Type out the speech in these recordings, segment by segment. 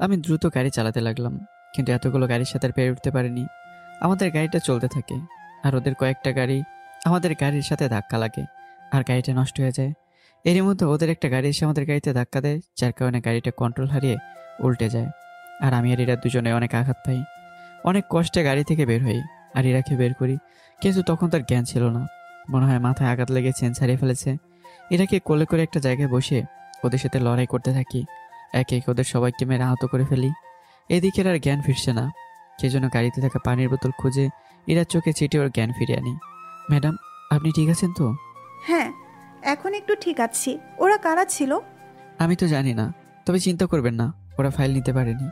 আমি দ্রুত গাড়ি চালাতে লাগলাম, কিন্তু এতগুলো গাড়ির সাথে আর পেরে উঠতে পারিনি। আমাদের গাড়িটা চলতে থাকে, আর ওদের কয়েকটা গাড়ি আমাদের গাড়ির সাথে ধাক্কা লাগে, আর গাড়িটা নষ্ট হয়ে যায়। এরই মধ্যে ওদের একটা গাড়ি এসে আমাদের গাড়িতে ধাক্কা দেয়, যার কারণে গাড়িটা কন্ট্রোল হারিয়ে উল্টে যায়। আর আমি আর ইরা দুজনে অনেক আঘাত পাই। অনেক কষ্টে গাড়ি থেকে বের হই, আর ইরাকে বের করি, কিন্তু তখন তার জ্ঞান ছিল না। মনে হয় মাথায় আঘাত লেগে চেন হারিয়ে ফেলেছে। ইরাকে কোলে করে একটা জায়গায় বসে ওদের সাথে লড়াই করতে থাকি, একে একে ওদের সবাইকে মেরে আহত করে ফেলি। এদিকে আর জ্ঞান ফিরছে না, সেজন্য গাড়িতে থাকা পানির বোতল খুঁজে ইরার চোখে ছিটিয়ে ওর জ্ঞান ফিরিয়ে আনি। ম্যাডাম, আপনি ঠিক আছেন তো? হ্যাঁ, এখন একটু ঠিক আছি। ওরা কারা ছিল? আমি তো জানি না, তবে চিন্তা করবেন না, ওরা ফাইল নিতে পারেনি।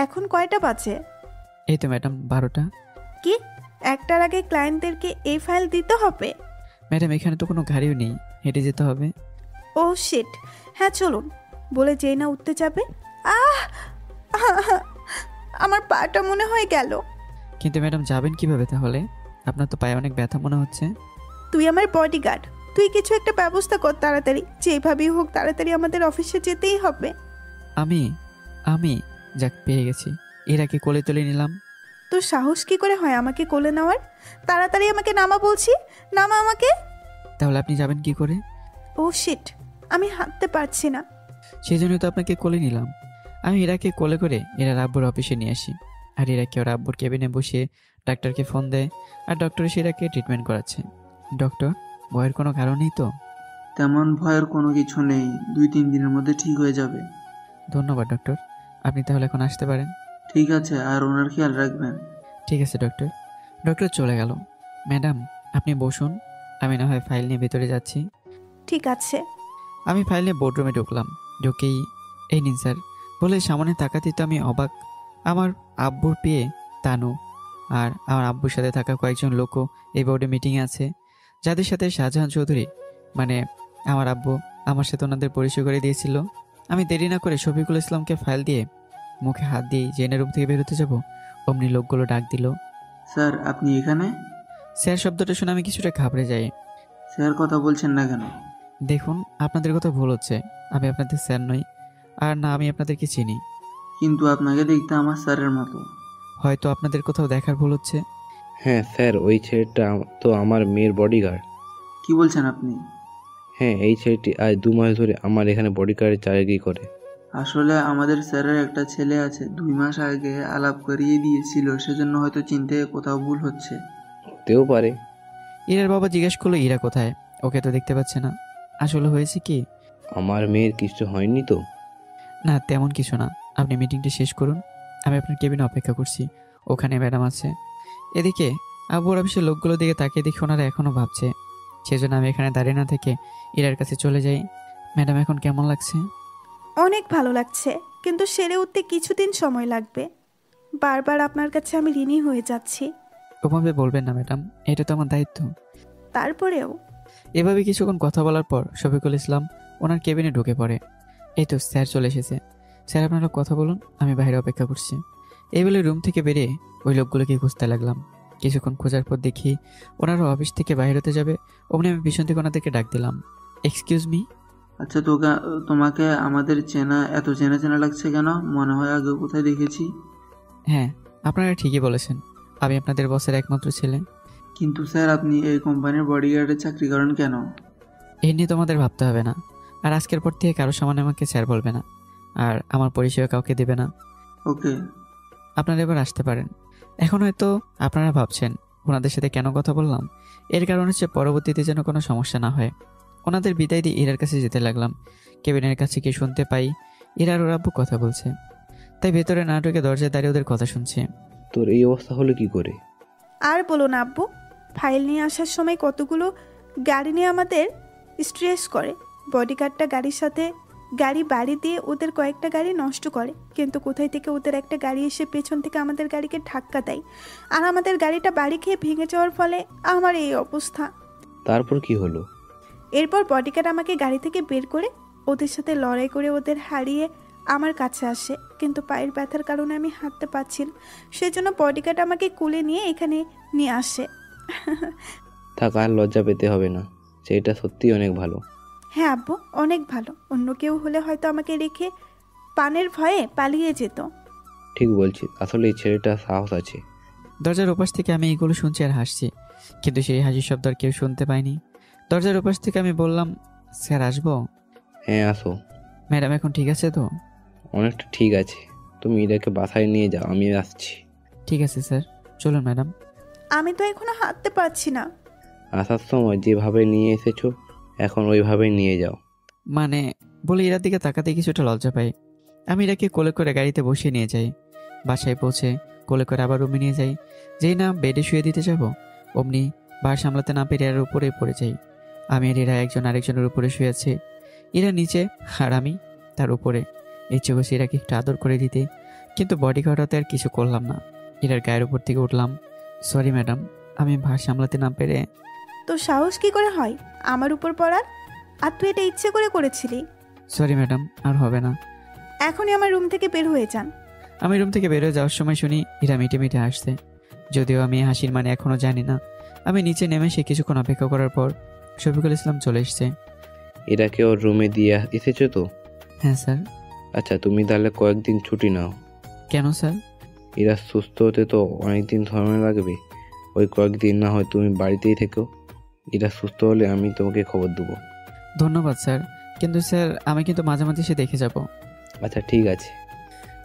এখন কয়টা বাজে? এই তো ম্যাডাম, 12টা। কি, একটার আগে ক্লায়েন্টদেরকে এই ফাইল দিতে হবে? ম্যাডাম, এখানে তো কোনো গাড়িও নেই, হেঁটে যেতে হবে। ও শিট। হ্যাঁ চলুন, বলে যেই না উঠতে যাবে, আহ আমার পাটা মনে হয় গেল। কিন্তু ম্যাডাম, যাবেন কিভাবে তাহলে? আপনার তো পায়ে অনেক ব্যথা মনে হচ্ছে। তুই আমার বডিগার্ড, তুই কিছু একটা ব্যবস্থা কর তাড়াতাড়ি, যেভাবেই হোক তাড়াতাড়ি আমাদের অফিসে যেতেই হবে। আমি আমি যাক, পেয়ে গেছি। ইরাকে কোলে তুলে নিলাম। তোর সাহস কি করে হয় আমাকে কোলে নেওয়ার? তাড়াতাড়ি আমাকে নামা বলছি, নামা আমাকে। তাহলে আপনি যাবেন কি করে? ও শিট, আমি হাঁটতে পারছি না। সেই জন্যই তো আপনাকে কোলে নিলাম। আমি ইরাকে কোলে করে এরা আব্বুর অফিসে নিয়ে আসি, আর ইরাকে ওর আব্বুর কেবিনে বসিয়ে ডাক্তারকে ফোন দেয়, আর ডক্টর এসে ইরাকে ট্রিটমেন্ট করাচ্ছে। ডক্টর, ভয়ের কোনো কারণ নেই তো? তেমন ভয়ের কোনো কিছু নেই, 2-3 দিনের মধ্যে ঠিক হয়ে যাবে। ধন্যবাদ ডক্টর, আপনি তাহলে এখন আসতে পারেন। ঠিক আছে, আর ওনার খেয়াল রাখবেন। ঠিক আছে ডক্টর। ডক্টর চলে গেল। ম্যাডাম, আপনি বসুন, আমি না হয় ফাইল নিয়ে ভেতরে যাচ্ছি। ঠিক আছে। আমি ফাইল নিয়ে বোর্ডরুমে ঢুকলাম। ঢুকেই, এই নিন স্যার বলে সামনে তাকাতেই তো আমি অবাক। আমার আব্বুর পেয়ে তানু আর আমার আব্বুর সাথে থাকা কয়েকজন লোকও এই বোর্ডে মিটিংয়ে আছে, যাদের সাথে শাহজাহান চৌধুরী মানে আমার আব্বু আমার সাথে ওনাদের পরিচয় করে দিয়েছিল। আমি দেরি না করে শফিকুল ইসলামকে ফাইল দিয়ে মুখে হাত দিয়ে জেনের রুম থেকে বেরোতে যাব, অমনি লোকগুলো ডাক দিল। স্যার, আপনি এখানে? স্যার শব্দটা শুনে আমি কিছুটা ঘাবড়ে যাই। স্যার কথা বলছেন না কেন? দেখুন, আপনাদের কথা ভুল হচ্ছে, আমি আপনাদের স্যার নই, আর না আমি আপনাদেরকে চিনি। কিন্তু আপনাকে দেখতে আমার স্যারের মতো। হয়তো আপনাদের কোথাও দেখার ভুল হচ্ছে। হ্যাঁ স্যার, ওই ছেলেটা তো আমার মেয়ের বডিগার্ড। কি বলছেন আপনি? হ্যাঁ, এই ছেলেটি আজ 2 মাস ধরে আমার এখানে বডিগার্ডের চাকরি করে। আসলে আমাদের স্যারের একটা ছেলে আছে, 2 মাস আগে আলাপ করিয়ে দিয়েছিল, সেজন্য হয়তো চিনতে কোথাও ভুল হচ্ছে। হতেও পারে। ইরার বাবা জিজ্ঞেস করলো ইরা কোথায়, ওকে তো দেখতে পাচ্ছে না। আসলে হয়েছে কি, আমার মেয়ের কিছু হয়নি তো? না তেমন কিছু না, আপনি মিটিংটা শেষ করুন, আমি আপনার কেবিনে অপেক্ষা করছি, ওখানে ম্যাডাম আছে। এদিকে আব্বুর অফিসের লোকগুলো দিকে তাকিয়ে দেখি ওনারা এখনও ভাবছে, সেজন্য আমি এখানে দাঁড়িয়ে না থেকে ইরার কাছে চলে যাই। ম্যাডাম, এখন কেমন লাগছে? অনেক ভালো লাগছে, কিন্তু সেরে উঠতে কিছুদিন সময় লাগবে। বারবার আপনার কাছে আমি ঋণী হয়ে যাচ্ছি। ওভাবে বলবেন না ম্যাডাম, এটা তো আমার দায়িত্ব। তারপরেও এভাবে কিছুক্ষণ কথা বলার পর শফিকুল ইসলাম ওনার কেবিনে ঢুকে পড়ে। এই তো স্যার চলে এসেছে। স্যার, আপনারা কথা বলুন, আমি বাইরে অপেক্ষা করছি। এই বলে রুম থেকে বেরিয়ে ওই লোকগুলোকে খুঁজতে লাগলাম। কিছুক্ষণ খোঁজার পর দেখি ওনারা অফিস থেকে বাইরে হতে যাবে, অমনি আমি পিছন থেকে ওনাদেরকে ডাক দিলাম, এক্সকিউজ মি। আচ্ছা, তোমাকে আমাদের এত চেনা চেনা লাগছে কেন? মনে হয় আগে কোথায় দেখেছি। হ্যাঁ, আপনারা ঠিকই বলেছেন, আমি আপনাদের বসের একমাত্র ছেলে। কিন্তু স্যার, আপনি এই কোম্পানির বডিগার্ডের চাকরি করেন কেন? এই নিয়ে তোমাদের ভাবতে হবে না, আর আজকের পর থেকে কারো সামনে আমাকে স্যার বলবে না, আর আমার পরিচয় কাউকে দেবে না। ওকে। আপনারা এবার আসতে পারেন। এখন হয়তো আপনারা ভাবছেন ওনাদের সাথে কেন কথা বললাম, এর কারণ হচ্ছে পরবর্তীতে যেন কোনো সমস্যা না হয়। ওনাদের বিদায় দিয়ে ইরার কাছে যেতে লাগলাম। কেবিনের কাছে গিয়ে শুনতে পাই ইরার ওর আব্বু কথা বলছে, তাই ভেতরে না ঢুকে দরজায় দাঁড়িয়ে ওদের কথা শুনছে। তোর এই অবস্থা হলো কি করে? আর বলো না আব্বু, ফাইল নিয়ে আসার সময় কতগুলো গাড়ি নিয়ে আমাদের স্ট্রেস করে। বডিগার্ডটা গাড়ির সাথে গাড়ি বাড়ি দিয়ে ওদের কয়েকটা গাড়ি নষ্ট করে, কিন্তু কোথায় থেকে ওদের একটা গাড়ি এসে পেছন থেকে আমাদের গাড়িকে ধাক্কা দেয়, আর আমাদের গাড়িটা বাড়ি খেয়ে ভেঙে যাওয়ার ফলে আমার এই অবস্থা। তারপর কি হলো? এরপর বডিগার্ড আমাকে গাড়ি থেকে বের করে ওদের সাথে লড়াই করে ওদের হারিয়ে আমার কাছে আসে, কিন্তু পায়ের ব্যথার কারণে আমি হাঁটতে পারছি না, সেজন্য বডিগার্ড আমাকে কুলে নিয়ে এখানে নিয়ে আসে। থাক, আর লজ্জা পেতে হবে না, সেটা সত্যি অনেক ভালো। হ্যাঁ আব্বু, অনেক ভালো। অন্য কেউ হলে হয়তো আমাকে রেখে পানের ভয়ে পালিয়ে যেত। ঠিক বলছিস, আসলে এই ছেলেটা সাহস আছে। দরজার ওপাশ থেকে আমি এগুলো শুনছি আর হাসছি, কিন্তু সেই হাসির শব্দ আর কেউ শুনতে পায়নি। দরজার ওপাশ থেকে আমি বললাম, স্যার আসবো? হ্যাঁ আসো। ম্যাডাম এখন ঠিক আছে তো? অনেকটা ঠিক আছে, তুমি ইরাকে বাসায় নিয়ে যাও, আমি আসছি। ঠিক আছে স্যার, চলুন ম্যাডাম। আমি তো এখনো হাঁটতে পারছি না। আসার সময় যেভাবে নিয়ে এসেছো এখন ওইভাবে নিয়ে যাও। মানে বলে ইরার দিকে তাকাতে কিছুটা লজ্জা পাই। আমি ইরাকে কোলে করে গাড়িতে বসিয়ে নিয়ে যাই। বাসায় পৌঁছে কোলে করে আবার রুমে নিয়ে যাই। যেই না বেডে শুয়ে দিতে যাব, অমনি বার সামলাতে না পেরে ইরার উপরে পড়ে যাই। আমি আর ইরা একজন আরেকজনের উপরে শুয়ে আছে। ইরা নিচে আর আমি তার উপরে। ইচ্ছে করছে ইরাকে একটু আদর করে দিতে, কিন্তু বডি ঘটাতে আর কিছু করলাম না। ইরার গায়ের উপর থেকে উঠলাম। সরি ম্যাডাম, আমি ভার সামলাতে না পেরে। তোর সাহস কি করে হয় আমার উপর পড়ার? আর তুই এটা ইচ্ছে করে করেছিলি? সরি ম্যাডাম, আর হবে না। এখনই আমার রুম থেকে বের হয়ে যান। আমি রুম থেকে বেরোয় যাওয়ার সময় শুনি ইরা মিটে মিটে হাসছে। যদিও আমি এই হাসির মানে এখনও জানি না। আমি নিচে নেমে সে কিছুক্ষণ অপেক্ষা করার পর শফিকুল ইসলাম চলে এসছে। ইরাকে ওর রুমে দিয়ে এসেছো তো? হ্যাঁ স্যার। আচ্ছা, তুমি তাহলে কয়েকদিন ছুটি নাও। কেন স্যার? এরা সুস্থ হতে তো অনেকদিন সময় লাগবে, ওই কয়েকদিন না হয় তুমি বাড়িতেই থেকো। এরা সুস্থ হলে আমি তোমাকে খবর দেবো। ধন্যবাদ স্যার, কিন্তু স্যার আমি কিন্তু মাঝে মাঝে এসে দেখে যাব। আচ্ছা ঠিক আছে।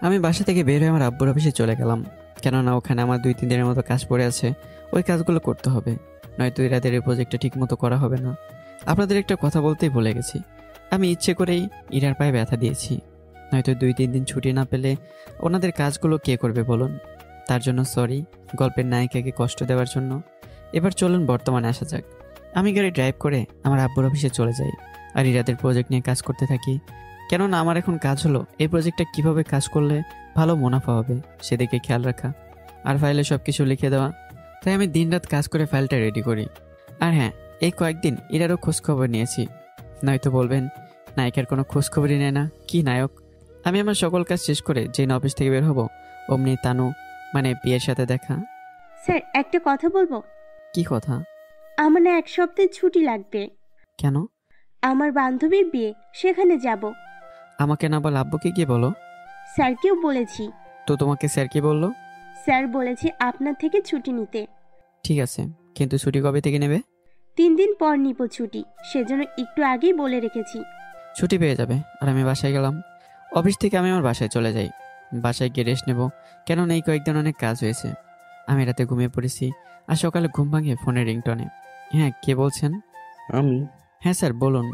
আমি বাসা থেকে বের হয়ে আমার আব্বুর অফিসে চলে গেলাম, কেননা ওখানে আমার 2-3 দিনের মতো কাজ পড়ে আছে। ওই কাজগুলো করতে হবে, নয়তো এই রাতের এই প্রজেক্টটা ঠিক মতো করা হবে না। আপনাদের একটা কথা বলতেই ভুলে গেছি, আমি ইচ্ছে করেই ইরার পায়ে ব্যথা দিয়েছি। নয়তো 2-3 দিন ছুটি না পেলে ওনাদের কাজগুলো কে করবে বলুন? তার জন্য সরি, গল্পের নায়িকাকে কষ্ট দেওয়ার জন্য। এবার চলুন বর্তমানে আসা যাক। আমি গাড়ি ড্রাইভ করে আমার আব্বুর অফিসে চলে যাই আর ইরাদের প্রজেক্ট নিয়ে কাজ করতে থাকি। কেননা আমার এখন কাজ হলো এই প্রজেক্টটা কিভাবে কাজ করলে ভালো মুনাফা হবে সেদিকে খেয়াল রাখা, আর ফাইলে সব কিছু লিখে দেওয়া। তাই আমি দিনরাত কাজ করে ফাইলটা রেডি করি। আর হ্যাঁ, এই কয়েকদিন ইরারও খোঁজখবর নিয়েছি। নয়তো বলবেন নায়িকার কোনো খোঁজখবরই নেয় না, কি নায়ক। আমি আমার সকল কাজ শেষ করে যেই না অফিস থেকে বের হব, অমনি তানু মানে বিয়ের সাথে দেখা। স্যার একটা কথা বলবো? কি কথা? আমার না 1 সপ্তাহ ছুটি লাগবে। কেন? আমার বান্ধবীর বিয়ে, সেখানে যাব। আমাকে না বল আব্বুকে গিয়ে বলো। স্যারকেও বলেছি। তো তোমাকে স্যার কি বললো? স্যার বলেছে আপনার থেকে ছুটি নিতে। ঠিক আছে, কিন্তু ছুটি কবে থেকে নেবে? 3 দিন পর নিব ছুটি, সেজন্য একটু আগেই বলে রেখেছি। ছুটি পেয়ে যাবে। আর আমি বাসায় গেলাম। অফিস থেকে আমি আমার বাসায় চলে যাই। বাসায় গিয়ে রেস্ট নেব, কেননা এই কয়েকদিন অনেক কাজ হয়েছে। আমি রাতে ঘুমিয়ে পড়েছি আর সকালে ঘুম ভাঙে ফোনের রিংটনে। হ্যাঁ, কে বলছেন? আমি। হ্যাঁ স্যার, বলুন।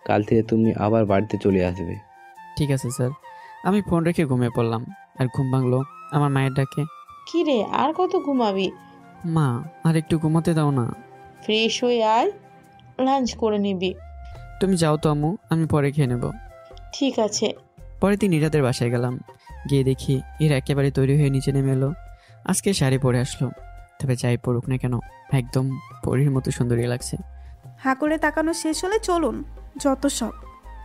কাল থেকে তুমি আবার বাড়িতে চলে আসবে। ঠিক আছে স্যার। আমি ফোন রেখে ঘুমিয়ে পড়লাম আর ঘুম ভাঙলো আমার মায়ের ডাকে। কি রে, আর কত ঘুমাবি? মা, আর একটু ঘুমাতে দাও না। ফ্রেশ হয়ে আয়, লাঞ্চ করে নিবি। তুমি যাও তো আম্মু, আমি পরে খেয়ে নেব। ঠিক আছে। পরের দিন ইরাদের বাসায় গেলাম। গিয়ে দেখি ইরা একেবারে তৈরি হয়ে নিচে নেমে এলো। আজকে শাড়ি পরে আসলো, তবে যাই পরুক না কেন একদম পরীর মতো সুন্দরী লাগছে। হাঁ করে তাকানো শেষ হলে চলুন, যত সব।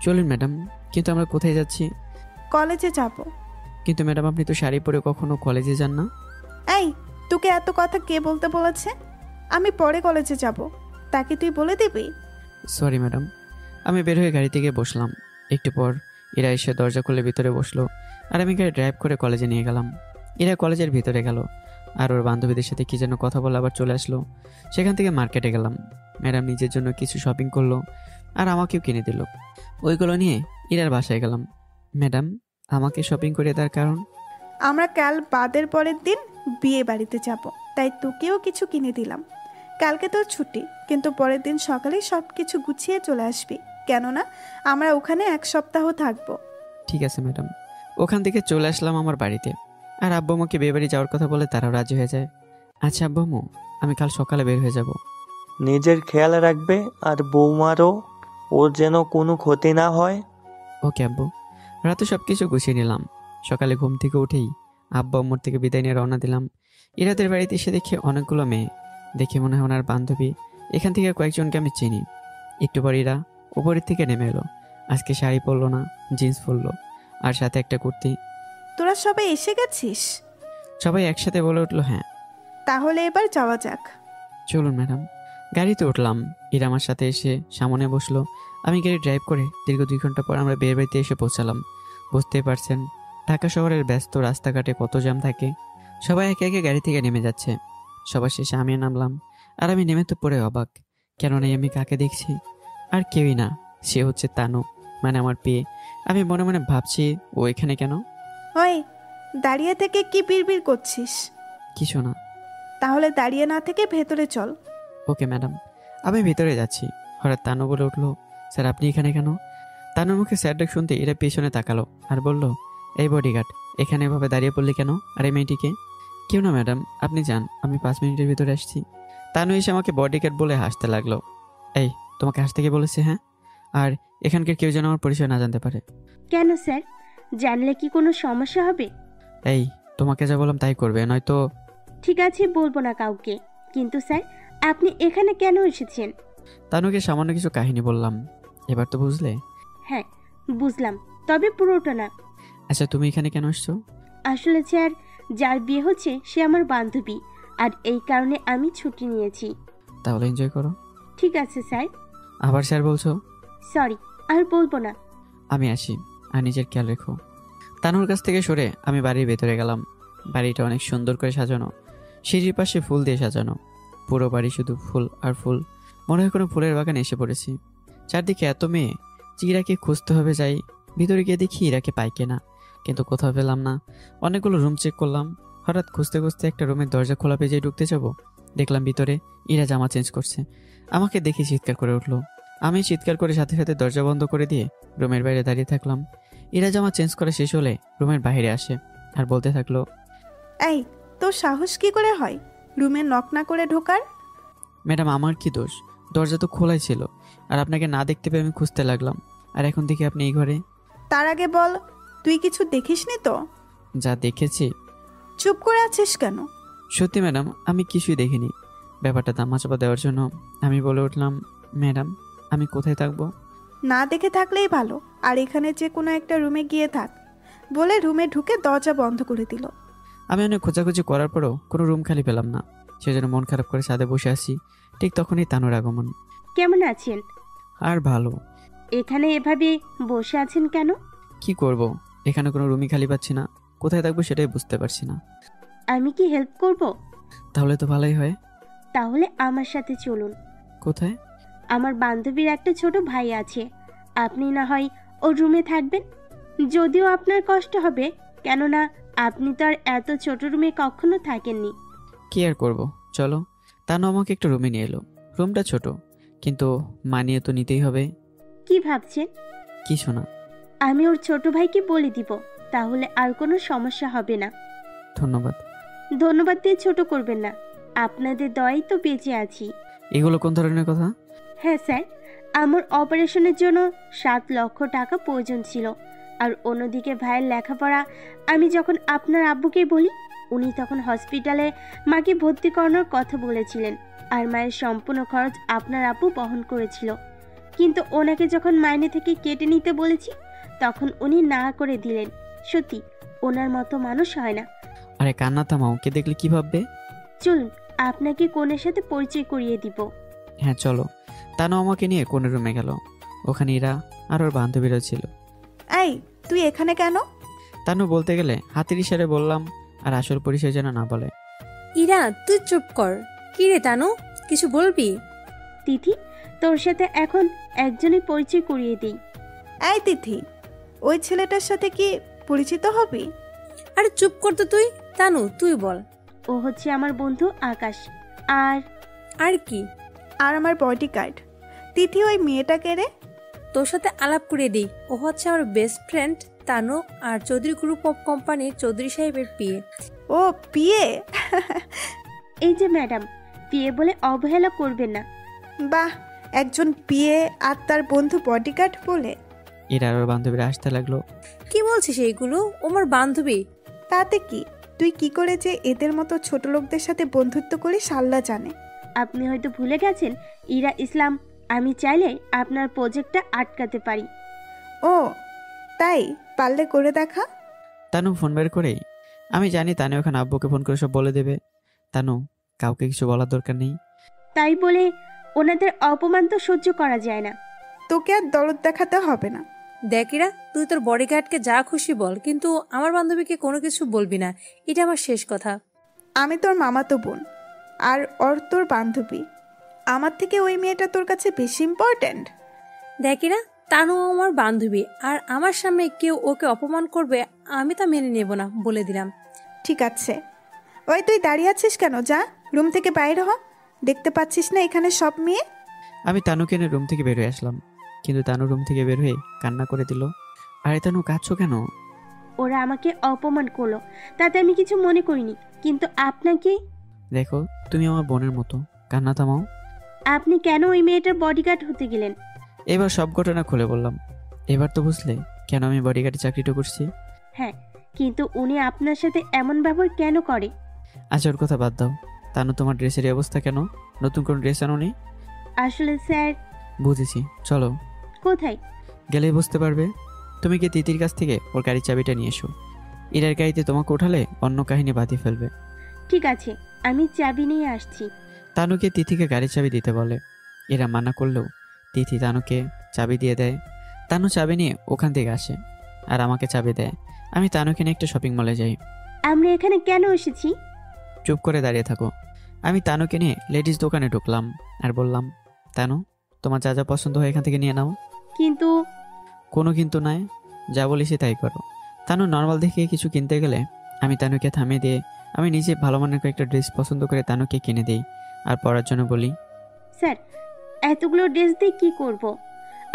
চলুন ম্যাডাম, কিন্তু আমরা কোথায় যাচ্ছি? কলেজে যাব। কিন্তু ম্যাডাম আপনি তো শাড়ি পরে কখনো কলেজে যান না। এই, তোকে এত কথা কে বলতে বলেছে? আমি পরে কলেজে যাব, তাকে তুই বলে দিবি? Sorry madam. আমি বের হয়ে গাড়ি থেকে বসলাম। একটু পর এরা এসে দরজা খুলে ভিতরে বসলো আর আমি গাড়ি ড্রাইভ করে কলেজে নিয়ে গেলাম। এরা কলেজের ভিতরে গেল আর ওর বান্ধবীদের সাথে কি যেন কথা বলে আবার চলে আসলো। সেখান থেকে মার্কেটে গেলাম। ম্যাডাম নিজের জন্য কিছু শপিং করলো আর আমাকেও কিনে দিল। ওইগুলো নিয়ে ইরার বাসায় গেলাম। ম্যাডাম, আমাকে শপিং করে দেওয়ার কারণ? আমরা কাল বাদের পরের দিন বিয়ে বাড়িতে যাব, তাই তোকেও কিছু কিনে দিলাম। কালকে তোর ছুটি, কিন্তু পরের দিন সকালেই সব কিছু গুছিয়ে চলে আসবি, কেননা আমরা ওখানে 1 সপ্তাহ থাকবো। ঠিক আছে ম্যাডাম। ওখান থেকে চলে আসলাম আমার বাড়িতে। আর আব্বু আমাকে বিয়ে বাড়ি যাওয়ার কথা বলে তারাও রাজি হয়ে যায়। আচ্ছা আব্বু আম্মু, আমি কাল সকালে বের হয়ে যাব। নিজের খেয়াল রাখবে, আর বৌমারও, ওর যেন কোনো ক্ষতি না হয়। ওকে আব্বু। রাতে সব কিছু গুছিয়ে নিলাম। সকালে ঘুম থেকে উঠেই আব্বু আম্মুর থেকে বিদায় নিয়ে রওনা দিলাম। ইরাদের বাড়িতে এসে দেখি অনেকগুলো মেয়ে। দেখে মনে হয় ওনার বান্ধবী। এখান থেকে কয়েকজনকে আমি চিনি। একটু পর ইরা উপরের থেকে নেমে এলো। আজকে শাড়ি পরলো না, জিন্স পরলো আর সাথে একটা কুর্তি। তোরা সবাই এসে গেছিস? সবাই একসাথে বলে উঠলো হ্যাঁ। তাহলে এবার যাওয়া যাক। চলুন ম্যাডাম। গাড়িতে উঠলাম। ইরা আমার সাথে এসে সামনে বসলো। আমি গাড়ি ড্রাইভ করে দীর্ঘ 2 ঘন্টা পর আমরা বিয়ের বাড়িতে এসে পৌঁছালাম। বুঝতেই পারছেন ঢাকা শহরের ব্যস্ত রাস্তাঘাটে কত জ্যাম থাকে। সবাই একে একে গাড়ি থেকে নেমে যাচ্ছে। সবার শেষে আমিও নামলাম। আর আমি নেমে তো পড়ে অবাক, কেননা আমি কাকে দেখছি? আর কেউই না, সে হচ্ছে তানু, মানে আমার পেয়ে। আমি মনে মনে ভাবছি ও এখানে কেন? ওই, দাঁড়িয়ে থেকে কি বিড়বিড় করছিস? কিছু না। তাহলে দাঁড়িয়ে না থেকে ভেতরে চল। Okay madam. আমি ভিতরে যাচ্ছি। হঠাৎ তানু বলে উঠলো, স্যার আপনি এখানে কেন? তানুর মুখে স্যার ডাক শুনতে এরা পেছনে তাকালো আর বলল, এই বডিগার্ড, এখানে এভাবে দাঁড়িয়ে পড়লি কেন? আর এই মেয়েটিকে? কেউ না ম্যাডাম, আপনি যান, আমি 5 মিনিটের ভিতরে আসছি। তানু এসে আমাকে বডিগার্ড বলে হাসতে লাগলো। এই, তোমাকে হাসতে কে বলেছে? হ্যাঁ, আর এখানকার কেউ যেন আমার পরিচয় না জানতে পারে। কেন স্যার, জানলে কি কোনো সমস্যা হবে? এই, তোমাকে যা বললাম তাই করবে, নয়তো। ঠিক আছে, বলবো না কাউকে। কিন্তু স্যার, আপনি এখানে কেন এসেছেন? তানুকে সামান্য কিছু কাহিনী বললাম। এবার তো বুঝলে? হ্যাঁ, বুঝলাম, তবে পুরোটা না। আচ্ছা, তুমি এখানে কেন আসছো? আসলে স্যার, যার বিয়ে হচ্ছে সে আমার বান্ধবী, আর এই কারণে আমি ছুটি নিয়েছি। তাহলে এনজয় করো। ঠিক আছে স্যার। আবার স্যার বলছো? সরি, আর বলবো না। আমি আসি, আর নিজের খেয়াল রেখো। তানুর কাছ থেকে সরে আমি বাড়ির ভেতরে গেলাম। বাড়িটা অনেক সুন্দর করে সাজানো, সিঁড়ির পাশে ফুল দিয়ে সাজানো। পুরো বাড়ি শুধু ফুল আর ফুল, মনে হয় কোনো ফুলের বাগানে এসে পড়েছি। চারদিকে এত মেয়ে যে ইরাকে খুঁজতে হবে যাই। ভিতরে গিয়ে দেখি ইরাকে পাই কিনা, কিন্তু কোথাও পেলাম না। অনেকগুলো রুম চেক করলাম। হঠাৎ খুঁজতে খুঁজতে একটা রুমের দরজা খোলা পেয়ে ঢুকতে যাবো, দেখলাম ভিতরে ইরা জামা চেঞ্জ করছে। আমাকে দেখে চিৎকার করে উঠলো। আমি চিৎকার করে সাথে সাথে দরজা বন্ধ করে দিয়ে রুমের বাইরে দাঁড়িয়ে থাকলাম। ইরা জামা চেঞ্জ করা শেষ হলে রুমের বাইরে আসে আর বলতে থাকলো, এই, তোর সাহস কি করে হয় রুমে নক না করে ঢোকার? ম্যাডাম আমার কি দোষ? দরজা তো খোলাই ছিল, আর আপনাকে না দেখতে পেয়ে আমি খুঁজতে লাগলাম, আর এখন দেখি আপনি এই ঘরে। তার আগে বল, তুই কিছু দেখিসনি তো? যা দেখেছি। চুপ করে আছিস কেন? সত্যি ম্যাডাম, আমি কিছুই দেখিনি। ব্যাপারটা ধামাচাপা দেওয়ার জন্য আমি বলে উঠলাম, ম্যাডাম আমি কোথায় থাকবো? না দেখে থাকলেই ভালো, আর এখানে যে কোনো একটা রুমে গিয়ে থাক, বলে রুমে ঢুকে দরজা বন্ধ করে দিল। আমি অনেক খোঁজাখুঁজি করার পরও কোনো রুম খালি পেলাম না। সেজন্য মন খারাপ করে ছাদে বসে আছি। ঠিক তখনই তানুর আগমন। কেমন আছেন? আর ভালো। এখানে এভাবে বসে আছেন কেন? কি করব, এখানে কোনো রুমই খালি পাচ্ছি না। কোথায় থাকবো সেটাই বুঝতে পারছি না। আমি কি হেল্প করব? তাহলে তো ভালোই হয়। তাহলে আমার সাথে চলুন। কোথায়? আমার বান্ধবীর একটা ছোট ভাই আছে, আপনি না হয় ওর রুমে থাকবেন। যদিও আপনার কষ্ট হবে, কেননা আপনি তো আর এত ছোট রুমে কখনো থাকেননি। কি আর করবো, চলো। তানু আমাকে একটা রুমে নিয়ে এলো। রুমটা ছোট, কিন্তু মানিয়ে তো নিতেই হবে। কি ভাবছেন? কিছু না। আমি ওর ছোট ভাইকে বলে দিব, তাহলে আর কোনো সমস্যা হবে না। ধন্যবাদ। ধন্যবাদ দিয়ে ছোট করবেন না, আপনাদের দয়াই তো বেঁচে আছি। এগুলো কোন ধরনের কথা? হ্যাঁ স্যার, আমার অপারেশনের জন্য 7 লক্ষ টাকা প্রয়োজন ছিল, আর অন্যদিকে ভাইয়ের লেখাপড়া। আমি যখন আপনার আব্বুকে বলি, উনি তখন হসপিটালে মাকে ভর্তি করানোর কথা বলেছিলেন, আর মায়ের সম্পূর্ণ খরচ আপনার আব্বু বহন করেছিল। কিন্তু ওনাকে যখন মাইনে থেকে কেটে নিতে বলেছি, তখন উনি না করে দিলেন। সত্যি, ওনার মতো মানুষ হয় না। আরে কান্না থামাও, কে দেখলে কি ভাববে? চলুন, আপনাকে কোনের সাথে পরিচয় করিয়ে দিব। হ্যাঁ চলো। তানু আমাকে নিয়ে কোন রুমে গেল। ওখানে ইরা আর ওর বান্ধবীরা ছিল। এই, তুই এখানে কেন? তানু বলতে গেলে হাতের ইশারে বললাম, আর আসল পরিচয় যেন না বলে। ইরা তুই চুপ কর। কি রে তানু, কিছু বলবি? তিথি, তোর সাথে এখন একজনই পরিচয় করিয়ে দিই। এই তিথি, ওই ছেলেটার সাথে কি পরিচিত হবি? আরে চুপ কর তো তুই। তানু তুই বল। ও হচ্ছে আমার বন্ধু আকাশ। আর আর কি? আর আমার বডিগার্ড। তিথি, ওই মেয়েটাকে রে? তোর সাথে আলাপ করে দিই, ও হচ্ছে আমার বেস্ট ফ্রেন্ড তানু, আর চৌধুরী গ্রুপ অফ কোম্পানির চৌধুরী সাহেবের পিএ। ও পিএ? এই যে ম্যাডাম, পিএ বলে অবহেলা করবেন না। বাহ, একজন পিএ আর তার বন্ধু বডিগার্ড বলে? ইরা আর ওর বান্ধবীরা আসতে লাগলো। কি বলছিস এইগুলো? ও আমার বান্ধবী। তাতে কি? তুই কি করে যে এদের মতো ছোট লোকদের সাথে বন্ধুত্ব করিস আল্লাহ জানে। আপনি হয়তো ভুলে গেছেন, ইরা ইসলাম। আমি চাইলে আপনার প্রজেক্টটা আটকাতে পারি। ও তাই? পারলে করে দেখা। তানু ফোন বের করেই, আমি জানি তানু এখন আব্বুকে ফোন করে সব বলে দেবে। তানু, কাউকে কিছু বলার দরকার নেই। তাই বলে ওনাদের অপমান তো সহ্য করা যায় না। তোকে আর দরদ দেখাতে হবে না। দেখ ইরা, তুই তোর বডিগার্ডকে যা খুশি বল, কিন্তু আমার বান্ধবীকে কোনো কিছু বলবি না। এটা আমার শেষ কথা। আমি তোর মামাতো বোন, আর ওর তোর বান্ধবী। আমার থেকে ওই মেয়েটা তোর কাছে বেশি ইম্পর্ট্যান্ট? দেখ ইরা, তানু আমার বান্ধবী, আর আমার সামনে কেউ ওকে অপমান করবে আমি তা মেনে নেব না, বলে দিলাম। ঠিক আছে। ওই তুই দাঁড়িয়ে আছিস কেন? যা, রুম থেকে বাইরে হ। দেখতে পাচ্ছিস না এখানে সব মেয়ে? আমি তানুকে নিয়ে রুম থেকে বের হয়ে আসলাম, কিন্তু তানু রুম থেকে বের হয়ে কান্না করে দিল। আরে তানু, কাঁদছো কেন? ওরা আমাকে অপমান করলো, তাতে আমি কিছু মনে করিনি, কিন্তু আপনাকে। দেখো, তুমি আমার বোনের মতো, কান্না থামাও। আপনি কেন ওই মেয়েটার বডিগার্ড হতে গেলেন? এবার সব ঘটনা খুলে বললাম। এবার তো বুঝলে কেন আমি বডিগার্ডে চাকরিটা করছি। হ্যাঁ, কিন্তু উনি আপনার সাথে এমন ব্যবহার কেন করে? আচ্ছা, ওর কথা বাদ দাও। তানু, তোমার ড্রেসের এই অবস্থা কেন? নতুন কোন ড্রেস আনোনি? আসলে স্যার। বুঝেছি, চলো। কোথায়? গেলেই বুঝতে পারবে। তুমি কি তিতির কাছ থেকে ওর গাড়ির চাবিটা নিয়ে এসো। ইরার গাড়িতে তোমাকে উঠালে অন্য কাহিনী বাঁধিয়ে ফেলবে। ঠিক আছে, আমি চাবি নিয়ে আসছি। তানুকে তিথিকে গাড়ির চাবি দিতে বলে। এরা মানা করলেও তিথি তানুকে চাবি দিয়ে দেয়। তানু চাবি নিয়ে ওখান থেকে আসে আর আমাকে চাবি দেয়। আমি তানুকে নিয়ে একটা শপিং মলে যাই। আমরা এখানে কেন এসেছি? চুপ করে দাঁড়িয়ে থাকো। আমি তানুকে নিয়ে লেডিস দোকানে ঢুকলাম আর বললাম, তানু, তোমার যা যা পছন্দ হয় এখান থেকে নিয়ে নাও। কিন্তু। কোনো কিন্তু নাই, যা বলি সে তাই করো। তানু নর্মাল দেখে কিছু কিনতে গেলে আমি তানুকে থামিয়ে দিয়ে আমি নিজে ভালো মানের কয়েকটা ড্রেস পছন্দ করে তানুকে কিনে দিই আর পরার জন্য বলি, স্যার, এতগুলো ড্রেস দিয়ে কি করব?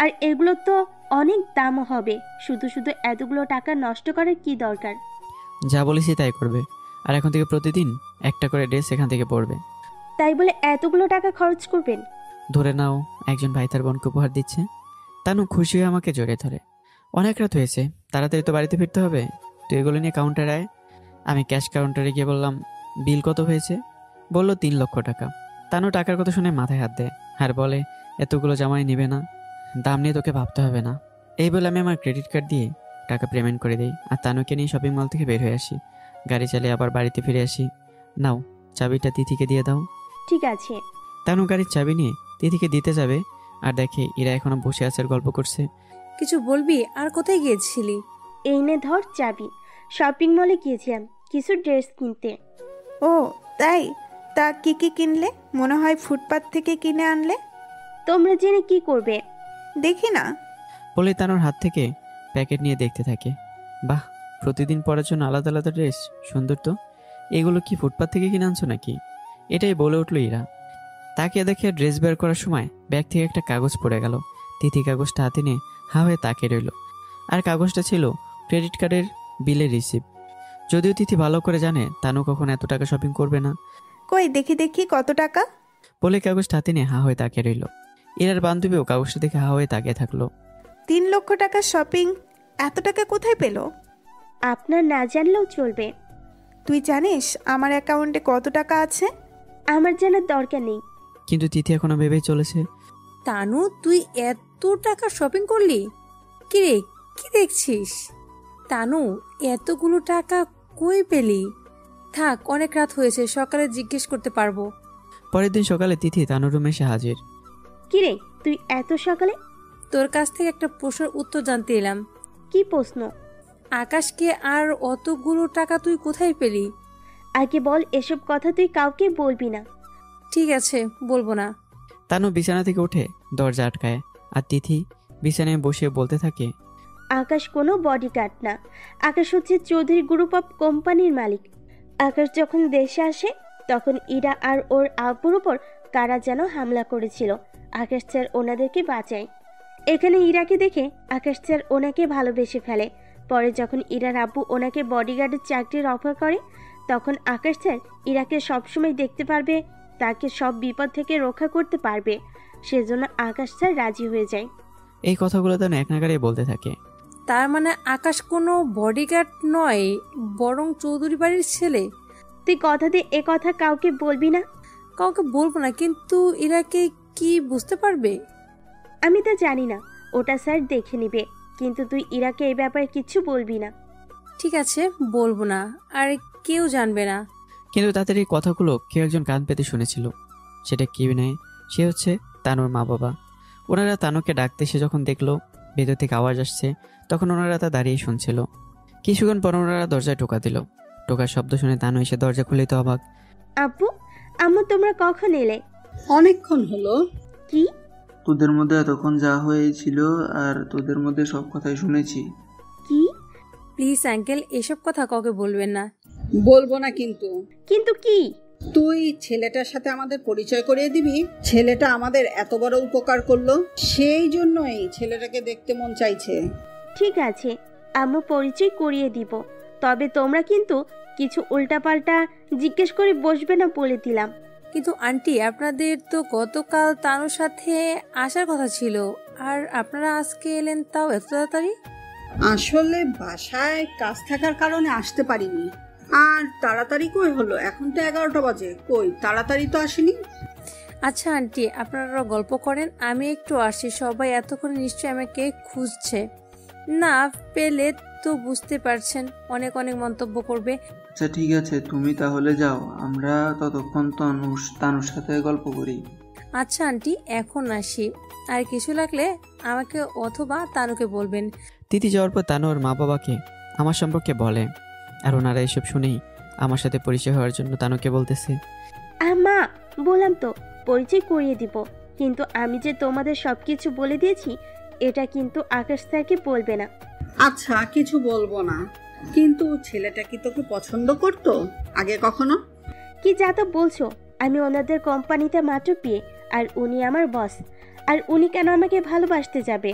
আর এগুলো তো অনেক দামও হবে। শুধু শুধু এতগুলো টাকা নষ্ট করার কি দরকার? যা বলি সে তাই করবে। আর এখন থেকে প্রতিদিন একটা করে ড্রেস এখান থেকে পরবে। তাই বলে এতগুলো টাকা খরচ করবেন? ধরে নাও, একজন ভাই তার বোনকে উপহার দিচ্ছে। তানু খুশি হয়ে আমাকে জড়িয়ে ধরে। অনেক রাত হয়েছে, তাড়াতাড়ি তো বাড়িতে ফিরতে হবে। তুই এগুলো নিয়ে কাউন্টারে আয়। আমি ক্যাশ কাউন্টারে গিয়ে বললাম, বিল কত হয়েছে? বলল 3 লক্ষ টাকা। তানু টাকার কথা শুনে মাথায় হাত দেয় আর বলে, এতগুলো জামাই নেবে না, দাম নিয়ে তোকে ভাবতে হবে না। এই বলে আমি আমার ক্রেডিট কার্ড দিয়ে টাকা পেমেন্ট করে দিই আর তানুকে নিয়ে শপিং মল থেকে বের হয়ে আসি। গাড়ি চালিয়ে আবার বাড়িতে ফিরে আসি। নাও, চাবিটা তিথিকে দিয়ে দাও। ঠিক আছে। তানু গাড়ির চাবি নিয়ে তিথিকে দিতে যাবে আর দেখে এরা এখনো বসে আছে আর গল্প করছে। কিছু বলবি? আর কোথায় গিয়েছিলি? এই নে ধর চাবি। শপিং মলে গিয়েছিলাম কিছু ড্রেস কিনতে। ও তাই? তা কি কি কিনলে? মনে হয় ফুটপাত থেকে কিনে আনলে। তোমরা জেনে কি করবে? দেখি না। বলে তানুর হাত থেকে প্যাকেট নিয়ে দেখতে থাকে। বাহ, প্রতিদিন পরার জন্য আলাদা আলাদা ড্রেস, সুন্দর তো। এগুলো কি ফুটপাত থেকে কিনে আনছো নাকি? এটাই বলে উঠল ইরা। তাকে দেখে ড্রেস বের করার সময় ব্যাগ থেকে একটা কাগজ পড়ে গেল। তিথি কাগজটা হাতে নিয়ে হা হয়ে তাকিয়ে রইল। আর কাগজটা ছিল ক্রেডিট কার্ডের বিলের রিসিপ্ট। যদিও তিথি ভালো করে জানে তানু কখন এত টাকা শপিং করবে না। কই দেখি দেখি কত টাকা? বলে কাগজটা হাতে নিয়ে হা হয়ে তাকিয়ে রইল। ইরার বান্ধবীও কাগজটা দেখে হা হয়ে তাকিয়ে থাকলো। 3 লক্ষ টাকা শপিং, এত টাকা কোথায় পেলো? আপনার না জানলেও চলবে। তুই জানিস আমার অ্যাকাউন্টে কত টাকা আছে? আমার জানার দরকার নেই। কিন্তু তিথি এখনো ভেবেই চলেছে। তানু, তুই এত টাকা শপিং করলি? কিরে, কি দেখছিস? তানু, এতগুলো টাকা কই পেলি? থাক, অনেক রাত হয়েছে, সকালে জিজ্ঞেস করতে পারবো। পরের দিন সকালে তিথি তানুর রুমে এসে হাজির। কিরে, তুই এত সকালে? তোর কাছ থেকে একটা প্রশ্নের উত্তর জানতে এলাম। কি প্রশ্ন? আকাশকে আর অতগুলো টাকা তুই কোথায় পেলি? আগে বল, এসব কথা তুই কাউকে বলবি না। ঠিক আছে, বলবো না। তানু বিছানা থেকে উঠে দরজা আটকায় আর তিথি বিছানায় বসে বলতে থাকে, আকাশ কোনো বডিগার্ড না। আকাশ হচ্ছে চৌধুরী গ্রুপ অফ কোম্পানির মালিক। আকাশ যখন দেশে আসে তখন ইরা আর ওর আব্বুর উপর কারা যেন হামলা করেছিল। আকাশ স্যার ওনাদেরকে বাঁচায়। এখানে ইরাকে দেখে আকাশ স্যার ওনাকে ভালোবেসে ফেলে। পরে যখন ইরার আব্বু ওনাকে বডিগার্ডের চাকরির অফার করে তখন আকাশ স্যার ইরাকে সবসময় দেখতে পারবে, তাকে সব বিপদ থেকে রক্ষা করতে পারবে, সেজন্য আকাশ স্যার রাজি হয়ে যায়। এই কথাগুলো তানু এক নাগারে বলতে থাকে। তার মানে আকাশ কোনো বডিগার্ড নয়, বরং চৌধুরী বাড়ির ছেলে। তুই কথা দিয়ে এ কথা কাউকে বলবি না। কাউকে বলবো না, কিন্তু ইরাকে কি বুঝতে পারবে? আমি তা জানি না, ওটা স্যার দেখে নিবে, কিন্তু তুই ইরাকে এই ব্যাপারে কিচ্ছু বলবি না। ঠিক আছে, বলবো না, আর কেউ জানবে না। কিন্তু তাদের এই কথাগুলো কেউ একজন কান পেতে শুনেছিল। সেটা কেউ নয়, সে হচ্ছে তানুর মা বাবা। ওনারা তানুকে ডাকতে সে যখন দেখলো ভেতর থেকে আওয়াজ আসছে। তখন ওনারা তা দাঁড়িয়ে শুনছিল। কিছুক্ষণ পর ওনারা দরজায় টোকা দিল। টোকার শব্দ শুনে তানু এসে দরজা খুলে তো অবাক। আব্বু, আম্মু তোমরা কখন এলে? অনেকক্ষণ হলো। কি? তোদের মধ্যে এতক্ষণ যা হয়েছিল আর তোদের মধ্যে সব কথাই শুনেছি। কি? প্লিজ আঙ্কেল, এসব কথা কাউকে বলবেন না। বলবো না কিন্তু। কিন্তু কি? তুই ছেলেটার সাথে আমাদের পরিচয় করিয়ে দিবি। ছেলেটা আমাদের এত বড় উপকার করলো, সেই জন্যই ছেলেটাকে দেখতে মন চাইছে। ঠিক আছে, আম্মু পরিচয় করিয়ে দিব, তবে তোমরা কিন্তু কিছু উল্টাপাল্টা জিজ্ঞেস করে বসবে না বলে দিলাম। কিন্তু আন্টি, আপনাদের তো গতকাল তানুর সাথে আসার কথা ছিল, আর আপনারা আজকে এলেন, তাও এত তাড়াতাড়ি। আসলে বাসায় কাজ থাকার কারণে আসতে পারিনি। আর তাড়াতাড়ি কই হলো, এখন তো 11টা বাজে, কই তাড়াতাড়ি তো আসেনি। আচ্ছা আন্টি, আপনারা গল্প করেন, আমি একটু আসি। সবাই এতক্ষণ নিশ্চয়ই আমাকে খুঁজছে, না পেলে তো বুঝতে পারছেন অনেক অনেক মন্তব্য করবে। আচ্ছা ঠিক আছে, তুমি তাহলে যাও, আমরা ততক্ষণ তানুর সাথে গল্প করি। আচ্ছা আন্টি, এখন আসি। আর কিছু লাগলে আমাকে অথবা তানুকে বলবেন। তিথি যাওয়ার পর তানু ওর মা বাবাকে আমার সম্পর্কে বলে, আর ওনারা এসব শুনেই আমার সাথে পরিচয় হওয়ার জন্য তানুকে বলতেছে। মা, বললাম তো পরিচয় করিয়ে দিব, কিন্তু আমি যে তোমাদের সবকিছু বলে দিয়েছি এটা কিন্তু আকাশ স্যারকে বলবে না। আচ্ছা কিছু বলবো না, কিন্তু ছেলেটা কি তোকে পছন্দ করতো আগে কখনো? কি যা তো বলছো, আমি ওনাদের কোম্পানিতে মাত্র পেয়ে, আর উনি আমার বস, আর উনি কেন আমাকে ভালোবাসতে যাবে?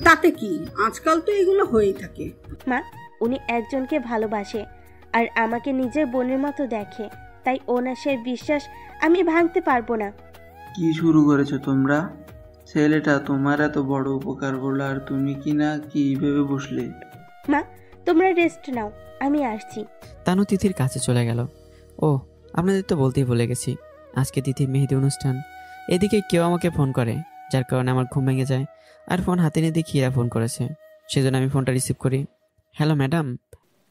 তাতে কি, আজকাল তো এগুলো হয়েই থাকে। মা, উনি একজনকে ভালোবাসে আর আমাকে নিজের বোনের মতো দেখে, তাই ওনার সেই বিশ্বাস আমি ভাঙতে পারবো না। কি শুরু করেছো তোমরা? ছেলেটা তোমার এত বড় উপকার করলো আর তুমি কি না কি ভেবে বসলে? মা, তোমরা রেস্ট নাও, আমি আসছি। তানু তিথির কাছে চলে গেল। ও, আপনাদের তো বলতেই ভুলে গেছি, আজকে তিথির মেহেদি অনুষ্ঠান। এদিকে কেউ আমাকে ফোন করে, যার কারণে আমার ঘুম ভেঙে যায়। আর ফোন হাতে নিয়ে দেখি এরা ফোন করেছে, সেজন্য আমি ফোনটা রিসিভ করি। Hello madam.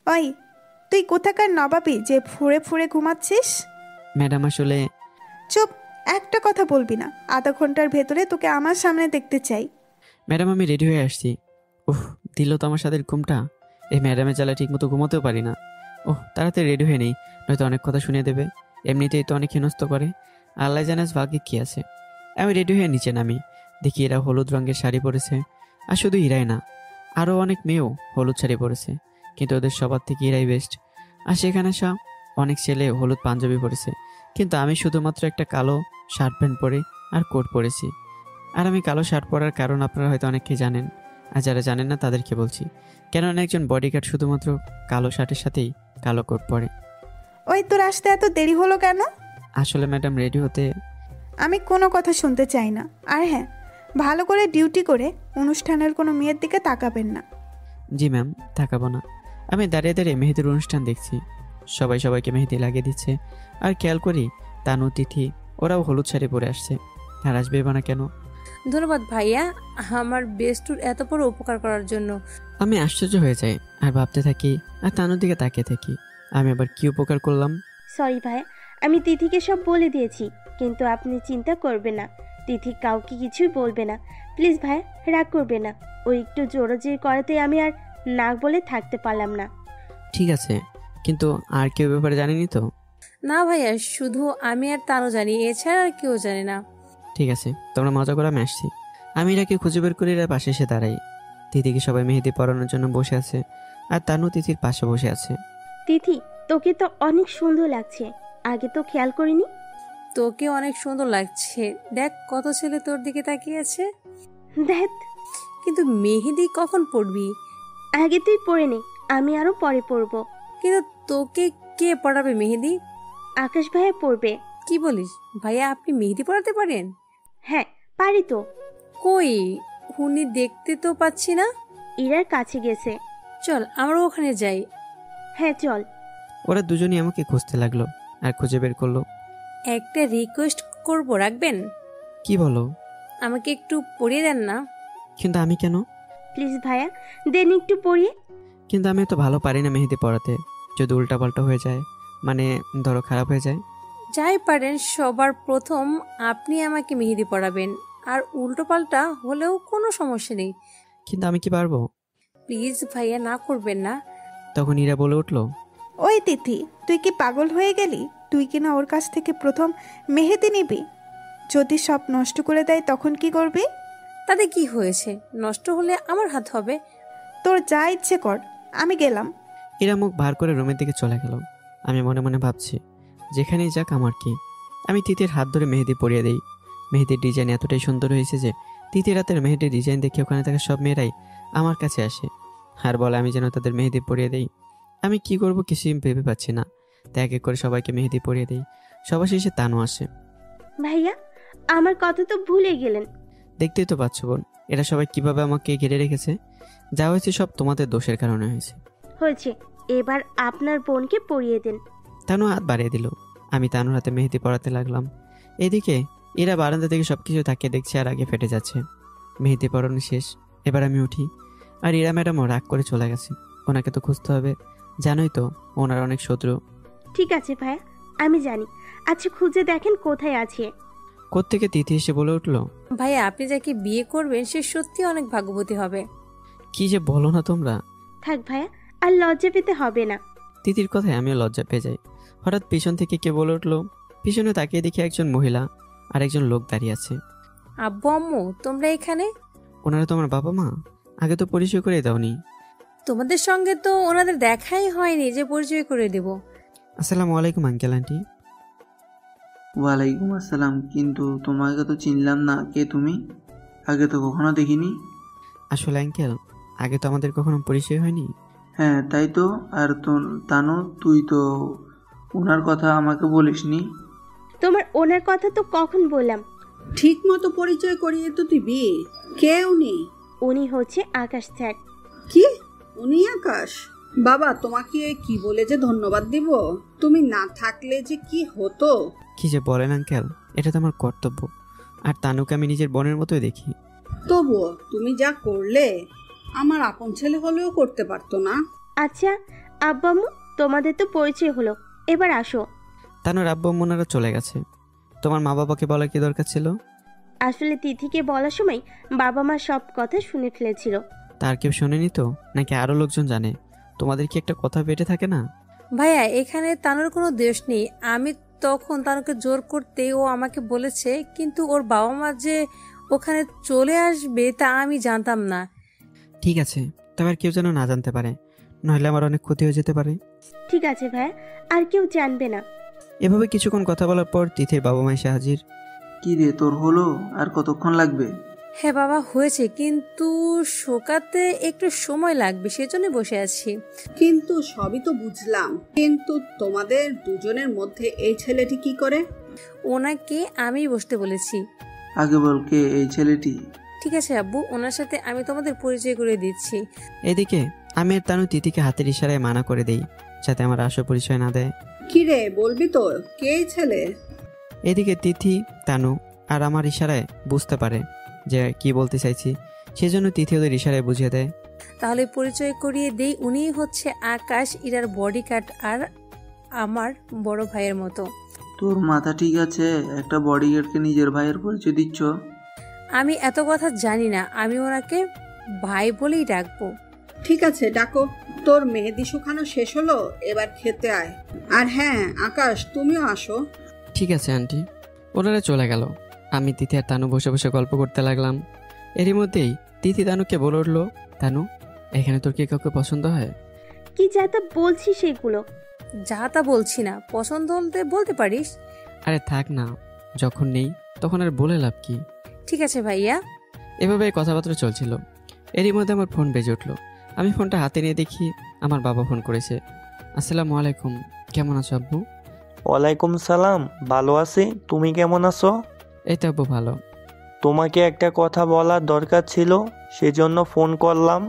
ওই, তুই কোথাকার নবাবী যে ফুরে ফুরে ঘুমাচ্ছিস? ম্যাডাম আসলে চুপ, একটা কথা বলবি না। আধা ঘন্টার ভেতরে তোকে আমার সামনে দেখতে চাই। ম্যাডাম আমি রেডি হয়ে আসছি। ওহ, দিল তো আমার সাথে ঘুমটা। এই ম্যাডামের জ্বালা ঠিক মতো ঘুমোতেও পারি না। ওহ, তাড়াতাড়ি রেডি হয়ে নেই, নয়তো অনেক কথা শুনিয়ে দেবে। এমনিতেই তো অনেক হেনস্থ করে, আল্লাহ জানাস ভাগ্যে কী আছে। আমি রেডি হয়ে নিচে নামি, দেখি এরা হলুদ রঙের শাড়ি পরেছে। আর শুধু ইরাই না, আরও অনেক মেয়েও হলুদ শাড়ি পরেছে, কিন্তু ওদের সবার থেকে ইরাই বেস্ট। আর সেখানে সব অনেক ছেলে হলুদ পাঞ্জাবি পরেছে, কিন্তু আমি শুধুমাত্র একটা কালো শার্ট প্যান্ট পরে আর কোট পরেছি। আর আমি কালো শার্ট পরার কারণ আপনারা হয়তো অনেকেই জানেন, আর যারা জানেন না তাদেরকে বলছি, কেননা একজন বডিগার্ড শুধুমাত্র কালো শার্টের সাথেই কালো কোট পরে। ওই, তোর আসতে এত দেরি হলো কেন? আসলে ম্যাডাম রেডি হতে। আমি কোনো কথা শুনতে চাই না। আর হ্যাঁ, ভালো করে ডিউটি করে অনুষ্ঠানের কোনো মেয়ের দিকে তাকাবেন না। জি ম্যাম, তাকাবো না। আমি দাঁড়িয়ে দাঁড়িয়ে মেহেদির অনুষ্ঠান দেখছি, সবাই সবাইকে মেহেদি লাগিয়ে দিচ্ছে। আর খেয়াল করি তানু, তিথি ওরাও হলুদ শাড়ি পরে আসছে। আর আসবে বা না কেন। ধন্যবাদ ভাইয়া, আমার বেস্টুর এত বড় উপকার করার জন্য। আমি আশ্চর্য হয়ে যাই আর ভাবতে থাকি, আর তানুর দিকে তাকিয়ে থাকি, আমি আবার কি উপকার করলাম। সরি ভাইয়া, আমি তিথিকে সব বলে দিয়েছি, কিন্তু আপনি চিন্তা করবেন না, তিথি কাউকে কিছুই বলবে না। প্লিজ ভাইয়া, রাগ করবে না। ওই একটু জোরাজোরি করাতে আমি আর না বলে থাকতে পারলাম না। ঠিক আছে, কিন্তু আর কেউ ব্যাপারে জানিনি তো? না ভাইয়া, শুধু আমি আর তানু জানি, এছাড়া আর কেউ জানে না। ঠিক আছে, তোমরা মজা করে, আমি আসছি। আমি এরাকে খুঁজে বের করে এরা পাশে এসে দাঁড়াই। তিথিকে সবাই মেহেদি পরানোর জন্য বসে আছে, আর তানু তিথির পাশে বসে আছে। তিথি, তোকে তো অনেক সুন্দর লাগছে, আগে তো খেয়াল করিনি। তোকে অনেক সুন্দর লাগছে, দেখ কত ছেলে তোর দিকে তাকিয়ে আছে। দেখ, কিন্তু মেহেদি কখন পড়বি? আগে তুই পরে নে, আমি আরো পরে পরবো। কিন্তু তোকে কে পড়াবে মেহেদি? আকাশ ভাইয়া পরবে। কি বলিস ভাইয়া, আপনি মেহেদি পড়াতে পারেন? হ্যাঁ, পারি তো। কই, উনি দেখতে তো পাচ্ছি না। ইরার কাছে গেছে। চল আমরা ওখানে যাই। হ্যাঁ চল। ওরা দুজনই আমাকে খুঁজতে লাগলো আর খুঁজে বের করলো। একটা রিকোয়েস্ট করব, রাখবেন? কি বলো? আমাকে একটু পড়িয়ে দেন না। কিন্তু আমি কেন? প্লিজ ভাইয়া, দেন একটু পড়িয়ে। কিন্তু আমি তো ভালো পারি না মেহেদি পড়াতে, যদি উল্টাপাল্টা হয়ে যায়, মানে ধরো খারাপ হয়ে যায়। যাই পারেন, সবার প্রথম আপনি আমাকে মেহেদি পড়াবেন, আর উল্টো পাল্টা হলেও কোনো সমস্যা নেই। কিন্তু আমি কি পারবো? প্লিজ ভাইয়া, না করবেন না। তখন ইরা বলে উঠল, ওই তিথি, তুই কি পাগল হয়ে গেলি? তুই কিনা ওর কাছ থেকে প্রথম মেহেদি নিবি। যদি সব নষ্ট করে দেয় তখন কি করবি? তাতে কি হয়েছে? নষ্ট হলে আমার হাত হবে। তোর যা ইচ্ছে কর, আমি গেলাম। ইরা মুখ ভার করে রুমের দিকে চলে গেল। আমি মনে মনে ভাবছি, যেখানেই যাক আমার কি। আমি তিতির হাত ধরে মেহেদি পরিয়ে দিই। মেহেদির ডিজাইন এতটাই সুন্দর হয়েছে যে তিতির রাতের মেহেদির ডিজাইন দেখে ওখানে থাকা সব মেয়েরাই আমার কাছে আসে আর বলে আমি যেন তাদের মেহেদি পরিয়ে দিই। আমি কি করব কিছুই ভেবে পাচ্ছি না। তাই এক এক করে সবাইকে মেহেদি পরিয়ে দিই। সবার শেষে তানু আসে। ভাইয়া, আমার কথা তো ভুলে গেলেন। দেখতেই তো পাচ্ছ বোন, এরা সবাই কিভাবে আমাকে ঘিরে রেখেছে। যা হয়েছে সব তোমাদের দোষের কারণে হয়েছে। হয়েছে, এবার আপনার বোনকে পরিয়ে দেন। তানু হাত বাড়িয়ে দিল। আমি তানুর হাতে মেহেদি পরাতে লাগলাম। এদিকে এরা বারান্দা থেকে সবকিছু তাকিয়ে দেখছে আর আগে ফেটে যাচ্ছে। মেহেদি পরানো শেষ। এবার আমি উঠি। আর ইরা ম্যাডামও রাগ করে চলে গেছে। ওনাকে তো খুঁজতে হবে, জানোই তো ওনার অনেক শত্রু। ঠিক আছে ভাইয়া, আমি জানি। আচ্ছা, খুঁজে দেখেন কোথায় আছে। কোত্থেকে তিথি এসে বলে উঠলো, ভাইয়া, আপনি যাকে বিয়ে করবেন সে সত্যি অনেক ভাগ্যবতী হবে। কি যে বলো না তোমরা। থাক ভাইয়া, আর লজ্জা পেতে হবে না। তিথির কথায় আমিও লজ্জা পেয়ে যাই। হঠাৎ পিছন থেকে কে বলে উঠলো। পিছনে তাকিয়ে দেখি একজন মহিলা আর একজন লোক দাঁড়িয়ে আছে। আব্বু আম্মু, তোমরা এখানে? ওনারা তোমার বাবা মা? আগে তো পরিচয় করে দাওনি। তোমাদের সঙ্গে তো ওনাদের দেখাই হয়নি যে পরিচয় করে দেব। আসসালামু আলাইকুম আঙ্কেল আন্টি। ওয়ালাইকুম আসসালাম, কিন্তু তোমাকে তো চিনলাম না। কে তুমি? আগে তো কখনো দেখিনি। আসলে আঙ্কেল, আগে তো আমাদের কখনো পরিচয় হয়নি। হ্যাঁ তাই তো। আর তো তানু, তুই তো ওনার কথা আমাকে বলিসনি। তোমার ওনার কথা তো কখন বললাম। ঠিক মতো পরিচয় করিয়ে তো তুই বিয়ে। কে উনি? উনি হচ্ছে আকাশ স্যার। কি? উনি আকাশ? বাবা, তোমাকে কি বলে যে ধন্যবাদ দিব। তুমি না থাকলে যে কি হতো। কি যে বলেন আঙ্কেল, এটা তো আমার কর্তব্য। আর তানুকে আমি নিজের বোনের মতোই দেখি। তবুও তুমি যা করলে আমার আপন ছেলে হলেও করতে পারতো না? আচ্ছা আব্বু আম্মু, তোমাদের তো পরিচয় হলো, এবার আসো। তানুর আব্বু আম্মুনারা চলে গেছে। তোমার মা বাবাকে বলার কি দরকার ছিল? আসলে তিথিকে বলার সময় বাবা মা সব কথা শুনে ফেলেছিল। তার কেউ শোনেনি তো, নাকি আরো লোকজন জানে? তোমাদের কি একটা কথা পেটে থাকে না? ভাইয়া, এখানে তানুর কোনো দোষ নেই। আমি তখন তানুকে জোর করতে ও আমাকে বলেছে, কিন্তু ওর বাবা মা যে ওখানে চলে আসবে তা আমি জানতাম না। ঠিক আছে, তবে আর কেউ যেন না জানতে পারে, নইলে আমার অনেক ক্ষতি হয়ে যেতে পারে। ঠিক আছে ভাইয়া, আর কেউ জানবে না। এভাবে কিছুক্ষণ কথা বলার পর তিথির বাবা মা এসে হাজির। কি রে, তোর হলো? আর কতক্ষণ লাগবে? হ্যাঁ বাবা, হয়েছে, কিন্তু শোকাতে একটু সময় লাগবে, সেজন্য বসে আছি। কিন্তু সবই তো বুঝলাম, কিন্তু তোমাদের দুজনের মধ্যে এই ছেলেটি কি করে? ওনাকে আমি বসতে বলেছি। আগে বল, কে এই ছেলেটি? ঠিক আছে আব্বু, ওনার সাথে আমি তোমাদের পরিচয় করে দিচ্ছি। এদিকে আমি আর তানু তিথিকে হাতের ইশারায় মানা করে দেই, যাতে আমার আসল পরিচয় না দেয়। কি রে, বলবি তো কে এই ছেলে? এদিকে তিথি, তানু আর আমার ইশারায় বুঝতে পারে যে কি বলতে চাইছি, সেজন্য তিথি ওদের ইশারায় বুঝিয়ে দেয়। তাহলে পরিচয় করিয়ে দেই, উনিই হচ্ছে আকাশ, ইরার বডিগার্ড আর আমার বড় ভাইয়ের মতো। তোর মাথা ঠিক আছে? একটা বডিগার্ডকে নিজের ভাইয়ের পরিচয় দিচ্ছ? আমি এত কথা জানি না, আমি ওনাকে ভাই বলেই ডাকবো। ঠিক আছে, ডাকো। তোর মেহেদি শুকানো শেষ হলো, এবার খেতে আয়। আর হ্যাঁ আকাশ, তুমিও আসো। ঠিক আছে আন্টি। ওনারা চলে গেল। আমি তিথি আর তানু বসে বসে গল্প করতে লাগলাম। এরই মধ্যেই তিথি তানুকে বলে উঠলো, তানু, এখানে তোর কি কাউকে পছন্দ হয়? কি যা তা বলছি সেগুলো। যা তা বলছি না, পছন্দ হতে বলতে পারিস। আরে থাক না, যখন নেই তখন আর বলে লাভ কি। ঠিক আছে ভাইয়া। এভাবে কথাবার্তা চলছিল। এরই মধ্যে আমার ফোন বেজে উঠলো। আমি ফোনটা হাতে নিয়ে দেখি আমার বাবা ফোন করেছে। আসসালামু আলাইকুম, কেমন আছো আব্বু? ওয়ালাইকুম সালাম, ভালো আছি। তুমি কেমন আছো? এই তো আব্বু, ভালো। তোমাকে একটা কথা বলার দরকার ছিল, সেজন্য ফোন করলাম।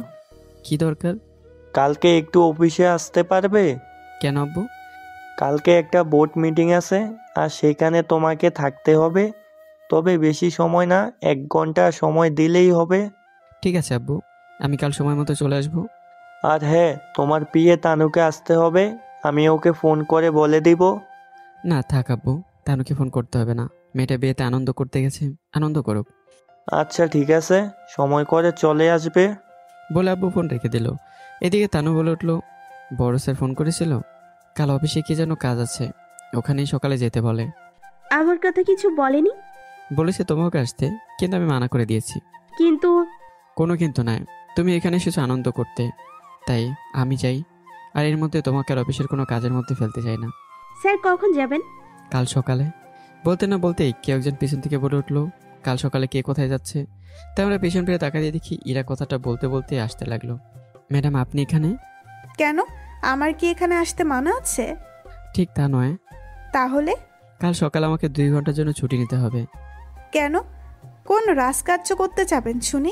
কি দরকার? কালকে একটু অফিসে আসতে পারবে? কেন আব্বু? কালকে একটা বোর্ড মিটিং আছে, আর সেখানে তোমাকে থাকতে হবে। তবে বেশি সময় না, 1 ঘন্টা সময় দিলেই হবে। ঠিক আছে আব্বু, আমি কাল সময় মতো চলে আসবো। আর হ্যাঁ, তোমার পিয়ে তানুকে আসতে হবে, আমি ওকে ফোন করে বলে দিব। না থাক আব্বু, তানুকে ফোন করতে হবে না। মেয়েটা বিয়েতে আনন্দ করতে গেছে, আনন্দ করুক। আচ্ছা ঠিক আছে, সময় করে চলে আসবে। বলে আব্বু ফোন রেখে দিল। এদিকে তানু বলে উঠল, বড় স্যার ফোন করেছিল, কাল অফিসে কি যেন কাজ আছে, ওখানেই সকালে যেতে বলে। আমার কথা কিছু বলেনি? বলেছে তোমাকে আসতে, কিন্তু আমি মানা করে দিয়েছি। কিন্তু কোনো কিন্তু নাই, তুমি এখানে এসেছো আনন্দ করতে, তাই আমি যাই। আর এর মধ্যে তোমাকে আর অফিসের কোনো কাজের মধ্যে ফেলতে চাই না। স্যার কখন যাবেন? কাল সকালে। বলতে না বলতেই কেউ একজন পিছন থেকে বলে উঠলো, কাল সকালে কে কোথায় যাচ্ছে? তাই আমরা পিছন ফিরে তাকা দিয়ে দেখি ইরা কথাটা বলতে বলতে আসতে লাগলো। ম্যাডাম আপনি এখানে? কেন, আমার কি এখানে আসতে মানা আছে? ঠিক তা নয়। তাহলে? কাল সকালে আমাকে 2 ঘন্টার জন্য ছুটি নিতে হবে। কেন, কোন রাজকার্য করতে যাবেন শুনি?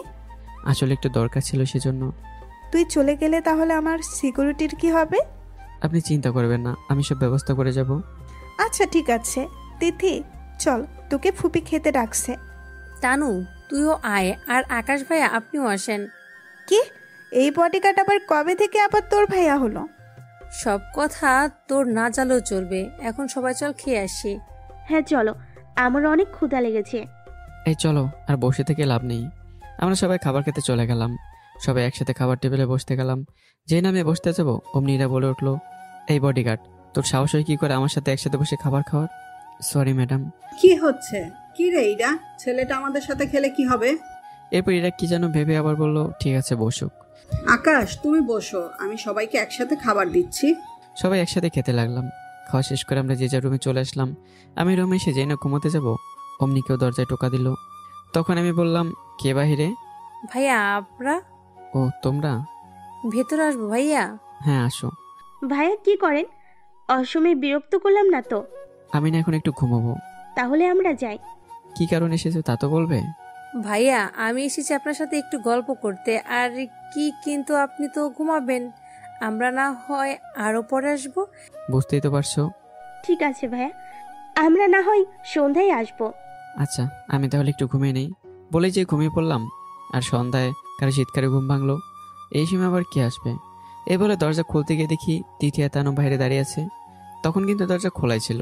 আসলে একটু দরকার ছিল সেজন্য। তুই চলে গেলে তাহলে আমার সিকিউরিটির কি হবে? আপনি চিন্তা করবেন না, আমি সব ব্যবস্থা করে যাব। আচ্ছা ঠিক আছে। তিথি চল, তোকে ফুপি খেতে ডাকছে। তানু তুইও আয়, আর আকাশ ভাইয়া আপনিও আসেন। কি, এই বডিগার্ড আবার কবে থেকে আবার তোর ভাইয়া হলো? সব কথা তোর না জানলেও চলবে, এখন সবাই চল খেয়ে আসি। হ্যাঁ চলো, আমার অনেক ক্ষুধা লেগেছে। এই চলো, আর বসে থেকে লাভ নেই। আমরা সবাই খাবার খেতে চলে গেলাম। সবাই একসাথে খাবার টেবিলে বসতে গেলাম। যেই নামে বসতে যাবো অমনি ইরা বলে উঠলো, এই বডিগার্ড, তোর সাহস হয় কি করে আমার সাথে একসাথে বসে খাবার খাওয়ার? Sorry madam. কি হচ্ছে? কি রে ইরা, ছেলেটা আমাদের সাথে খেলে কি হবে? এরপর এরা কি যেন ভেবে আবার বলল, ঠিক আছে বসুক। আকাশ তুমি বসো, আমি সবাইকে একসাথে খাবার দিচ্ছি। সবাই একসাথে খেতে লাগলাম। খাওয়া শেষ করে আমরা যে যার রুমে চলে আসলাম। আমি রুমে এসে যেই না ঘুমোতে যাবো অমনি কেউ দরজায় টোকা দিল। তখন আমি বললাম, কে বাহিরে? ভাইয়া আমরা ও তোমরা? ভেতরে আসবো ভাইয়া? হ্যাঁ আসো। ভাইয়া কি করেন? অসময়ে বিরক্ত করলাম না তো? আমি না এখন একটু ঘুমাবো। তাহলে আমরা যাই। কি কারণে এসেছো তা তো বলবে? ভাইয়া আমি এসেছি আপনার সাথে একটু গল্প করতে। আর কি, কিন্তু আপনি তো ঘুমাবেন, আমরা না হয় আরো পরে আসবো। বুঝতেই তো পারছো। ঠিক আছে ভাইয়া, আমরা না হয় সন্ধ্যায় আসবো। আচ্ছা আমি তাহলে একটু ঘুমিয়ে নেই। বলেই যে ঘুমিয়ে পড়লাম। আর সন্ধ্যায় কারো শীতকারে ঘুম ভাঙলো। এই সময় আবার কে আসবে? এই বলে দরজা খুলতে গিয়ে দেখি তিথি আর তানু বাইরে দাঁড়িয়ে আছে। তখন কিন্তু দরজা খোলাই ছিল।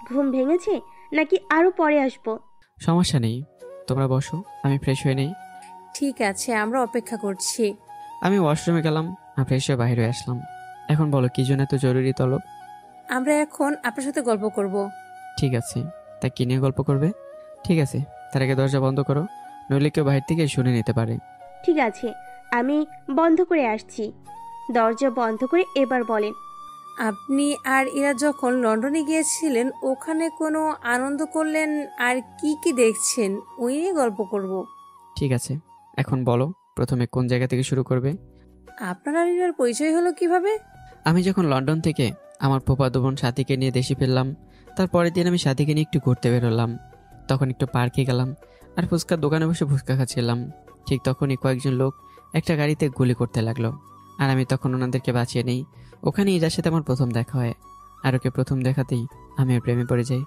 ঘুম ভেঙেছে নাকি আরো পরে আসবো? সমস্যা নেই, তোমরা বসো, আমি ফ্রেশ হয়ে নেই। ঠিক আছে, আমরা অপেক্ষা করছি। আমি ওয়াশরুমে গেলাম আর ফ্রেশ হয়ে বাইরে আসলাম। এখন বলো কি জন্য এত জরুরি তলব? আমরা এখন আপনার সাথে গল্প করব। ঠিক আছে, তা কি নিয়ে গল্প করবে? ঠিক আছে, তার আগে দরজা বন্ধ করো, নইলে কেউ বাইরে থেকে শুনে নিতে পারে। ঠিক আছে, আমি বন্ধ করে আসছি। দরজা বন্ধ করে এবার বলেন। আপনি আর এরা যখন লন্ডনে গিয়েছিলেন ওখানে কোনো আনন্দ করলেন আর কি কি দেখছেন ওই নিয়ে গল্প করব। ঠিক আছে, এখন বলো প্রথমে কোন জায়গা থেকে শুরু করবে? আপনার আর এরার পরিচয় হলো কিভাবে? আমি যখন লন্ডন থেকে আমার ফুফাতো বোন সাথীকে নিয়ে দেশে ফিরলাম, তারপরের দিন আমি সাথীকে নিয়ে একটু ঘুরতে বেরোলাম। তখন একটু পার্কে গেলাম আর ফুচকার দোকানে বসে ফুচকা খাচ্ছিলাম। ঠিক তখনই কয়েকজন লোক একটা গাড়িতে গুলি করতে লাগলো। আর আমি তখন ওনাদেরকে বাঁচিয়ে নেই। ওখানে ইরার সাথে আমার প্রথম দেখা হয়। আর ওকে প্রথম দেখাতেই আমি ওর প্রেমে পড়ে যাই।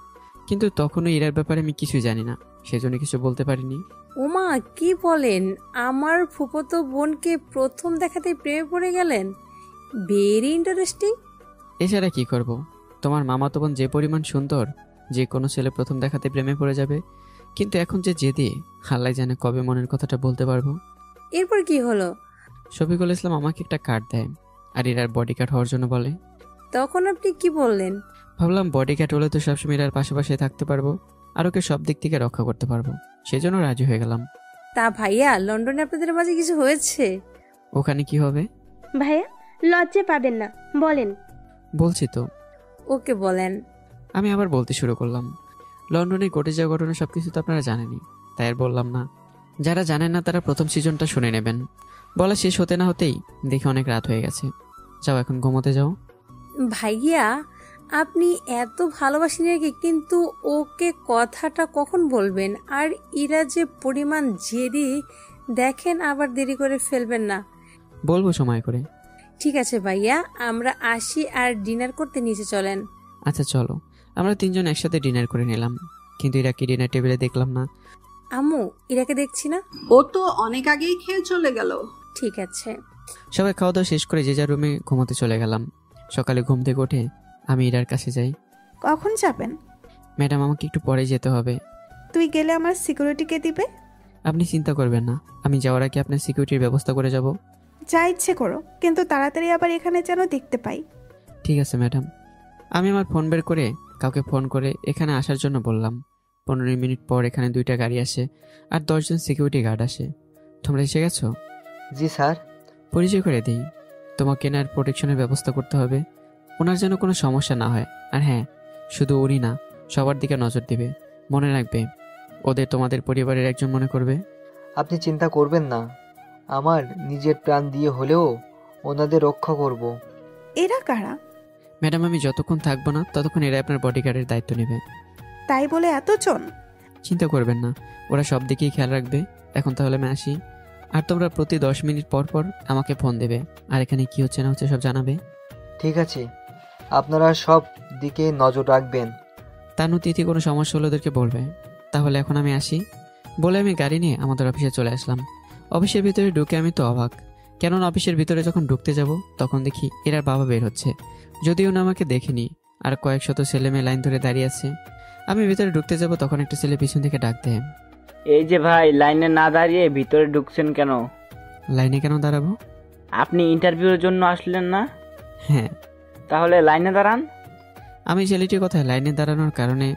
কিন্তু তখনও ইরার ব্যাপারে আমি কিছুই জানি না, সেজন্য কিছু বলতে পারিনি। ওমা কি বলেন, আমার ফুফাতো বোনকে প্রথম দেখাতেই প্রেমে পড়ে গেলেন? Very interesting. এছাড়া কি করব? তোমার মামাতো বোন যে পরিমাণ সুন্দর, যে কোনো ছেলে প্রথম দেখাতে প্রেমে পড়ে যাবে। কিন্তু এখন যে জেদি, আল্লাহ জানে কবে মনের কথাটা বলতে পারবো। এরপর কি হলো? শফিকুল ইসলাম আমাকে একটা কার্ড দেয় আর ইরার বডি গার্ড হওয়ার জন্য বলে। তখন আপনি কি বললেন? ভাবলাম বডি গার্ড হলে তো সবসময় ইরার পাশাপাশি থাকতে পারবো আর ওকে সব দিক থেকে রক্ষা করতে পারবো, সেজন্য রাজি হয়ে গেলাম। তা ভাইয়া, লন্ডনে আপনাদের মাঝে কিছু হয়েছে? ওখানে কি হবে? ভাইয়া লজ্জা পাবেন না, বলেন। বলছি তো। ওকে বলেন। আমি আবার বলতে শুরু করলাম। লন্ডনে ঘটে যাওয়া ঘটনা সবকিছু তো আপনারা জানেনই, তাই আর বললাম না। যারা জানেন না তারা প্রথম সিজনটা শুনে নেবেন। বলা শেষ হতে না হতেই দেখে অনেক রাত হয়ে গেছে। যাও এখন ঘুমোতে যাও। ভাইয়া আপনি এত ভালোবাসেন নাকি, কিন্তু ওকে কথাটা কখন বলবেন? আর ইরা যে পরিমাণ জেদি, দেখেন আবার দেরি করে ফেলবেন না। বলবো সময় করে। ঠিক আছে ভাইয়া, আমরা আসি আর ডিনার করতে নিচে চলেন। আচ্ছা চলো। আমরা তিনজন একসাথে ডিনার করে নিলাম, কিন্তু ইরাকে ডিনার টেবিলে দেখলাম না। আম্মু, ইরাকে দেখছি না। ও তো অনেক আগেই খেয়ে চলে গেল। ঠিক আছে। সবাই খাওয়া দাওয়া শেষ করে যে যার রুমে ঘুমোতে চলে গেলাম। সকালে ঘুম থেকে উঠে আমি ইরার কাছে যাই। কখন যাবেন? ম্যাডাম আমাকে একটু পরে যেতে হবে। তুই গেলে আমার সিকিউরিটি কে দিবে? আপনি চিন্তা করবেন না, আমি যাওয়ার আগে আপনার সিকিউরিটির ব্যবস্থা করে যাব। যা ইচ্ছে করো, কিন্তু তাড়াতাড়ি আবার এখানে যেন দেখতে পাই। ঠিক আছে ম্যাডাম। আমি আমার ফোন বের করে কাউকে ফোন করে এখানে আসার জন্য বললাম। 15 মিনিট পর এখানে 2টা গাড়ি আসে আর 10 জন সিকিউরিটি গার্ড আসে। তোমরা এসে গেছো? জি স্যার। পরিচয় করে দিই। তোমাকে এনার প্রোটেকশনের ব্যবস্থা করতে হবে, ওনার যেন কোনো সমস্যা না হয়। আর হ্যাঁ, শুধু উনি না, সবার দিকে নজর দিবে। মনে রাখবে, ওদের তোমাদের পরিবারের একজন মনে করবে। আপনি চিন্তা করবেন না, আমার নিজের প্রাণ দিয়ে হলেও ওনাদের রক্ষা করব। এরা কারা? ম্যাডাম, আমি যতক্ষণ থাকবো না ততক্ষণ এরা আপনার বডিগার্ডের দায়িত্ব নেবে। তাই বলে এতজন? চিন্তা করবেন না, ওরা সব দিকেই খেয়াল রাখবে। এখন তাহলে আমি আসি। আর তোমরা প্রতি 10 মিনিট পর পর আমাকে ফোন দেবে, আর এখানে কি হচ্ছে না হচ্ছে সব জানাবে। ঠিক আছে, আপনারা সব দিকে নজর রাখবেন। তানু, তিথি কোনো সমস্যা হলে ওদেরকে বলবে। তাহলে এখন আমি আসি। বলে আমি গাড়ি নিয়ে আমাদের অফিসে চলে আসলাম। অফিসের ভিতরে ঢুকে আমি তো অবাক, কেননা অফিসের ভিতরে যখন ঢুকতে যাব তখন দেখি এরার বাবা বের হচ্ছে। যদিও না আমাকে দেখেনি, আর কয়েক শত ছেলে মেয়ে লাইন ধরে দাঁড়িয়ে আছে। আমি ভিতরে ঢুকতে যাব তখন একটা ছেলে পিছন থেকে ডাক দেয়, এই যে ভাই, লাইনে না দাঁড়িয়ে ভিতরে ঢুকছেন কেন? লাইনে কেন দাঁড়াবো? আপনি ইন্টারভিউর জন্য আসলেন না? হ্যাঁ। তাহলে লাইনে দাঁড়ান। আমি ছেলেটির কথায় লাইনে দাঁড়ানোর কারণে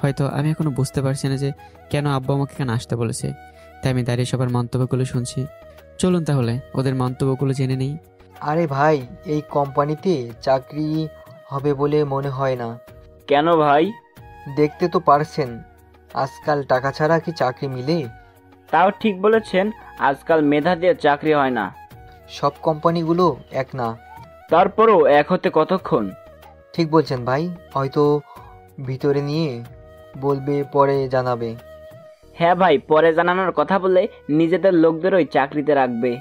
হয়তো আমি এখনো বুঝতে পারছি না যে কেন আব্বু আমাকে এখানে আসতে বলেছে। তাই আমি দাঁড়িয়ে সবার মন্তব্যগুলো শুনছি। চলুন তাহলে ওদের মন্তব্যগুলো জেনে নেই। আরে ভাই, এই কোম্পানিতে চাকরি হবে বলে মনে হয় না। কেন ভাই? দেখতে তো পারছেন, আজকাল টাকা ছাড়া কি চাকরি মিলে? তাও ঠিক বলেছেন, আজকাল মেধা দিয়ে চাকরি হয় না। সব কোম্পানিগুলো এক না। তারপরও এক হতে কতক্ষণ? ঠিক বলছেন ভাই, হয়তো ভিতরে নিয়ে বলবে, পরে জানাবে। হ্যাঁ ভাই, পরে জানানোর কথা বলে নিজেদের লোকদেরই চাকরিতে রাখবে।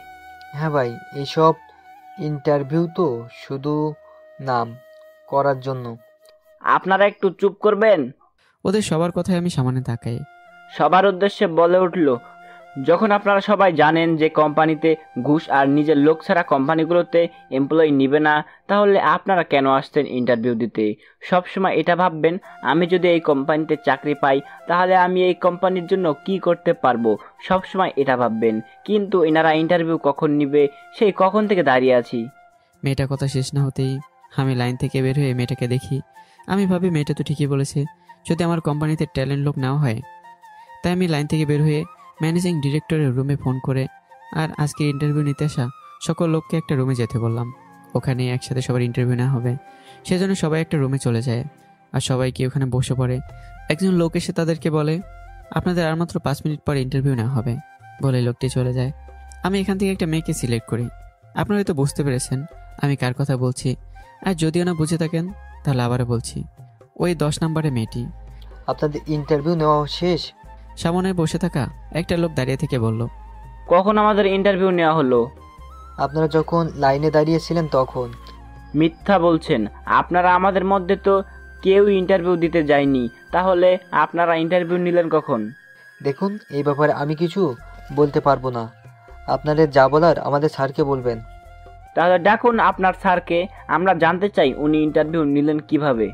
হ্যাঁ ভাই, এইসব ইন্টারভিউ তো শুধু নাম করার জন্য। আপনারা একটু চুপ করবেন? ওদের সবার কথায় আমি সামনে তাকাই। সবার উদ্দেশ্যে বলে উঠল, যখন আপনারা সবাই জানেন যে কোম্পানিতে ঘুষ আর নিজের লোক ছাড়া কোম্পানিগুলোতে এমপ্লয়ি নিবে না, তাহলে আপনারা কেন আসছেন ইন্টারভিউ দিতে? সবসময় এটা ভাববেন, আমি যদি এই কোম্পানিতে চাকরি পাই তাহলে আমি এই কোম্পানির জন্য কি করতে পারবো, সবসময় এটা ভাববেন। কিন্তু এনারা ইন্টারভিউ কখন নিবে সেই কখন থেকে দাঁড়িয়ে আছি। মেয়েটা কথা শেষ না হতেই আমি লাইন থেকে বের হয়ে মেয়েটাকে দেখি। আমি ভাবি মেয়েটা তো ঠিকই বলেছে, যদি আমার কোম্পানিতে ট্যালেন্ট লোক নেওয়া হয়। তাই আমি লাইন থেকে বের হয়ে ম্যানেজিং ডিরেক্টরের রুমে ফোন করে আর আজকে ইন্টারভিউ নিতে আসা সকল লোককে একটা রুমে যেতে বললাম। ওখানে একসাথে সবার ইন্টারভিউ নেওয়া হবে, সেজন্য সবাই একটা রুমে চলে যায় আর সবাইকে ওখানে বসে পড়ে। একজন লোক এসে তাদেরকে বলে, আপনাদের আর মাত্র 5 মিনিট পরে ইন্টারভিউ নেওয়া হবে। বলে লোকটি চলে যায়। আমি এখান থেকে একটা মেয়েকে সিলেক্ট করি। আপনারা হয়তো বুঝতে পেরেছেন আমি কার কথা বলছি, আর যদিও না বুঝে থাকেন তাহলে আবারও বলছি, ওই 10 নম্বরের মেয়েটি। আপনাদের ইন্টারভিউ নেওয়া শেষ? সামনে বসে থাকা একটা লোক দাঁড়িয়ে থেকে বলল, কখন আমাদের ইন্টারভিউ নেওয়া হলো? আপনারা যখন লাইনে দাঁড়িয়েছিলেন তখন। মিথ্যা বলছেন, আপনারা আমাদের মধ্যে তো কেউ ইন্টারভিউ দিতে যায়নি, তাহলে আপনারা ইন্টারভিউ নিলেন কখন? দেখুন, এই ব্যাপারে আমি কিছু বলতে পারবো না। আপনাদের যা বলার আমাদের স্যারকে বলবেন। তাহলে ডাকুন আপনার স্যারকে, আমরা জানতে চাই উনি ইন্টারভিউ নিলেন কিভাবে।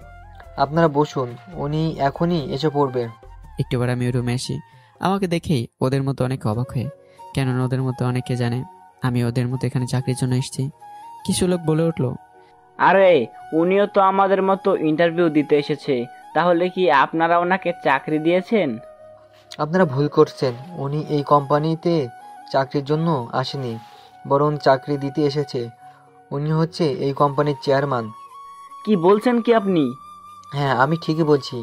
আপনারা বসুন, উনি এখনই এসে পড়বে। একটুবার আমি রুমে আসি। আমাকে দেখেই ওদের মতো অনেকে অবাক হয়ে, কেননা ওদের মতো অনেকে জানে আমি ওদের মতো এখানে চাকরির জন্য এসেছি। কিছু লোক বলে উঠলো, আরে উনিও তো আমাদের মতো ইন্টারভিউ দিতে এসেছে, তাহলে কি আপনারা ওনাকে চাকরি দিয়েছেন? আপনারা ভুল করছেন, উনি এই কোম্পানিতে চাকরির জন্য আসেনি, বরং চাকরি দিতে এসেছে। উনি হচ্ছে এই কোম্পানির চেয়ারম্যান। কি বলছেন কি আপনি? হ্যাঁ, আমি ঠিকই বলছি।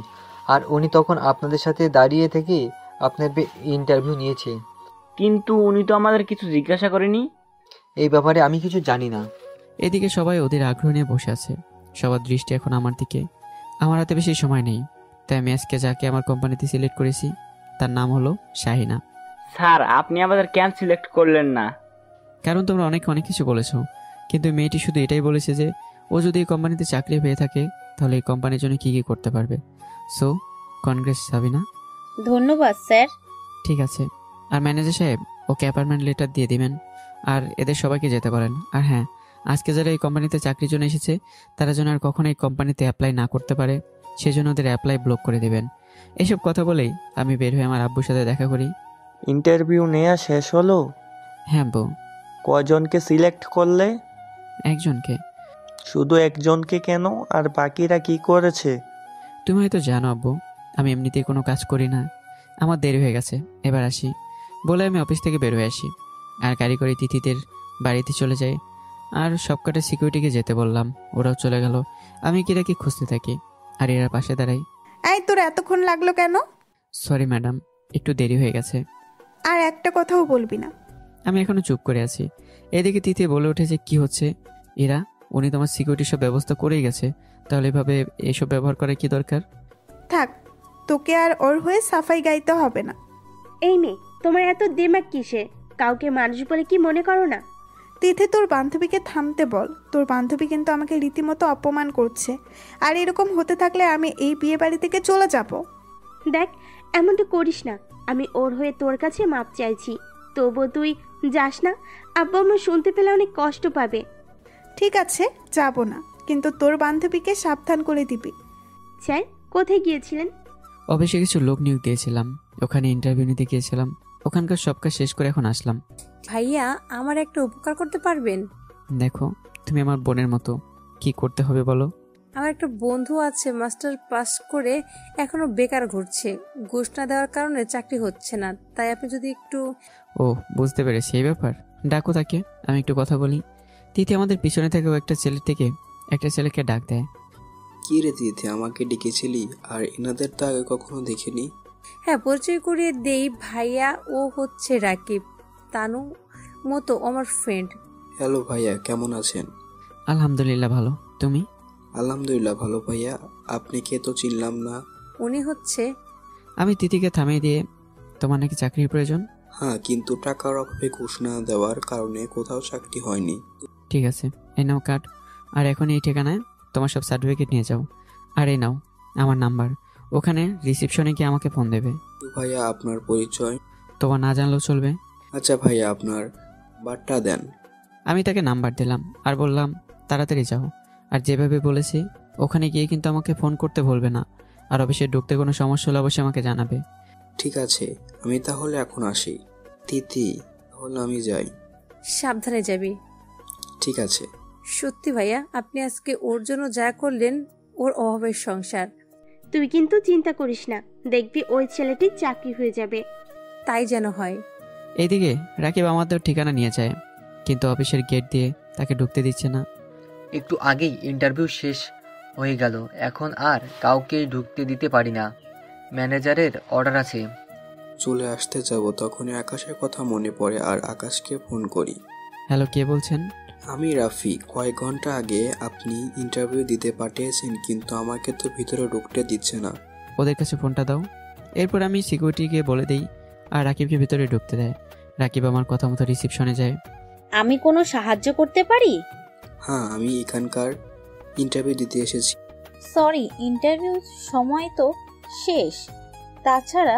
আর উনি তখন আপনাদের সাথে দাঁড়িয়ে থেকে আপনাদের ইন্টারভিউ নিয়েছে। কিন্তু উনি তো আমাদের কিছু জিজ্ঞাসা করেনি। এই ব্যাপারে আমি কিছু জানি না। এদিকে সবাই ওদের আগ্রহ নিয়ে বসে আছে। সবার দৃষ্টি এখন আমার দিকে। আমার হাতে বেশি সময় নেই, তাই আমি আজকে যাকে আমার কোম্পানিতে সিলেক্ট করেছি তার নাম হলো শাহিনা। স্যার, আপনি আমাদের কেন সিলেক্ট করলেন না? কারণ তোমরা অনেক কিছু বলেছো, কিন্তু মেয়েটি শুধু এটাই বলেছে যে ও যদি এই কোম্পানিতে চাকরি পেয়ে থাকে তাহলে এই কোম্পানির জন্য কী কী করতে পারবে। So congress Sabina. ধন্যবাদ স্যার। ঠিক আছে, আর ম্যানেজার সাহেব ওকে অ্যাপয়েন্টমেন্ট লেটার দিয়ে দিবেন আর এদের সবাইকে যেতে বলেন। আর হ্যাঁ, আজকে যারা এই কোম্পানিতে চাকরির জন্য এসেছে তারা যেন আর কখনো এই কোম্পানিতে অ্যাপ্লাই না করতে পারে, সেজন্য ওদের অ্যাপ্লাই ব্লক করে দেবেন। এসব কথা বলেই আমি বের হয়ে আমার আব্বুর সাথে দেখা করি। ইন্টারভিউ নেওয়া শেষ হলো? হ্যাঁ বউ। কয়জনকে সিলেক্ট করলে? একজনকে। শুধু একজনকে কেন? আর বাকিরা কি করেছে? তুমি হয়তো জানো আব্বু, আমি এমনিতেই কোনো কাজ করি না। আমার দেরি হয়ে গেছে, এবার আসি বলে আমি অফিস থেকে বের হয়ে আসি আর গাড়ি করে তিথিদের বাড়িতে চলে যাই। আর সবকটা সিকিউরিটিকে যেতে বললাম, ওরাও চলে গেল। আমি কিরাকে খুঁজতে থাকি আর এরা পাশে দাঁড়াই। এই তোর এতক্ষণ লাগলো কেন? সরি ম্যাডাম, একটু দেরি হয়ে গেছে। আর একটা কথাও বলবি না। আমি এখনো চুপ করে আছি। এদিকে তিথি বলে উঠেছে, কি হচ্ছে? এরা, উনি তোমার সিকিউরিটি সব ব্যবস্থা করেই গেছে, তাহলে এভাবে এইসব ব্যবহার করার কি দরকার? থাক, তোকে আর ওর হয়ে সাফাই গাইতে হবে না। এই মেয়ে, তোমার এত দিমাগ কিসে? কাউকে মানুষ বলে কি মনে করো না? তিথি, তোর বান্ধবীকে থামতে বল। তোর বান্ধবী কিন্তু আমাকে রীতিমতো অপমান করছে, আর এরকম হতে থাকলে আমি এই বিয়ে বাড়ি থেকে চলে যাব। দেখ, এমন তো করিস না। আমি ওর হয়ে তোর কাছে মাপ চাইছি, তবু তুই যাস না। আব্বু আমার শুনতে পেলে অনেক কষ্ট পাবে। ঠিক আছে, যাব না, কিন্তু তোর বান্ধবীকে সাবধান করে দিবি। স্যার, কোথায় গিয়েছিলেন? অফিসে কিছু লোক নিয়োগ দিয়েছিলাম, ওখানে ইন্টারভিউ নিতে গিয়েছিলাম। ওখানকার সব কাজ শেষ করে এখন আসলাম। ভাইয়া, আমার একটা উপকার করতে পারবেন? দেখো, তুমি আমার বোনের মতো, কি করতে হবে বলো? আমার একটা বন্ধু আছে, মাস্টার পাস করে এখনো বেকার ঘুরছে। ঘুষ না দেওয়ার কারণে চাকরি হচ্ছে না, তাই আপনি যদি একটু... ও, বুঝতে পেরেছি এই ব্যাপার। ডাকো তাকে, আমি একটু কথা বলি। তিথি আমাদের পিছনে থেকেও একটা ছেলেকে ডাক দেয়। কি রে তিথি, আমাকে ডেকেছিলি? আর এনাদের তো আগে কখনো দেখিনি। হ্যাঁ, পরিচয় করিয়ে দেই ভাইয়া, ও হচ্ছে রাকিব, তানু মতো আমার ফ্রেন্ড। হ্যালো ভাইয়া, কেমন আছেন? আলহামদুলিল্লাহ ভালো, তুমি? আলহামদুলিল্লাহ ভালো ভাইয়া। আপনি কে তো চিনলাম না। উনি হচ্ছে... আমি তিথিকে থামিয়ে দিয়ে, তোমার নাকি চাকরির প্রয়োজন? হ্যাঁ, কিন্তু টাকার অভাবে ঘুষ না দেওয়ার কারণে কোথাও চাকরি হয়নি। ঠিক আছে, এই নাও কার্ড, আর এখন এই ঠিকানায় তোমার সব সার্টিফিকেট নিয়ে যাও। আর এই নাও আমার নাম্বার, ওখানে রিসেপশনে গিয়ে আমাকে ফোন দেবে। ভাইয়া, আপনার পরিচয়? তোমার না জানলেও চলবে। আচ্ছা ভাইয়া, আপনার বারটা দেন। আমি তাকে নাম্বার দিলাম আর বললাম, তাড়াতাড়ি যাও। আর যেভাবে বলেছি ওখানে গিয়ে কিন্তু আমাকে ফোন করতে ভুলবে না। আর অফিসে ঢুকতে কোনো সমস্যা হলে অবশ্যই আমাকে জানাবে। ঠিক আছে, আমি তাহলে এখন আসি। তিথি, তাহলে আমি যাই। সাবধানে যাবি। ঠিক আছে। সত্যি ভাইয়া, আপনি আজকে ওর জন্য যা করলেন, ওর অভাবের সংসার। তুই কিন্তু চিন্তা করিস না, দেখবি ওই ছেলেটির চাকরি হয়ে যাবে। তাই যেন হয়। এইদিকে রাকিব আমাদের ঠিকানা নিয়ে যায়, কিন্তু অফিসের গেট দিয়ে তাকে ঢুকতে দিচ্ছে না। একটু আগেই ইন্টারভিউ শেষ হয়ে গেল, এখন আর কাউকে ঢুকতে দিতে পারি না, ম্যানেজারের অর্ডার আছে। চলে আসতে যাব, তখনই আকাশের কথা মনে পড়ে আর আকাশকে ফোন করি। হ্যালো, কে বলছেন? আমি রাফি। কয়েক ঘন্টা আগে আপনি ইন্টারভিউ দিতে পাঠিয়েছেন, কিন্তু আমাকে তো ভিতরে ঢুকতে দিচ্ছে না। ওদের কাছে ফোনটা দাও। এরপর আমি সিকিউরিটিকে বলে দিই আর রাকিবকে ভিতরে ঢুকতে দেয়। রাকিব আমার কথা মতো রিসেপশনে যায়। আমি কোনো সাহায্য করতে পারি? হ্যাঁ, আমি এখানকার ইন্টারভিউ দিতে এসেছি। সরি, ইন্টারভিউ সময় তো শেষ, তাছাড়া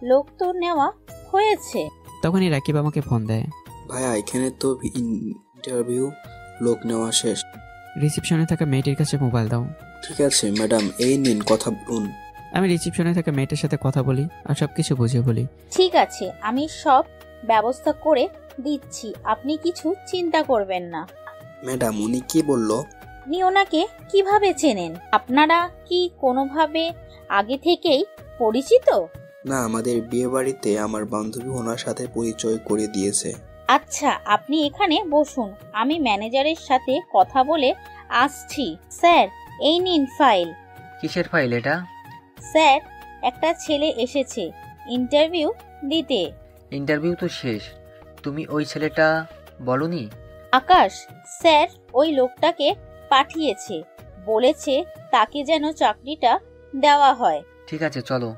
লোক তো নেওয়া হয়েছে। তখনই রাকিব আমাকে ফোন দেয়। ভাইয়া, এখানে তো ইন্টারভিউ লোক নেওয়া শেষ। রিসেপশনে থাকা মেয়েটির কাছে মোবাইল দাও। ঠিক আছে ম্যাডাম, এই নিন, কথা বলুন। আমি রিসেপশনে থাকা মেয়েটার সাথে কথা বলি আর সবকিছু বুঝিয়ে বলি। ঠিক আছে, আমি সব ব্যবস্থা করে দিচ্ছি, আপনি কিছু চিন্তা করবেন না। ম্যাডাম, উনি কি বললো? আপনি ওনাকে কিভাবে চেনেন? আপনারা কি কোনোভাবে আগে থেকেই পরিচিত? না, আমাদের বিয়ে বাড়িতে আমার বান্ধবী ওনার সাথে পরিচয় করে দিয়েছে। আচ্ছা, আপনি এখানে বসুন, আমি ম্যানেজারের সাথে কথা বলে আসছি। স্যার, এই নিন ফাইল। কিসের ফাইল এটা? স্যার, একটা ছেলে এসেছে ইন্টারভিউ দিতে। ইন্টারভিউ তো শেষ, তুমি ওই ছেলেটা বলনি? আকাশ স্যার ওই লোকটাকে পাঠিয়েছে, বলেছে তাকে যেন চাকরিটা দেওয়া হয়। ঠিক আছে, চলো।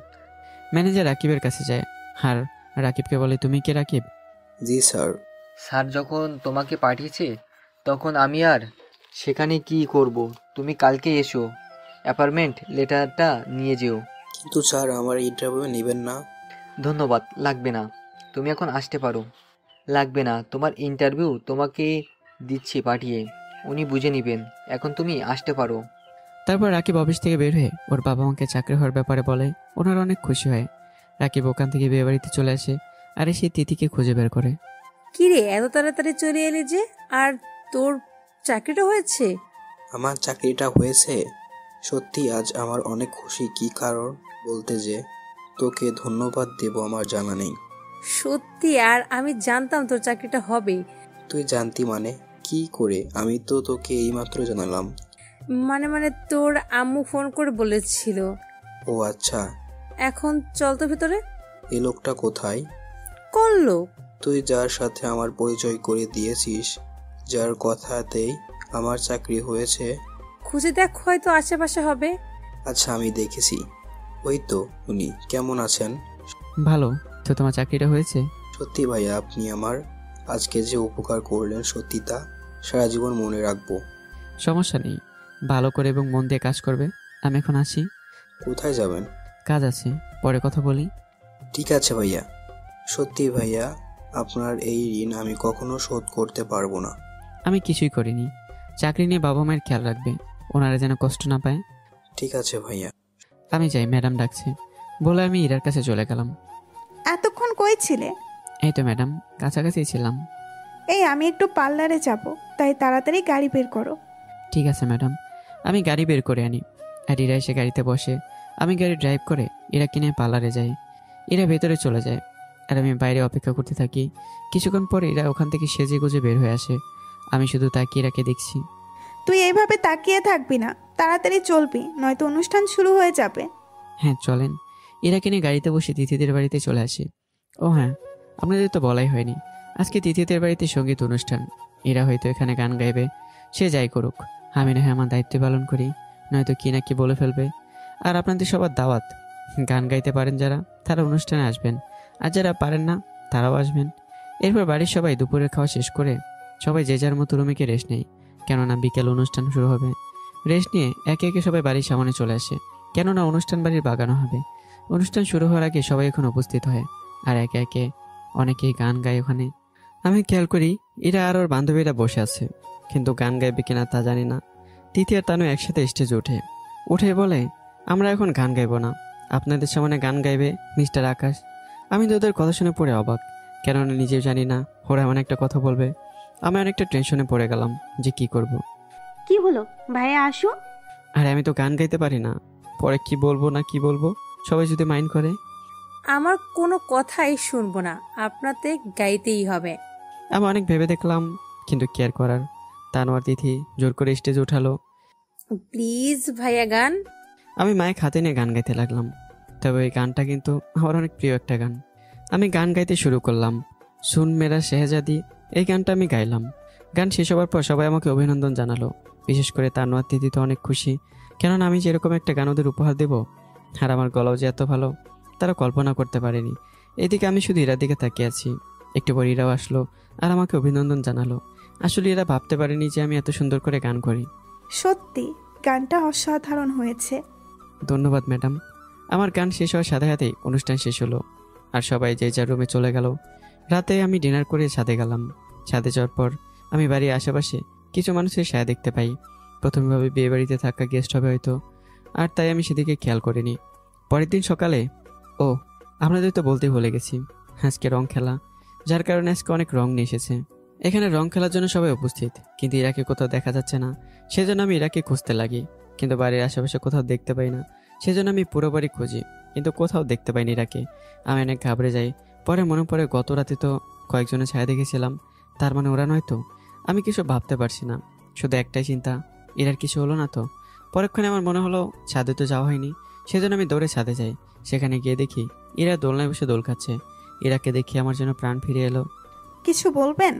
ম্যানেজার রাকিবের কাছে যায় আর রাকিবকে বলে, তুমি কে রাকিব? জি স্যার। স্যার যখন তোমাকে পাঠিয়েছে তখন আমি আর সেখানে কি করব? তুমি কালকে এসো, অ্যাপয়েন্টমেন্ট লেটারটা নিয়ে যেও। কিন্তু স্যার, আমার ইন্টারভিউ নেবেন না? ধন্যবাদ, লাগবে না, তুমি এখন আসতে পারো। লাগবে না, তোমার ইন্টারভিউ তোমাকে দিচ্ছি পাঠিয়ে, উনি বুঝে নেবেন, এখন তুমি আসতে পারো। তারপর রাকিব অফিস থেকে বের হয়ে ওর বাবা মাকে চাকরি হওয়ার ব্যাপারে বলে। ওনারা অনেক খুশি হয়। রাকিব ওখান থেকে বিয়ে বাড়িতে চলে আসে আর এসে তিথিকে খুঁজে বের করে। কিরে এত তাড়াতাড়ি চলে এলি যে? আর তোর চাকরিটা হয়েছে? আমার চাকরিটা হয়েছে সত্যি আজ আমার অনেক খুশি। কি কারণ বলতে যে তোকে ধন্যবাদ দেব আমার জানা নেই। সত্যি? আর আমি জানতাম তোর চাকরিটা হবে। তুই জানতি মানে? কি করে? আমি তো তোকে এইমাত্র জানালাম। মানে তোর আম্মু ফোন করে বলেছিল। ও আচ্ছা। এখন চল তো ভিতরে। এই লোকটা কোথায়? কোন লোক? তুই যার সাথে আমার পরিচয় করে দিয়েছিস, যার কথাতেই আমার চাকরি হয়েছে। খুঁজে দেখ, হয়তো আশেপাশে হবে। আচ্ছা আমি দেখেছি। ওই তো উনি। কেমন আছেন? ভালো। তো তোমার চাকরিটা হয়েছে? সত্যি ভাইয়া, আপনি আমার আজকে যে উপকার করলেন সত্যি তা সারা জীবন মনে রাখবো। সমস্যা নেই, ভালো করে এবং মন দিয়ে কাজ করবে। আমি এখন আসি। কোথায় যাবেন? কাজ আছে, পরে কথা বলি। ঠিক আছে ভাইয়া। সত্যি ভাইয়া, আপনার এই ঋণ আমি কখনো শোধ করতে পারবো না। আমি কিছুই করিনি। চাকরি নিয়ে বাবা মায়ের খেয়াল রাখবে, ওনারা যেন কষ্ট না পায়। ঠিক আছে ভাইয়া। আমি যাই, ম্যাডাম ডাকছে বলে আমি ইরার কাছে চলে গেলাম। এতক্ষণ কই ছিলে? এই তো ম্যাডাম, কাছাকাছি ছিলাম। এই আমি একটু পার্লারে যাব, তাই তাড়াতাড়ি গাড়ি বের করো। ঠিক আছে ম্যাডাম। আমি গাড়ি বের করে আনি আর ইরা এসে গাড়িতে বসে। আমি গাড়ি ড্রাইভ করে ইরা কিনে পার্লারে যাই। ইরা ভেতরে চলে যায় আর আমি বাইরে অপেক্ষা করতে থাকি। কিছুক্ষণ পর ইরা ওখান থেকে সেজে গুজে বের হয়ে আসে। আমি শুধু তাকিয়ে ইরাকে দেখছি। তুই এইভাবে তাকিয়ে থাকবি না, তাড়াতাড়ি চলবি, নয়তো অনুষ্ঠান শুরু হয়ে যাবে। হ্যাঁ চলেন। ইরা কিনে গাড়িতে বসে তিথিদের বাড়িতে চলে আসে। ও হ্যাঁ, আপনাদের তো বলাই হয়নি, আজকে তিথিদের বাড়িতে সঙ্গীত অনুষ্ঠান। ইরা হয়তো এখানে গান গাইবে। সে যাই করুক, আমি না হয় আমার দায়িত্ব পালন করি, নয়তো কি না কি বলে ফেলবে। আর আপনাদের সবার দাওয়াত, গান গাইতে পারেন যারা তারা অনুষ্ঠানে আসবেন, আর যারা পারেন না তারাও আসবেন। এরপর বাড়ির সবাই দুপুরের খাওয়া শেষ করে সবাই যে যার মতো রুমে গিয়ে রেস্ট নেই, কেননা বিকেল অনুষ্ঠান শুরু হবে। রেস্ট নিয়ে একে একে সবাই বাড়ির সামনে চলে আসে, কেননা অনুষ্ঠান বাড়ির বাগানো হবে। অনুষ্ঠান শুরু হওয়ার আগে সবাই এখন উপস্থিত হয় আর একে একে অনেকেই গান গায় ওখানে। আমি খেয়াল করি এরা আর ওর বান্ধবীরা বসে আছে, কিন্তু গান গাইবে কিনা তা জানি না। তিথি আর তানু একসাথে স্টেজে উঠে বলে, আমরা এখন গান গাইবো না, আপনাদের সামনে গান গাইবে মিস্টার আকাশ। আমি তো ওদের কথা শুনে পড়ে অবাক, কেননা নিজেও জানি না ওরা এমন একটা কথা বলবে। আমি অনেকটা টেনশনে পড়ে গেলাম যে কি করব। কি হলো ভাইয়া, আসো। আরে আমি তো গান গাইতে পারি না, পরে কি বলবো না কি বলবো সবাই যদি মাইন্ড করে। আমার কোনো কথাই শুনবো না, আপনাতে গাইতেই হবে। আমি অনেক ভেবে দেখলাম, কিন্তু কেয়ার করার। তানু আর তিথি জোর করে স্টেজে উঠালো। প্লিজ ভাইয়া গান। আমি মাইক হাতে নিয়ে গান গাইতে লাগলাম। তবে ওই গানটা কিন্তু আমার অনেক প্রিয় একটা গান। আমি গান গাইতে শুরু করলাম, সুন মেরা শেহজাদি, এই গানটা আমি গাইলাম। গান শেষ হওয়ার পর সবাই আমাকে অভিনন্দন জানালো, বিশেষ করে তানু আর তিথি তো অনেক খুশি, কেননা আমি যেরকম একটা গান ওদের উপহার দেব আর আমার গলাও যে এত ভালো তারা কল্পনা করতে পারেনি। এদিকে আমি শুধু ইরার দিকে তাকিয়ে আছি। একটু পর ইরাও আসলো আর আমাকে অভিনন্দন জানালো। আসলে এরা ভাবতে পারেনি যে আমি এত সুন্দর করে গান করি। সত্যি গানটা অসাধারণ হয়েছে। ধন্যবাদ ম্যাডাম। আমার গান শেষ হওয়ার সাথে সাথেই অনুষ্ঠান শেষ হলো আর সবাই যে যার রুমে চলে গেল। রাতে আমি ডিনার করে ছাদে গেলাম। ছাদে যাওয়ার পর আমি বাড়ির আশেপাশে কিছু মানুষের ছায়া দেখতে পাই। প্রথমে ভাবে বিয়ে বাড়িতে থাকা গেস্ট হবে হয়তো, আর তাই আমি সেদিকে খেয়াল করিনি। পরের দিন সকালে, ও আপনাদের তো বলতেই ভুলে গেছি, আজকে রং খেলা, যার কারণে আজকে অনেক রং নিয়ে এসেছে। এখানে রং খেলার জন্য সবাই উপস্থিত, কিন্তু ইরাকে কোথাও দেখা যাচ্ছে না। সেজন্য আমি ইরাকে খুঁজতে লাগি, কিন্তু বাড়ির আশেপাশে কোথাও দেখতে পাই না। সেজন্য আমি পুরো বাড়ি খুঁজি, কিন্তু কোথাও দেখতে পাইনি ইরাকে। আমি অনেক ঘাবড়ে যাই। পরে মনে পড়ে গত রাতে তো কয়েকজনের ছায়া দেখেছিলাম, তার মানে ওরা নয় তো। আমি কিছু ভাবতে পারছি না, শুধু একটাই চিন্তা, ইরার কিছু হলো না তো। পরক্ষণে আমার মনে হলো ছাদে তো যাওয়া হয়নি, সেজন্য আমি দৌড়ে ছাদে যাই। সেখানে গিয়ে দেখি ইরা দোলনায় বসে দোল খাচ্ছে। ইরাকে দেখি আমার যেন প্রাণ ফিরে এলো। কিছু বলবেন?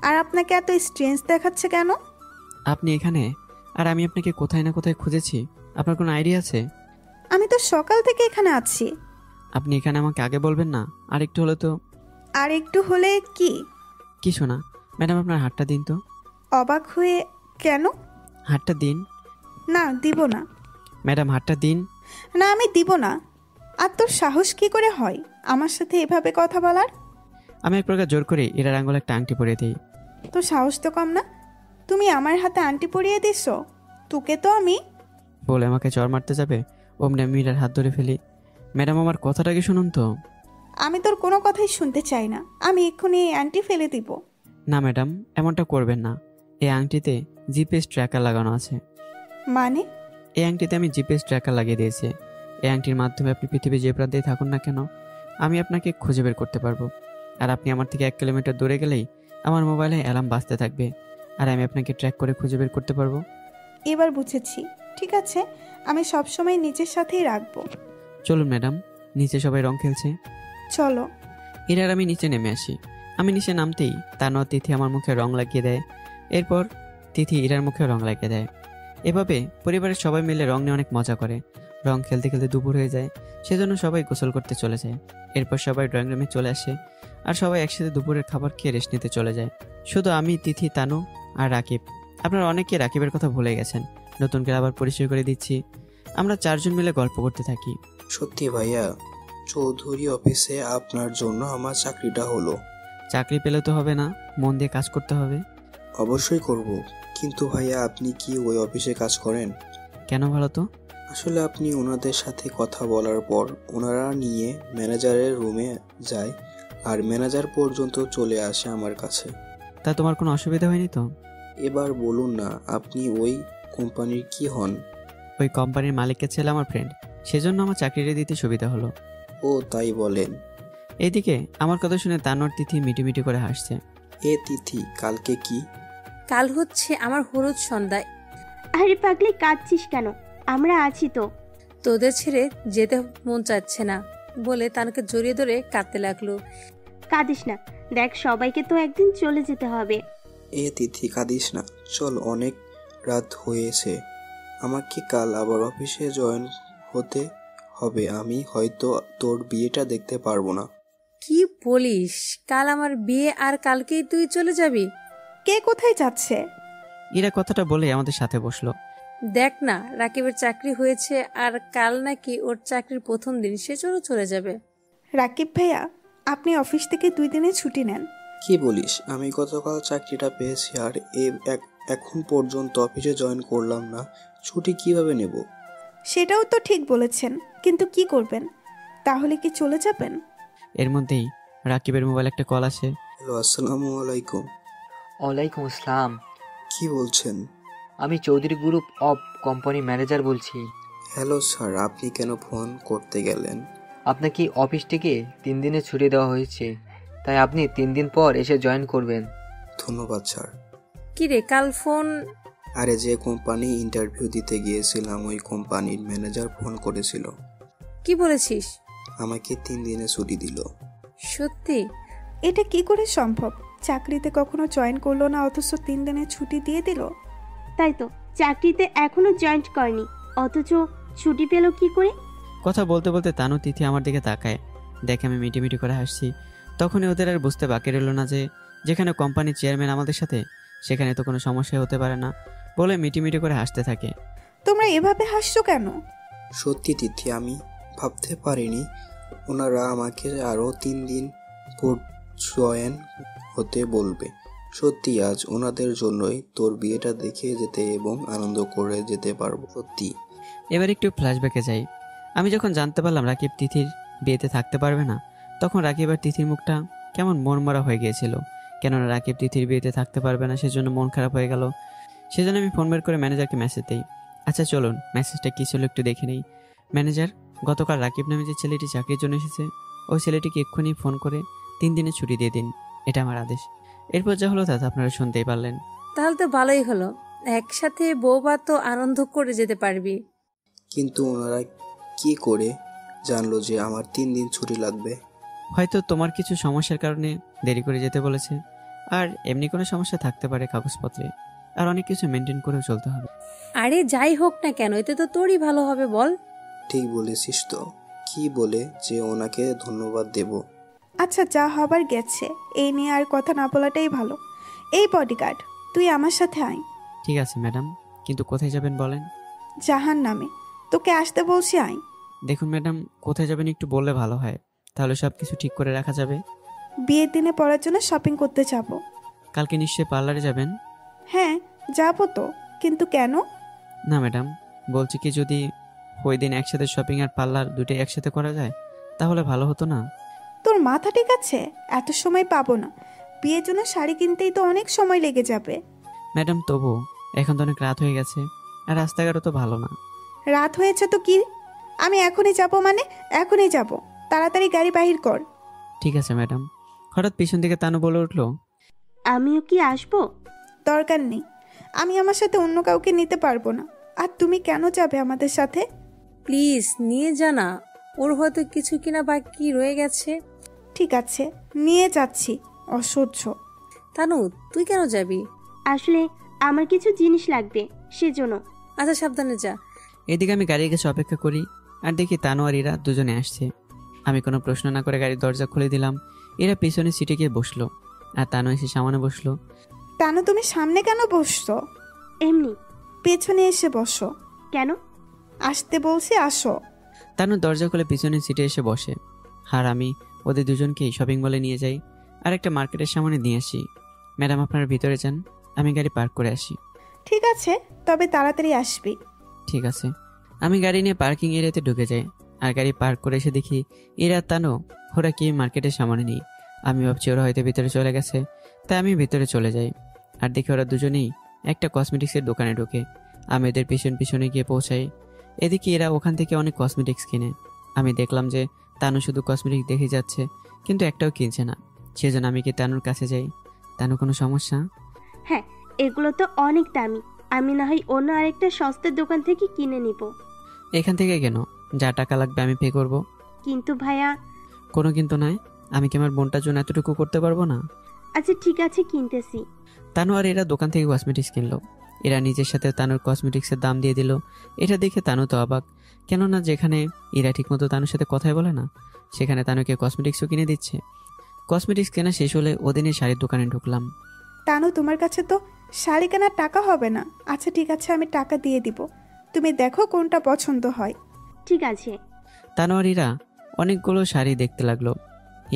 আর আপনাকে এত স্ট্রেঞ্জ দেখাচ্ছে কেন? আপনি এখানে, আর আমি আপনাকে কোথায় না কোথায় খুঁজেছি, আপনার কোনো আইডিয়া আছে? আমি তো সকাল থেকে এখানে আছি। আপনি এখানে আমাকে আগে বলবেন না? আর একটু হলে তো। আর একটু হলে কি? কিছু না ম্যাডাম, আপনার হাতটা দিন তো। অবাক হয়ে, কেন? হাতটা দিন। না, দিব না। ম্যাডাম হাতটা দিন। না, আমি দিব না। আর তোর সাহস কি করে হয় আমার সাথে এভাবে কথা বলার? আমি এক প্রকার জোর করে ইরার আঙুলে একটা আংটি পরিয়ে দিই। তোর সাহস তো কম না, তুমি আমার হাতে আংটি পরিয়ে দিস? তোকে তো আমি। বলে আমাকে চড় মারতে যাবে, অমনি আমি ইরার হাত ধরে ফেলি। ম্যাডাম আমার কথাটা কি শুনুন তো। আমি তোর কোনো কথাই শুনতে চাই না। আমি এক্ষুনি এই আংটি ফেলে দিব। না ম্যাডাম, এমনটা করবেন না। এই আংটিতে জিপিএস ট্র্যাকার লাগানো আছে। মানে? এই আংটিতে আমি জিপিএস ট্র্যাকার লাগিয়ে দিয়েছি। এই আংটির মাধ্যমে আপনি পৃথিবীর যে প্রান্তেই থাকুন না কেন, আমি আপনাকে খুঁজে বের করতে পারবো। আর আপনি আমার থেকে 1 কিলোমিটার দূরে গেলেই আমার মোবাইলে অ্যালার্ম বাজতে থাকবে, আর আমি আপনাকে ট্র্যাক করে খুঁজে বের করতে পারবো। এবার বুঝেছি। ঠিক আছে, আমি সবসময় নিজের সাথেই রাখবো। চলুন ম্যাডাম, নিচে সবাই রং খেলছে। চলো। এর আমি নিচে নেমে আসি। আমি নিচে নামতেই তানু আর তিথি আমার মুখে রং লাগিয়ে দেয়। এরপর তিথি ইরার মুখে রং লাগিয়ে দেয়। এভাবে পরিবারের সবাই মিলে রং নিয়ে অনেক মজা করে। রং খেলতে খেলতে দুপুর হয়ে যায়, সেজন্য সবাই গোসল করতে চলে যায়। এরপর সবাই ড্রয়িং রুমে চলে আসে, আর সবাই একসাথে দুপুরের খাবার খেয়ে রেস্ট নিতে চলে যায়। শুধু আমি, তিথি, তানু আর রাকিব। আপনারা অনেকে রাকিবের কথা ভুলে গেছেন, নতুন করে আবার পরিচয় করে দিচ্ছি। আমরা 4 জন মিলে গল্প করতে থাকি। সত্যি ভাইয়া, চৌধুরী অফিসে আপনার জন্য আমার চাকরিটা হলো। চাকরি পেলে তো হবে না, মন দিয়ে কাজ করতে হবে। অবশ্যই করব, কিন্তু ভাইয়া আপনি কি ওই অফিসে কাজ করেন? কেন ভালো তো? আসলে আপনি ওনাদের সাথে কথা বলার পর ওনারা নিয়ে ম্যানেজারের রুমে যায়, আর ম্যানেজার পর্যন্ত চলে আসে আমার কাছে। তা তোমার কোনো অসুবিধা হয়নি তো? এবার বলুন না, আপনি ওই কোম্পানির কি হন? ওই কোম্পানির মালিকের ছেলে আমার ফ্রেন্ড, সেজন্য আমার চাকরিটা দিতে সুবিধা হলো। ও তাই বলেন। এইদিকে আমার কথা শুনে তানোর তিথি মিটিমিটি করে হাসছে। এ তিথি, কালকে কি? কাল হচ্ছে আমার হলুদ সন্ধ্যায়। আরে পাগলি, কাঁদছিস কেন? আমরা আছি তো। তোদের ছেড়ে যেতে মন চাচ্ছে না বলে তানুকে জড়িয়ে ধরে কাঁদতে লাগলো। কাঁদিস না, দেখ সবাইকে তো একদিন চলে যেতে হবে। এ তিথি, কাঁদিস না, চল, অনেক রাত হয়েছে। আমাকে কাল আবার অফিসে জয়েন হতে হবে। আমি হয়তো তোর বিয়েটা দেখতে পারবো না। কি বলিস? কাল আমার বিয়ে আর কালকেই তুই চলে যাবি? কে কোথায় যাচ্ছে? এরা কথাটা বলে আমাদের সাথে বসলো। দেখ না, রাকিবের চাকরি হয়েছে আর কাল নাকি ওর চাকরির প্রথম দিন, সে চলে যাবে। রাকিব ভাইয়া, আপনি অফিস থেকে 2 দিনের ছুটি নেন। কি বলিস? আমি গতকাল চাকরিটা পেয়েছি আর এখন পর্যন্ত অফিসে জয়েন করলাম না, ছুটি কিভাবে নেব? সেটাও তো ঠিক বলেছেন, কিন্তু কি করবেন? তাহলে কি চলে যাবেন? এর মধ্যেই রাকিবের মোবাইল একটা কল আসে। হ্যালো, আসসালামু আলাইকুম। ওয়ালাইকুম আসসালাম। কি বলছেন? আমি Chowdhury group of company manager বলছি। হ্যালো স্যার, আপনি কেন ফোন করতে গেলেন? আপনাকে অফিস থেকে 3 দিনের ছুটি দেওয়া হয়েছে, তাই আপনি 3 দিন পর এসে জয়েন করবেন। ধন্যবাদ স্যার। কি রে, কাল ফোন? আরে যে কোম্পানি ইন্টারভিউ দিতে গিয়েছিলাম ওই কোম্পানির ম্যানেজার ফোন করেছিল। কি বলেছিস? আমাকে 3 দিনের ছুটি দিল। সত্যি? এটা কি করে সম্ভব? চাকরিতে কখনো জয়েন করলো না, অথচ 3 দিনের ছুটি দিয়ে দিল। তাই তো, চাকরিতে এখনো জয়েন্ট করেনি, অথচ ছুটি পেল কি করে? কথা বলতে বলতে তানু তিথি আমার দিকে তাকায়, দেখে আমি মিটিমিটি করে হাসছি। তখনই ওদের আর বুঝতে বাকি রইল না যে যেখানে কোম্পানির চেয়ারম্যান আমাদের সাথে, সেখানে তো কোনো সমস্যা হতে পারে না বলে মিটিমিটি করে হাসতে থাকে। তোমরা এভাবে হাসছো কেন? সত্যি তিথি, আমি ভাবতে পারিনি ওনারা আমাকে আরও 3 দিন পর জয়েন হতে বলবে। সত্যি আজ ওনাদের জন্যই তোর বিয়েটা দেখে যেতে এবং আনন্দ করে যেতে পারবো। সত্যি। এবার একটু ফ্ল্যাশব্যাকে যাই। আমি যখন জানতে পারলাম রাকিব তিথির বিয়েতে থাকতে পারবে না, তখন রাকিব আর তিথির মুখটা কেমন মনমরা হয়ে গিয়েছিল। কেননা রাকিব তিথির বিয়েতে থাকতে পারবে না, সেজন্য মন খারাপ হয়ে গেল। সেজন্য আমি ফোন বের করে ম্যানেজারকে মেসেজ দিই। আচ্ছা চলুন, মেসেজটা কী ছিল একটু দেখে নেই। ম্যানেজার, গতকাল রাকিব নামে যে ছেলেটি চাকরির জন্য এসেছে, ওই ছেলেটিকে এক্ষুনি ফোন করে 3 দিনের ছুটি দিয়ে দিন, এটা আমার আদেশ। এরপর যা হলো তা আপনারা শুনতেই পারলেন। তাহলে তো ভালোই হলো, একসাথে বউবা তো আনন্দ করে যেতে পারবি। কিন্তু ওনারা কি করে জানলো যে আমার 3 দিন ছুটি লাগবে? হয়তো তোমার কিছু সমস্যার কারণে দেরি করে যেতে বলেছে, আর এমনি কোনো সমস্যা থাকতে পারে কাগজপত্রে, আর অনেক কিছু মেনটেন করেও চলতে হবে। আরে যাই হোক না কেন, এতে তো তোরই ভালো হবে, বল। ঠিক বলেছিস তো, কি বলে যে ওনাকে ধন্যবাদ দেব? আচ্ছা, যা হবার গেছে, এই নিয়ে আর কথা না বলাটাই ভালো। এই বডিগার্ড, তুই আমার সাথে আয়। ঠিক আছে ম্যাডাম, কিন্তু কোথায় যাবেন বলেন? জাহান নামে, তোকে আসতে বলছি, আয়। দেখুন ম্যাডাম, কোথায় যাবেন একটু বললে ভালো হয়, তাহলে সব কিছু ঠিক করে রাখা যাবে। বিয়ের দিনে পড়ার জন্য শপিং করতে যাব। কালকে নিশ্চয়ই পার্লারে যাবেন? হ্যাঁ যাবো তো, কিন্তু কেন? না ম্যাডাম, বলছি কি যদি ওই দিন একসাথে শপিং আর পার্লার দুটোই একসাথে করা যায় তাহলে ভালো হতো না? তোর মাথা ঠিক আছে? এত সময় পাবো না। বিয়ের জন্য শাড়ি কিনতেই তো অনেক সময় লেগে যাবে। ম্যাডাম তবু এখন তো অনেক রাত হয়ে গেছে, আর রাস্তাঘাটও তো ভালো না। রাত হয়েছে তো কি? আমি এখনই যাব, মানে এখনই যাব। তাড়াতাড়ি গাড়ি বাহির কর। ঠিক আছে ম্যাডাম। হঠাৎ পিছন থেকে তানু বলে উঠলো, আমিও কি আসবো? দরকার নেই, আমি আমার সাথে অন্য কাউকে নিতে পারবো না। আর তুমি কেন যাবে আমাদের সাথে? প্লিজ নিয়ে জানা, ওর হয়তো কিছু কিনা বাকি রয়ে গেছে। ঠিক আছে, নিয়ে যাচ্ছি। অসহ্য। তানু, তুই কেন যাবি? আসলে আমার কিছু জিনিস লাগবে, সেজন্য। আচ্ছা, সাবধানে যা। এদিকে আমি গাড়ির কাছে অপেক্ষা করি, আর দেখি তানু আর ইরা দুজনে আসছে। আমি কোনো প্রশ্ন না করে গাড়ির দরজা খুলে দিলাম। এরা পিছনের সিটে গিয়ে বসলো, আর তানু এসে সামনে বসলো। তানু, তুমি সামনে কেন বসছো? এমনি। পেছনে এসে বসো। কেন? আসতে বলছি, আসো। তানু দরজা খুলে পিছনের সিটে এসে বসে, আর আমি ওদের দুজনকেই শপিং মলে নিয়ে যাই আর একটা মার্কেটের সামনে নিয়ে আসি। ম্যাডাম, আপনারা ভিতরে যান, আমি গাড়ি পার্ক করে আসি। ঠিক আছে, তবে তাড়াতাড়ি আসবি। ঠিক আছে। আমি গাড়ি নিয়ে পার্কিং এরিয়াতে ঢুকে যাই, আর গাড়ি পার্ক করে এসে দেখি এরা তানু ওরা কি মার্কেটের সামনে নেই। আমি ভাবছি ওরা হয়তো ভিতরে চলে গেছে, তাই আমি ভিতরে চলে যাই, আর দেখি ওরা দুজনেই একটা কসমেটিক্সের দোকানে ঢুকে। আমি এদের পিছনে গিয়ে পৌঁছাই। এদিকে এরা ওখান থেকে অনেক কসমেটিক্স কিনে। আমি দেখলাম যে তানু শুধু কসমেটিক্স দেখে যাচ্ছে, কিন্তু একটাও কিনছে না। সেজন্য আমি কি তানুর কাছে যাই। তানু, কোনো সমস্যা? হ্যাঁ, এগুলো তো অনেক দামি, আমি না হয় অন্য আরেকটা সস্তার দোকান থেকে কিনে নিব। এখান থেকে কেন? যা টাকা লাগবে আমি পে করব। কিন্তু ভাইয়া। কোনো কিন্তু নাই। আমি কি আমার বোনটার জন্য এতটুকু করতে পারবো না? আচ্ছা ঠিক আছে, কিনতেছি। তানু আর এরা দোকান থেকে কসমেটিক্স কিনলো। এরা নিজের সাথে তানুর কসমেটিক্সের দাম দিয়ে দিল। এটা দেখে তানু তো অবাক, কেননা যেখানে এরা ঠিকমতো তানুর সাথে কথাই বলে না, সেখানে তানুকে কসমেটিক্সও কিনে দিচ্ছে। কসমেটিক্স কেনা শেষ হলে ওদিনের শাড়ির দোকানে ঢুকলাম। তানু, তোমার কাছে তো শাড়ি কেনার টাকা হবে না। আচ্ছা ঠিক আছে, আমি টাকা দিয়ে দিব, তুমি দেখো কোনটা পছন্দ হয়। ঠিক আছে। তানু আর এরা অনেকগুলো শাড়ি দেখতে লাগলো।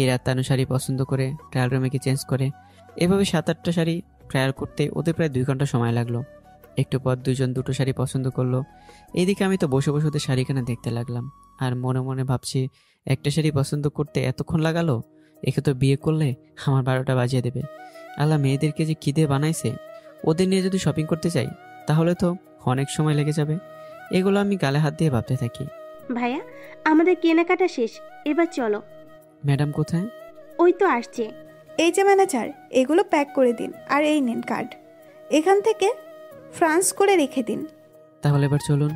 এরা তানু শাড়ি পছন্দ করে ট্রায়াল রুমে গিয়ে চেঞ্জ করে। এভাবে 7-8টা শাড়ি ট্রায়াল করতে ওদের প্রায় 2 ঘন্টা সময় লাগলো। একটু পর দুজন দুটো শাড়ি পছন্দ করলো। এইদিকে আমি তো বসে বসে ওদের শাড়ি কেনা দেখতে লাগলাম, আর মনে মনে ভাবছি একটা শাড়ি পছন্দ করতে এতক্ষণ লাগালো, একে তো বিয়ে করলে আমার 12টা বাজিয়ে দেবে। আল্লাহ, মেয়েদেরকে যে কী দিয়ে বানাইছে। ওদের নিয়ে যদি শপিং করতে চাই তাহলে তো অনেক সময় লেগে যাবে। এগুলো আমি গালে হাত দিয়ে ভাবতে থাকি। ভাইয়া, আমাদের কেনাকাটা শেষ, এবার চলো। ম্যাডাম কোথায়? ওই তো আসছে। এই যে ম্যানেজার, এগুলো প্যাক করে দিন, আর এই নিন কার্ড, এখান থেকে ফ্রান্স করে রেখে দিন। তাহলে এবার চলুন।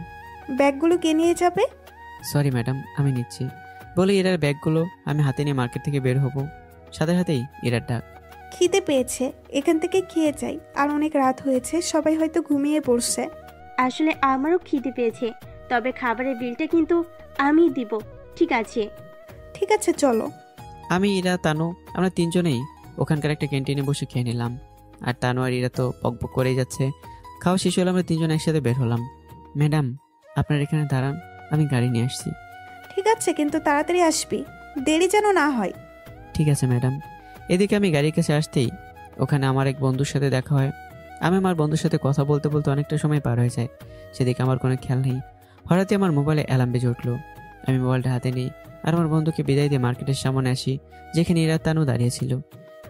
ব্যাগগুলো কে নিয়ে যাবে? সরি ম্যাডাম, আমি নিচ্ছি। বলে এরার ব্যাগগুলো আমি হাতে নিয়ে মার্কেট থেকে বের হব, সাথে সাথেই এরার ডাক। খিদে পেয়েছে, এখান থেকে খেয়ে যাই, আর অনেক রাত হয়েছে, সবাই হয়তো ঘুমিয়ে পড়ছে। আসলে আমারও খিদে পেয়েছে, তবে খাবারের বিলটা কিন্তু আমি দিব। ঠিক আছে? ঠিক আছে, চলো। আমি, ইরা, তানু, আমরা তিনজনেই ওখানকার একটা ক্যান্টিনে বসে খেয়ে নিলাম। আর তানু আর ইরা তো পকপক করেই যাচ্ছে। খাওয়া শেষ হলে আমরা তিনজন একসাথে বের হলাম। ম্যাডাম, আপনার এখানে দাঁড়ান, আমি গাড়ি নিয়ে আসছি। ঠিক আছে, কিন্তু তাড়াতাড়ি আসবি, দেরি যেন না হয়। ঠিক আছে ম্যাডাম। এদিকে আমি গাড়ির কাছে আসতেই ওখানে আমার এক বন্ধুর সাথে দেখা হয়। আমি আমার বন্ধুর সাথে কথা বলতে বলতে অনেকটা সময় পার হয়ে যায়, সেদিকে আমার কোনো খেয়াল নেই। হঠাৎই আমার মোবাইলে অ্যালার্ম বেজে উঠলো। আমি মোবাইলটা হাতে নিই আর আমার বন্ধুকে বিদায় দিয়ে মার্কেটের সামনে আসি, যেখানে ইরা তানু দাঁড়িয়েছিল।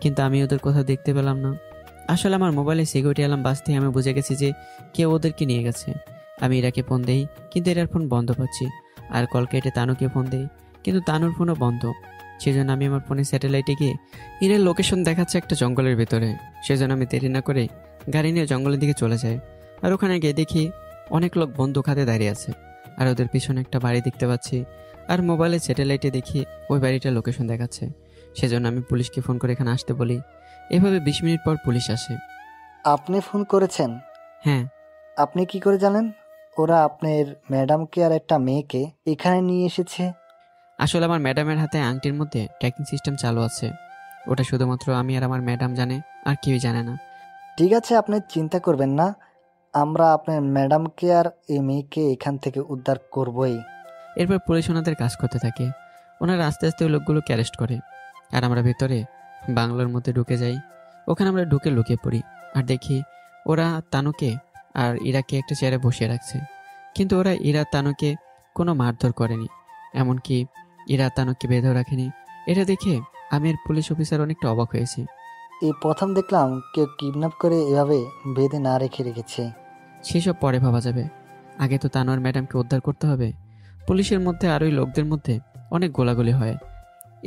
কিন্তু আমি ওদের কোথাও দেখতে পেলাম না। আসলে আমার মোবাইলে সিকিউরিটি অ্যালার্ম বাজতেই আমি বুঝে গেছি যে কেউ ওদেরকে নিয়ে গেছে। আমি ইরাকে ফোন দেই, কিন্তু এরার ফোন বন্ধ পাচ্ছি। আর কল কেটে তানুকে ফোন দেই, কিন্তু তানুর ফোনও বন্ধ। সেজন্য আমি আমার ফোনে স্যাটেলাইটে গিয়ে ইরার লোকেশন দেখাচ্ছে একটা জঙ্গলের ভেতরে। সেজন্য আমি দেরি না করে গাড়ি নিয়ে জঙ্গলের দিকে চলে যাই। আর ওখানে গিয়ে দেখি অনেক লোক বন্দুক হাতে দাঁড়িয়ে আছে, আর ওদের পিছনে একটা বাড়ি দেখতে পাচ্ছি। আর মোবাইলে স্যাটেলাইটে দেখি ওই বাড়িটার লোকেশন দেখাচ্ছে। সেজন্য আমি পুলিশকে ফোন করে এখানে আসতে বলি। এভাবে 20 মিনিট পর পুলিশ আসে। আপনি ফোন করেছেন? হ্যাঁ। আপনি কি করে জানেন ওরা আপনার ম্যাডামকে আর একটা মেয়েকে এখানে নিয়ে এসেছে? আসলে আমার ম্যাডামের হাতে আংটির মধ্যে ট্র্যাকিং সিস্টেম চালু আছে। ওটা শুধুমাত্র আমি আর আমার ম্যাডাম জানে, আর কেউই জানে না। ঠিক আছে, আপনি চিন্তা করবেন না, আমরা আপনার ম্যাডামকে আর এই মেয়েকে এখান থেকে উদ্ধার করবই। এরপর পুলিশ ওনাদের কাজ করতে থাকে। ওনারা আস্তে আস্তে ওই লোকগুলোকে অ্যারেস্ট করে, আর আমরা ভেতরে বাংলোর মধ্যে ঢুকে যাই। ওখানে আমরা ঢুকে লুকিয়ে পড়ি আর দেখি ওরা তানুকে আর ইরাকে একটা চেয়ারে বসিয়ে রাখছে। কিন্তু ওরা ইরা তানুকে কোনো মারধর করেনি, এমনকি ইরা তানুকে বেঁধেও রাখেনি। এটা দেখে আমি আর পুলিশ অফিসার অনেকটা অবাক হয়েছি। এই প্রথম দেখলাম কেউ কিডন্যাপ করে এভাবে বেঁধে না রেখেছে। সেসব পরে ভাবা যাবে, আগে তো তানোয়ার ম্যাডামকে উদ্ধার করতে হবে। পুলিশের মধ্যে আর ওই লোকদের মধ্যে অনেক গোলাগুলি হয়,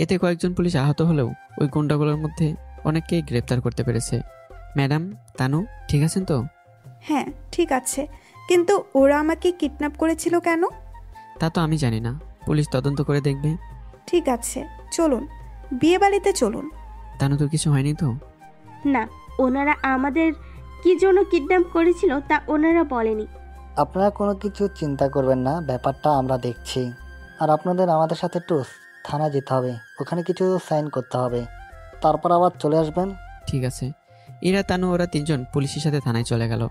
এতে কয়েকজন পুলিশ আহত হলেও ওই গুন্ডাগুলোর মধ্যে অনেককেই গ্রেপ্তার করতে পেরেছে। ম্যাডাম, তানু ঠিক আছেন তো? হ্যাঁ ঠিক আছে, কিন্তু ওরা আমাকে কিডন্যাপ করেছিল কেন? তা তো আমি জানি না, পুলিশ তদন্ত করে দেখবে। ঠিক আছে চলুন, বিয়ে বাড়িতে চলুন। তানু তো কিছু হয়নি তো? না, ওনারা আমাদের কি জন্য কিডন্যাপ করেছিল তা ওনারা বলেনি। আপনারা কোনো কিছু চিন্তা করবেন না, ব্যাপারটা আমরা দেখছি। আর আপনাদের আমাদের সাথে একটু থানায় যেতে হবে, ওখানে কিছু সাইন করতে হবে, তারপর আবার চলে আসবেন। ঠিক আছে। এরা, তানু, ওরা তিনজন পুলিশের সাথে থানায় চলে গেল।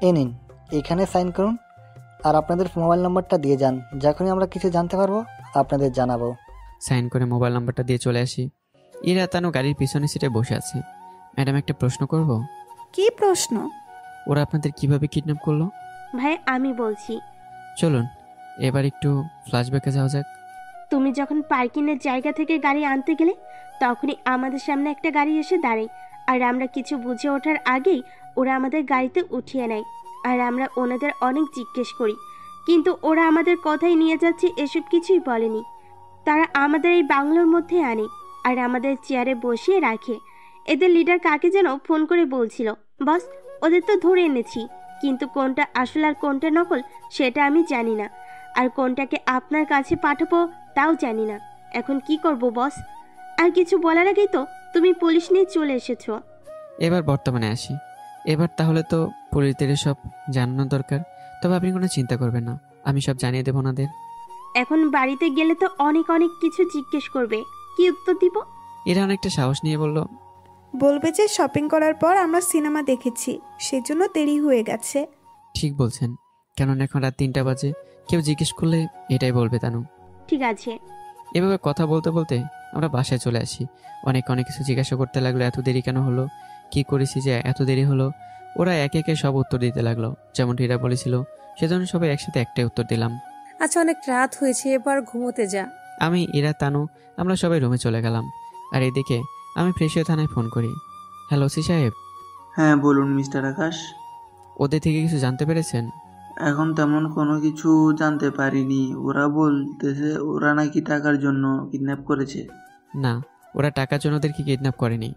এ নিন, এখানে সাইন করুন আর আপনাদের মোবাইল নাম্বারটা দিয়ে যান, যখনই আমরা কিছু জানতে পারবো আপনাদের জানাবো। সাইন করে মোবাইল নাম্বারটা দিয়ে চলে আসি। এরা, তানু গাড়ির পিছনের সিটে বসে আছে। ম্যাডাম, একটা প্রশ্ন করব? কি প্রশ্ন? ওরা আপনাদের কিভাবে কিডন্যাপ করলো? ভাই আমি বলছি। চলুন এবার একটু ফ্ল্যাশব্যাকে যাওয়া যাক। তুমি যখন পার্কিংয়ের জায়গা থেকে গাড়ি আনতে গেলে তখনই আমাদের সামনে একটা গাড়ি এসে দাঁড়ায়, আর আমরা কিছু বুঝে ওঠার আগেই ওরা আমাদের গাড়িতে উঠিয়ে নেয়। আর আমরা ওনাদের অনেক জিজ্ঞেস করি, কিন্তু ওরা আমাদের কথাই নিয়ে যাচ্ছে এসব কিছুই বলেনি। তারা আমাদের এই বাংলোর মধ্যে আনে আর আমাদের চেয়ারে বসিয়ে রাখে। এদের লিডার কাকে যেন ফোন করে বলছিল, বস ওদের তো ধরে এনেছি, কিন্তু কোনটা আসল আর কোনটা নকল সেটা আমি জানি না, আর কোনটাকে আপনার কাছে পাঠাবো তাও জানি না। এখন কি করব বস? আর কিছু বলার আগেই তো তুমি পুলিশ নিয়ে চলে এসেছো। এবার বর্তমানে আসি। এবার তাহলে তো পুলিশদের সব জানানো দরকার, তবে আপনি কোনো চিন্তা করবেন না, আমি সব জানিয়ে দেবো ওনাদের। এখন বাড়িতে গেলে তো অনেক অনেক কিছু জিজ্ঞেস করবে, কি উত্তর দিব? এরা অনেকটা সাহস নিয়ে বলল, বলবে যে শপিং করার পর আমরা সিনেমা দেখেছি, সেজন্য দেরি হয়ে গেছে। ঠিক বলছেন, কেননা এখন রাত 3টা বাজে, কেউ জিজ্ঞেস করলে এটাই বলবে তানু। ঠিক আছে। এভাবে কথা বলতে বলতে আমরা বাসায় চলে আসি। অনেক কিছু জিজ্ঞাসা করতে লাগলো, এত দেরি কেন হলো, কি করেছি যে এত দেরি হলো। ওরা একে একে সব উত্তর দিতে লাগলো, যেমন এরা বলেছিল, সেজন্য সবাই একসাথে একটাই উত্তর দিলাম। আচ্ছা অনেক রাত হয়েছে, এবার ঘুমোতে যা। আমি, এরা, তানু আমরা সবাই রুমে চলে গেলাম। আর এদিকে আমি ফ্রেশ হয়ে থানায় ফোন করি। হ্যালো ওসি সাহেব। হ্যাঁ বলুন মিস্টার আকাশ। ওদের থেকে কিছু জানতে পেরেছেন? এখন তেমন কোনো কিছু জানতে পারিনি, ওরা বলতেছে ওরা নাকি টাকার জন্য কিডন্যাপ করেছে। না, ওরা টাকার জন্য ওদেরকে কিডন্যাপ করেনি।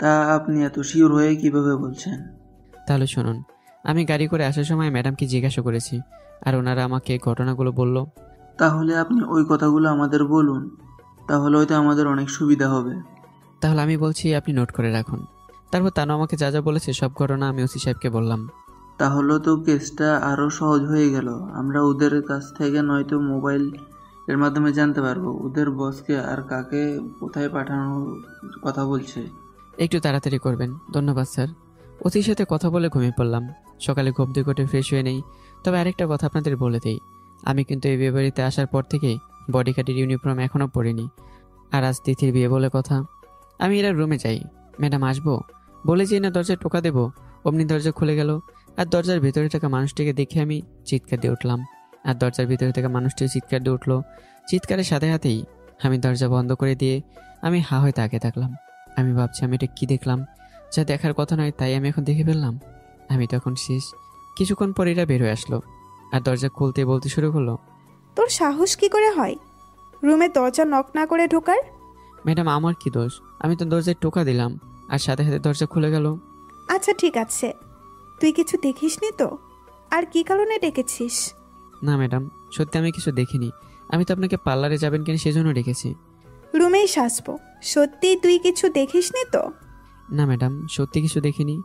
তা আপনি এত শিওর হয়ে কিভাবে বলছেন? তাহলে শুনুন, আমি গাড়ি করে আসার সময় ম্যাডামকে জিজ্ঞাসা করেছি, আর ওনারা আমাকে ঘটনাগুলো বলল। তাহলে আপনি ওই কথাগুলো আমাদের বলুন, তাহলে হয়তো আমাদের অনেক সুবিধা হবে। তাহলে আমি বলছি আপনি নোট করে রাখুন। তারপর তানু আমাকে যা যা বলেছে সব ঘটনা আমি ওসি সাহেবকে বললাম। তাহলে তো কেসটা আরো সহজ হয়ে গেল। আমরা ওদের কাছ থেকে নয়তো মোবাইল এর মাধ্যমে জানতে পারবো ওদের বসকে আর কাকে কোথায় পাঠানোর কথা বলছে। একটু তাড়াতাড়ি করবেন। ধন্যবাদ স্যার। ওসির সাথে কথা বলে ঘুমিয়ে পড়লাম। সকালে ঘুম থেকে উঠে ফ্রেশ হয়ে নেই। তবে আরেকটা কথা আপনাদের বলে দিই, আমি কিন্তু এই বিয়ে বাড়িতে আসার পর থেকে বডিগার্ডের ইউনিফর্ম এখনও পরিনি। আর আজ তিথির বিয়ে বলে কথা। আমি এরা রুমে যাই। ম্যাডাম আসবো বলে যে না দরজায় টোকা দেবো, অমনি দরজা খুলে গেল। আর দরজার ভিতরে থাকা মানুষটিকে দেখে আমি চিৎকার দিয়ে উঠলাম। আর দরজার ভিতরে থাকা মানুষটিও চিৎকার দিয়ে উঠলো। চিৎকারের সাথে সাথেই আমি দরজা বন্ধ করে দিয়ে আমি হা হয়ে তাকিয়ে থাকলাম। আমি ভাবছি আমি এটা কী দেখলাম, যা দেখার কথা নয় তাই আমি এখন দেখে ফেললাম। আমি তখন শেষ। কিছুক্ষণ পর এরা বের হয়ে আসলো আর দরজা খুলতে বলতে শুরু করলো, তোর সাহস কি করে হয় রুমে দরজা নক না করে ঢোকার? ম্যাডাম আমার কি দোষ, আমি তো দরজায় টোকা দিলাম আর সাথে সাথে দরজা খুলে গেল। আচ্ছা ঠিক আছে, তুই কিছু দেখিসনি তো? আর কি কারণে ডেকেছিস? না ম্যাডাম, সত্যি আমি কিছু দেখিনি। আমি তো আপনাকে পার্লারে যাবেন কিনা সেজন্য ডেকেছি। রুমেই সাজবো, সত্যি তুই কিছু দেখিসনি তো? না ম্যাডাম, সত্যি কিছু দেখিনি।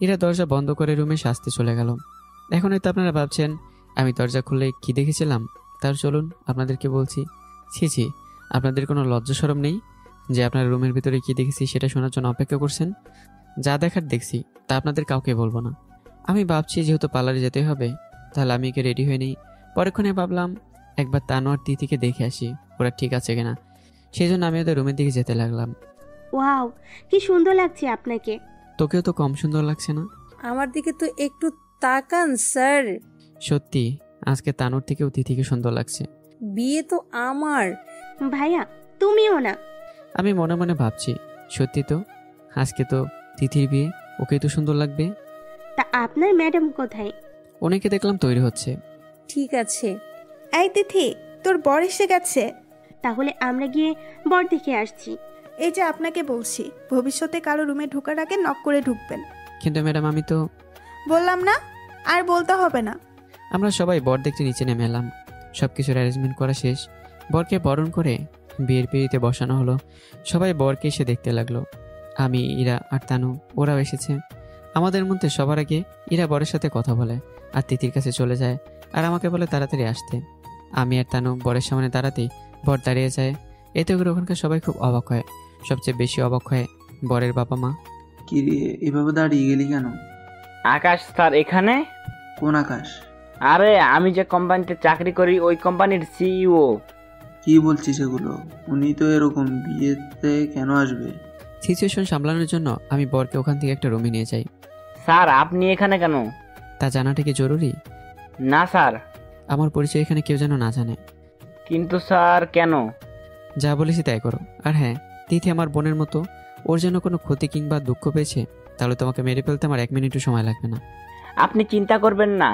এরা দরজা বন্ধ করে রুমে সাজতে চলে গেল। এখন হয়তো আপনারা ভাবছেন আমি দরজা খুলে কি দেখেছিলাম। তার চলুন আপনাদেরকে বলছি। ছি, আপনাদের কোনো লজ্জা শরম নেই যে আপনার রুমের ভিতরে কি দেখেছি সেটা শোনার জন্য অপেক্ষা করছেন? যা দেখার দেখছি তা আপনাদের কাউকে বলবো না। আমি ভাবছি যেহেতু পার্লারে যেতে হবে তাহলে আমি একে রেডি হয়ে নিই। পরেক্ষণে ভাবলাম একবার তানু আর তিথিকে দেখে আসি ওরা ঠিক আছে কিনা। সেই জন্য আমি ওদের রুমের দিকে যেতে লাগলাম। ওয়াও, কি সুন্দর লাগছে আপনাকে। তোকেও তো কম সুন্দর লাগছে না? আমার দিকে তো একটু তাকান স্যার। সত্যি আজকে তানুর থেকেও তিথিকে সুন্দর লাগছে। বিয়ে তো আমার। ভাইয়া তুমিও না, আমি মনে মনে ভাবছি, সত্যি তো, আজকে তো তিথির বিয়ে, ওকে তো সুন্দর লাগবে। তা আপনার ম্যাডাম কোথায়? অনেকে দেখলাম তৈরি হচ্ছে। ঠিক আছে। এই তিথি, তোর বর এসে গেছে। তাহলে আমরা গিয়ে বর দেখে আসছি। এই যে আপনাকে বলছি, ভবিষ্যতে কারো রুমে ঢোকার আগে নক করে ঢুকবেন। কিন্তু ম্যাডাম আমি তো। বললাম না, আর বলতে হবে না। আমরা সবাই বর দেখতে নিচে নেমে এলাম। সব কিছুর অ্যারেঞ্জমেন্ট করা শেষ। বরকে বরণ করে বিয়ের পিঁড়িতে বসানো হলো। সবাই বরকে এসে দেখতে লাগলো। আমি, ইরা আর তানু, ওরাও এসেছে। আমাদের মধ্যে সবার আগে ইরা বরের সাথে কথা বলে আর তিথির কাছে চলে যায় আর আমাকে বলে তাড়াতাড়ি আসতে। আমি আর তানু বরের সামনে দাঁড়াতেই বর দাঁড়িয়ে যায়। এতে করে ওখানকার সবাই খুব অবাক হয়। সবচেয়ে বেশি অবাক হয় বরের বাবা মা। কি রে, এভাবে দাঁড়িয়ে গেলি কেন? আকাশ স্যার এখানে? কোন আকাশ? আরে আমি যে কোম্পানিতে চাকরি করি ওই কোম্পানির সিইও। কি বলছিস এগুলো? উনি তো এরকম বিয়েতে কেন আসবে? সিচুয়েশন সামলানোর জন্য আমি বরকে ওখান থেকে একটা রুমে নিয়ে যাই। স্যার আপনি এখানে কেন? তা জানাটা কি জরুরি? না স্যার। আমার পরিচয় এখানে কেউ যেন না জানে। কিন্তু স্যার কেন? যা বলেছি তাই করো। আর হ্যাঁ, তিথি আমার বোনের মতো, ওর জন্য কোনো ক্ষতি কিংবা দুঃখ পেয়েছে তাহলে তোমাকে মেরে ফেলতে আমার 1 মিনিটও সময় লাগবে না। আপনি চিন্তা করবেন না,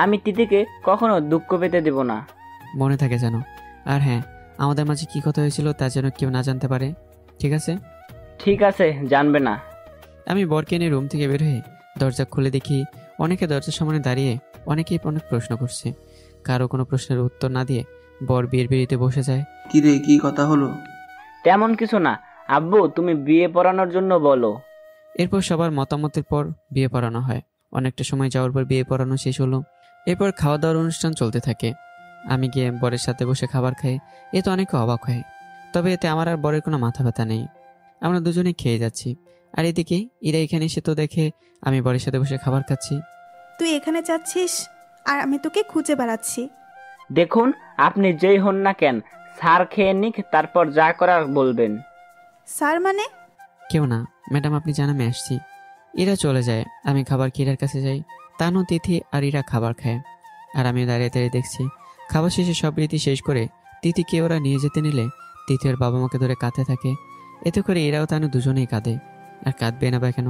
আমি তিথিকে কখনো দুঃখ পেতে দেব না। মনে থাকে যেন। আর হ্যাঁ, আমাদের মাঝে কি কথা হয়েছিল তা যেন কেউ না জানতে পারে, ঠিক আছে? ঠিক আছে, জানবে না। আমি বরকে নিয়ে রুম থেকে বের হয়ে দরজা খুলে দেখি অনেকে দরজার সামনে দাঁড়িয়ে অনেকেই অনেক প্রশ্ন করছে। কারো কোনো প্রশ্নের উত্তর না দিয়ে বর বিয়ের বিয়েতে বসে যায়। কি রে, কি কথা হলো? তেমন কিছু না আব্বু, তুমি বিয়ে পড়ানোর জন্য বলো। এরপর সবার মতামতের পর বিয়ে পড়ানো হয়। অনেকটা সময় যাওয়ার পর বিয়ে পড়ানো শেষ হলো। এরপর খাওয়া দাওয়ার অনুষ্ঠান চলতে থাকে। আমি গিয়ে বরের সাথে বসে খাবার খাই। এ তো অনেকে অবাক হয়, তবে এতে আমার আর বরের কোনো মাথা ব্যথা নেই। আমরা দুজনেই খেয়ে যাচ্ছি। আর এদিকে ইরা এখানে এসে তো দেখে আমি বরের সাথে বসে খাবার খাচ্ছি। তুই এখানে যাচ্ছিস আর আমি তোকে খুঁজে বেড়াচ্ছি। দেখুন, আপনি যেই হন না কেন, স্যার খেয়ে নিক, তারপর যা করার বলবেন। স্যার মানে? কেউ না ম্যাডাম, আপনি জানামে আসছি। ইরা চলে যায়। আমি খাবার খেয়ে ইরার কাছে যাই। তানু, তিথি আর ইরা খাবার খায় আর আমি দাঁড়িয়ে দাঁড়িয়ে দেখছি। খাবার শেষে সব রীতি শেষ করে তিথিকে ওরা নিয়ে যেতে নিলে তিথি ওর বাবা মাকে ধরে কাঁদতে থাকে। এতে করে ইরাও তানু দুজনেই কাঁদে। আর কাঁদবে না বা কেন?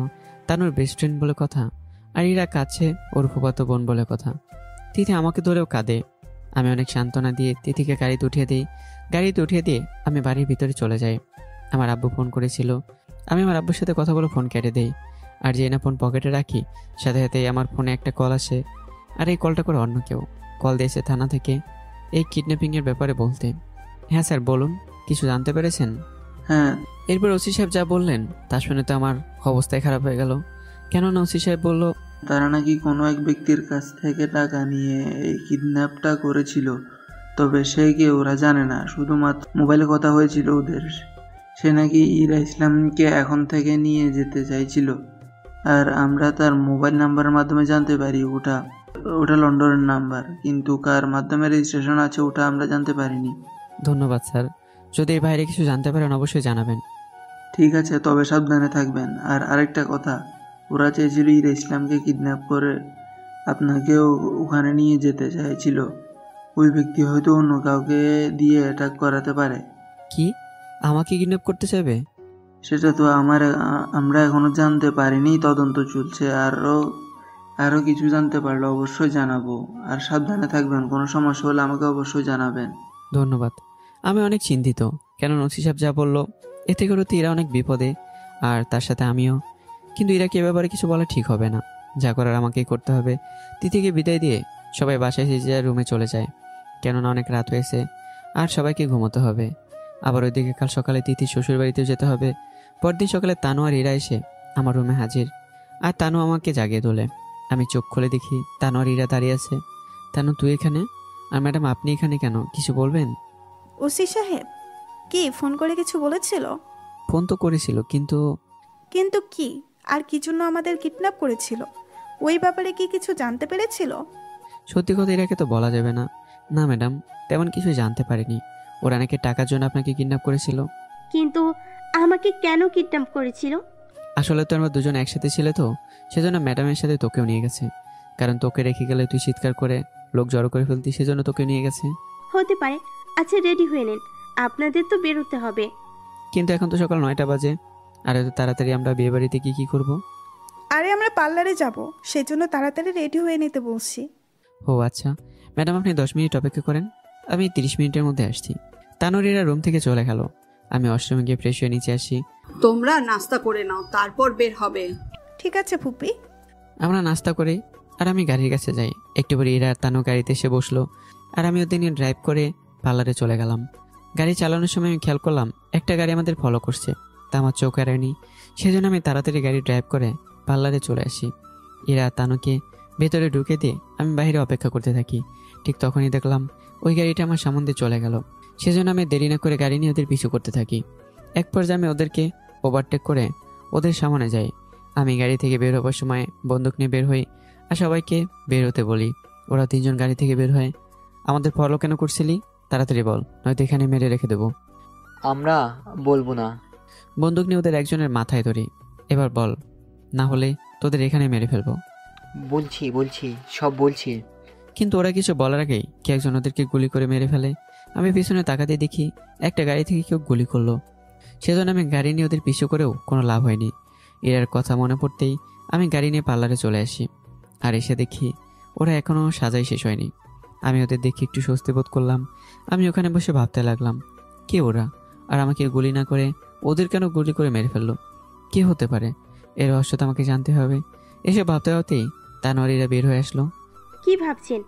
তানুর বেস্ট ফ্রেন্ড বলে কথা, আর ইরা কাঁদছে ওর ফুফাতো বোন বলে কথা। তিথি আমাকে ধরেও কাঁদে। আমি অনেক সান্ত্বনা দিয়ে তিথিকে গাড়িতে উঠিয়ে দিই। গাড়িতে উঠিয়ে দিয়ে আমি বাড়ির ভিতরে চলে যাই। আমার আব্বু ফোন করেছিল। আমি আমার আব্বুর সাথে কথা বলে ফোন কেটে দেই। আর যে না ফোন পকেটে রাখি, সাথে সাথেই আমার ফোনে একটা কল আসে। আর এই কলটা করে অন্য কেউ কল দিয়েছে থানা থেকে এই কিডন্যাপিংয়ের ব্যাপারে বলতে। হ্যাঁ স্যার বলুন, কিছু জানতে পেরেছেন? হ্যাঁ। এরপর ওসি সাহেব যা বললেন তা শুনে তো আমার অবস্থায় খারাপ হয়ে গেল। কেননা ওসি সাহেব বলল, তারা নাকি কোনো এক ব্যক্তির কাছ থেকে টাকা নিয়ে এই কিডন্যাপটা করেছিল। তবে সে কে ওরা জানে না, শুধুমাত্র মোবাইলে কথা হয়েছিল ওদের। সে নাকি ইরা ইসলামকে এখন থেকে নিয়ে যেতে চাইছিল। আর আমরা তার মোবাইল নাম্বারের মাধ্যমে জানতে পারি ওটা লন্ডনের নাম্বার, কিন্তু কার মাধ্যমে রেজিস্ট্রেশন আছে ওটা আমরা জানতে পারিনি। ধন্যবাদ স্যার, যদি এই বাইরে কিছু জানতে পারেন অবশ্যই জানাবেন। ঠিক আছে, তবে সাবধানে থাকবেন। আর আরেকটা কথা, ওরা চেয়েছিল ইরা ইসলামকে কিডন্যাপ করে আপনাকেও ওখানে নিয়ে যেতে চাইছিল। ওই ব্যক্তি হয়তো অন্য কাউকে দিয়ে অ্যাটাক করাতে পারে। কি, আমাকে কিডন্যাপ করতে চাইবে? সেটা তো আমরা এখনো জানতে পারিনি, তদন্ত চলছে। আরো কিছু জানতে পারলে অবশ্যই জানাবো। আর সাবধানে থাকবেন, কোনো সমস্যা হলে আমাকে অবশ্যই জানাবেন। ধন্যবাদ। আমি অনেক চিন্তিত, কেন ওসি সাহেব যা বললো এতে করে তো ইরা অনেক বিপদে, আর তার সাথে আমিও। কিন্তু ইরাকে এ ব্যাপারে কিছু বলা ঠিক হবে না, যা করার আমাকেই করতে হবে। তিথিকে বিদায় দিয়ে সবাই বাসায় এসে রুমে চলে যায়, কেননা অনেক রাত হয়েছে আর সবাইকে ঘুমোতে হবে। আবার ওইদিকে কাল সকালে তিথি শ্বশুর বাড়িতেও যেতে হবে। পরদিন সকালে তানু আর ইরা এসে আমার রুমে হাজির। আর তানু আমাকে জাগিয়ে তোলে। আমি চোখ খুলে দেখি তানু আর ইরা দাঁড়িয়ে আছে। তানু, তুই এখানে? আর ম্যাডাম আপনি এখানে কেন, কিছু বলবেন? ওসি সাহেব কি ফোন করে কিছু বলেছিল? ফোন তো করেছিল, কিন্তু কি? আর কি জন্য আমাদের কিডন্যাপ করেছিল ওই ব্যাপারে কি কিছু জানতে পেরেছিল? সত্যি কথা ইরাকে তো বলা যাবে না। না ম্যাডাম, তেমন কিছু জানতে পারিনি। ওরা নাকি টাকার জন্য আপনাকে কিডন্যাপ করেছিল। কিন্তু আমাকে কেন কিডন্যাপ করেছিল? আসলে তো আমরা দুজন একসাথে ছিলে, তো সেজন্য ম্যাডামের সাথে তোকেও নিয়ে গেছে। কারণ তোকে রেখে গেলে তুই চিৎকার করে লোক জড়ো করে ফেলতি, সেজন্য তোকে নিয়ে গেছে। হতে পারে। আচ্ছা রেডি হয়ে নেন, আপনাদের তো বেরোতে হবে। কিন্তু এখন তো সকাল 9টা বাজে, আর এত তাড়াতাড়ি আমরা বিয়ে বাড়িতে কি করব? আরে আমরা পার্লারে যাব, সেজন্য তাড়াতাড়ি রেডি হয়ে নিতে বলছি। ও আচ্ছা ম্যাডাম, আপনি 10 মিনিট অপেক্ষা করেন, আমি 30 মিনিটের মধ্যে আসছি। তানুরিরা রুম থেকে চলে গেল। আমি ওয়াশরুমে গিয়ে ফ্রেশ হয়ে নিচে আসি। তোমরা নাস্তা করে নাও, তারপর বের হবে। ঠিক আছে ফুপি। আমরা নাস্তা করি আর আমি গাড়ির কাছে যাই। একটু পরে ইরা আর তানু গাড়িতে এসে বসলো, আর আমি ওদের নিয়ে ড্রাইভ করে পার্লারে চলে গেলাম। গাড়ি চালানোর সময় আমি খেয়াল করলাম একটা গাড়ি আমাদের ফলো করছে, তা আমার চোখ এড়ায়নি। সেজন্য আমি তাড়াতাড়ি গাড়ি ড্রাইভ করে পার্লারে চলে আসি। ইরা তানুকে ভেতরে ঢুকে দিয়ে আমি বাইরে অপেক্ষা করতে থাকি। ঠিক তখনই দেখলাম ওই গাড়িটা আমার সামনে দিয়ে চলে গেল। সেজন্য আমি দেরি না করে গাড়ি নিয়ে ওদের পিছু করতে থাকি। এক পর্যায়ে আমি ওদেরকে ওভারটেক করে ওদের সামনে যাই। আমি গাড়ি থেকে বের হবার সময় বন্দুক নিয়ে বের হই আর সবাইকে বের হতে বলি। ওরা 3 জন গাড়ি থেকে বের হয়। আমাদের ফলো কেন করছিলি? তাড়াতাড়ি বল, নয়তো এখানে মেরে রেখে দেবো। আমরা বলবো না। বন্দুক নিয়ে ওদের একজনের মাথায় ধরি। এবার বল, না হলে তোদের এখানে মেরে ফেলবো। বলছি সব বলছি। কিন্তু ওরা কিছু বলার আগেই কে একজন ওদেরকে গুলি করে মেরে ফেলে। আমি পিছনে তাকাতে দেখি একটা গাড়ি থেকে কেউ গুলি করলো। সেজন্য আমি গাড়ি নিয়ে ওদের পিছু করেও কোনো লাভ হয়নি। এর কথা মনে পড়তেই আমি গাড়ি নিয়ে পার্লারে চলে আসি। আর এসে দেখি ওরা এখনও সাজাই শেষ হয়নি। আমি ওদের দেখে একটু স্বস্তি বোধ করলাম। আমি ওখানে বসে ভাবতে লাগলাম, কে ওরা, আর আমাকে গুলি না করে ওদের কেন গুলি করে মেরে ফেললো? কে হতে পারে? এর রহস্য তো আমাকে জানতে হবে। এসে ভাবতে ভাবতেই তানোয়ারিরা বের হয়ে আসলো। কি ভাবছেন?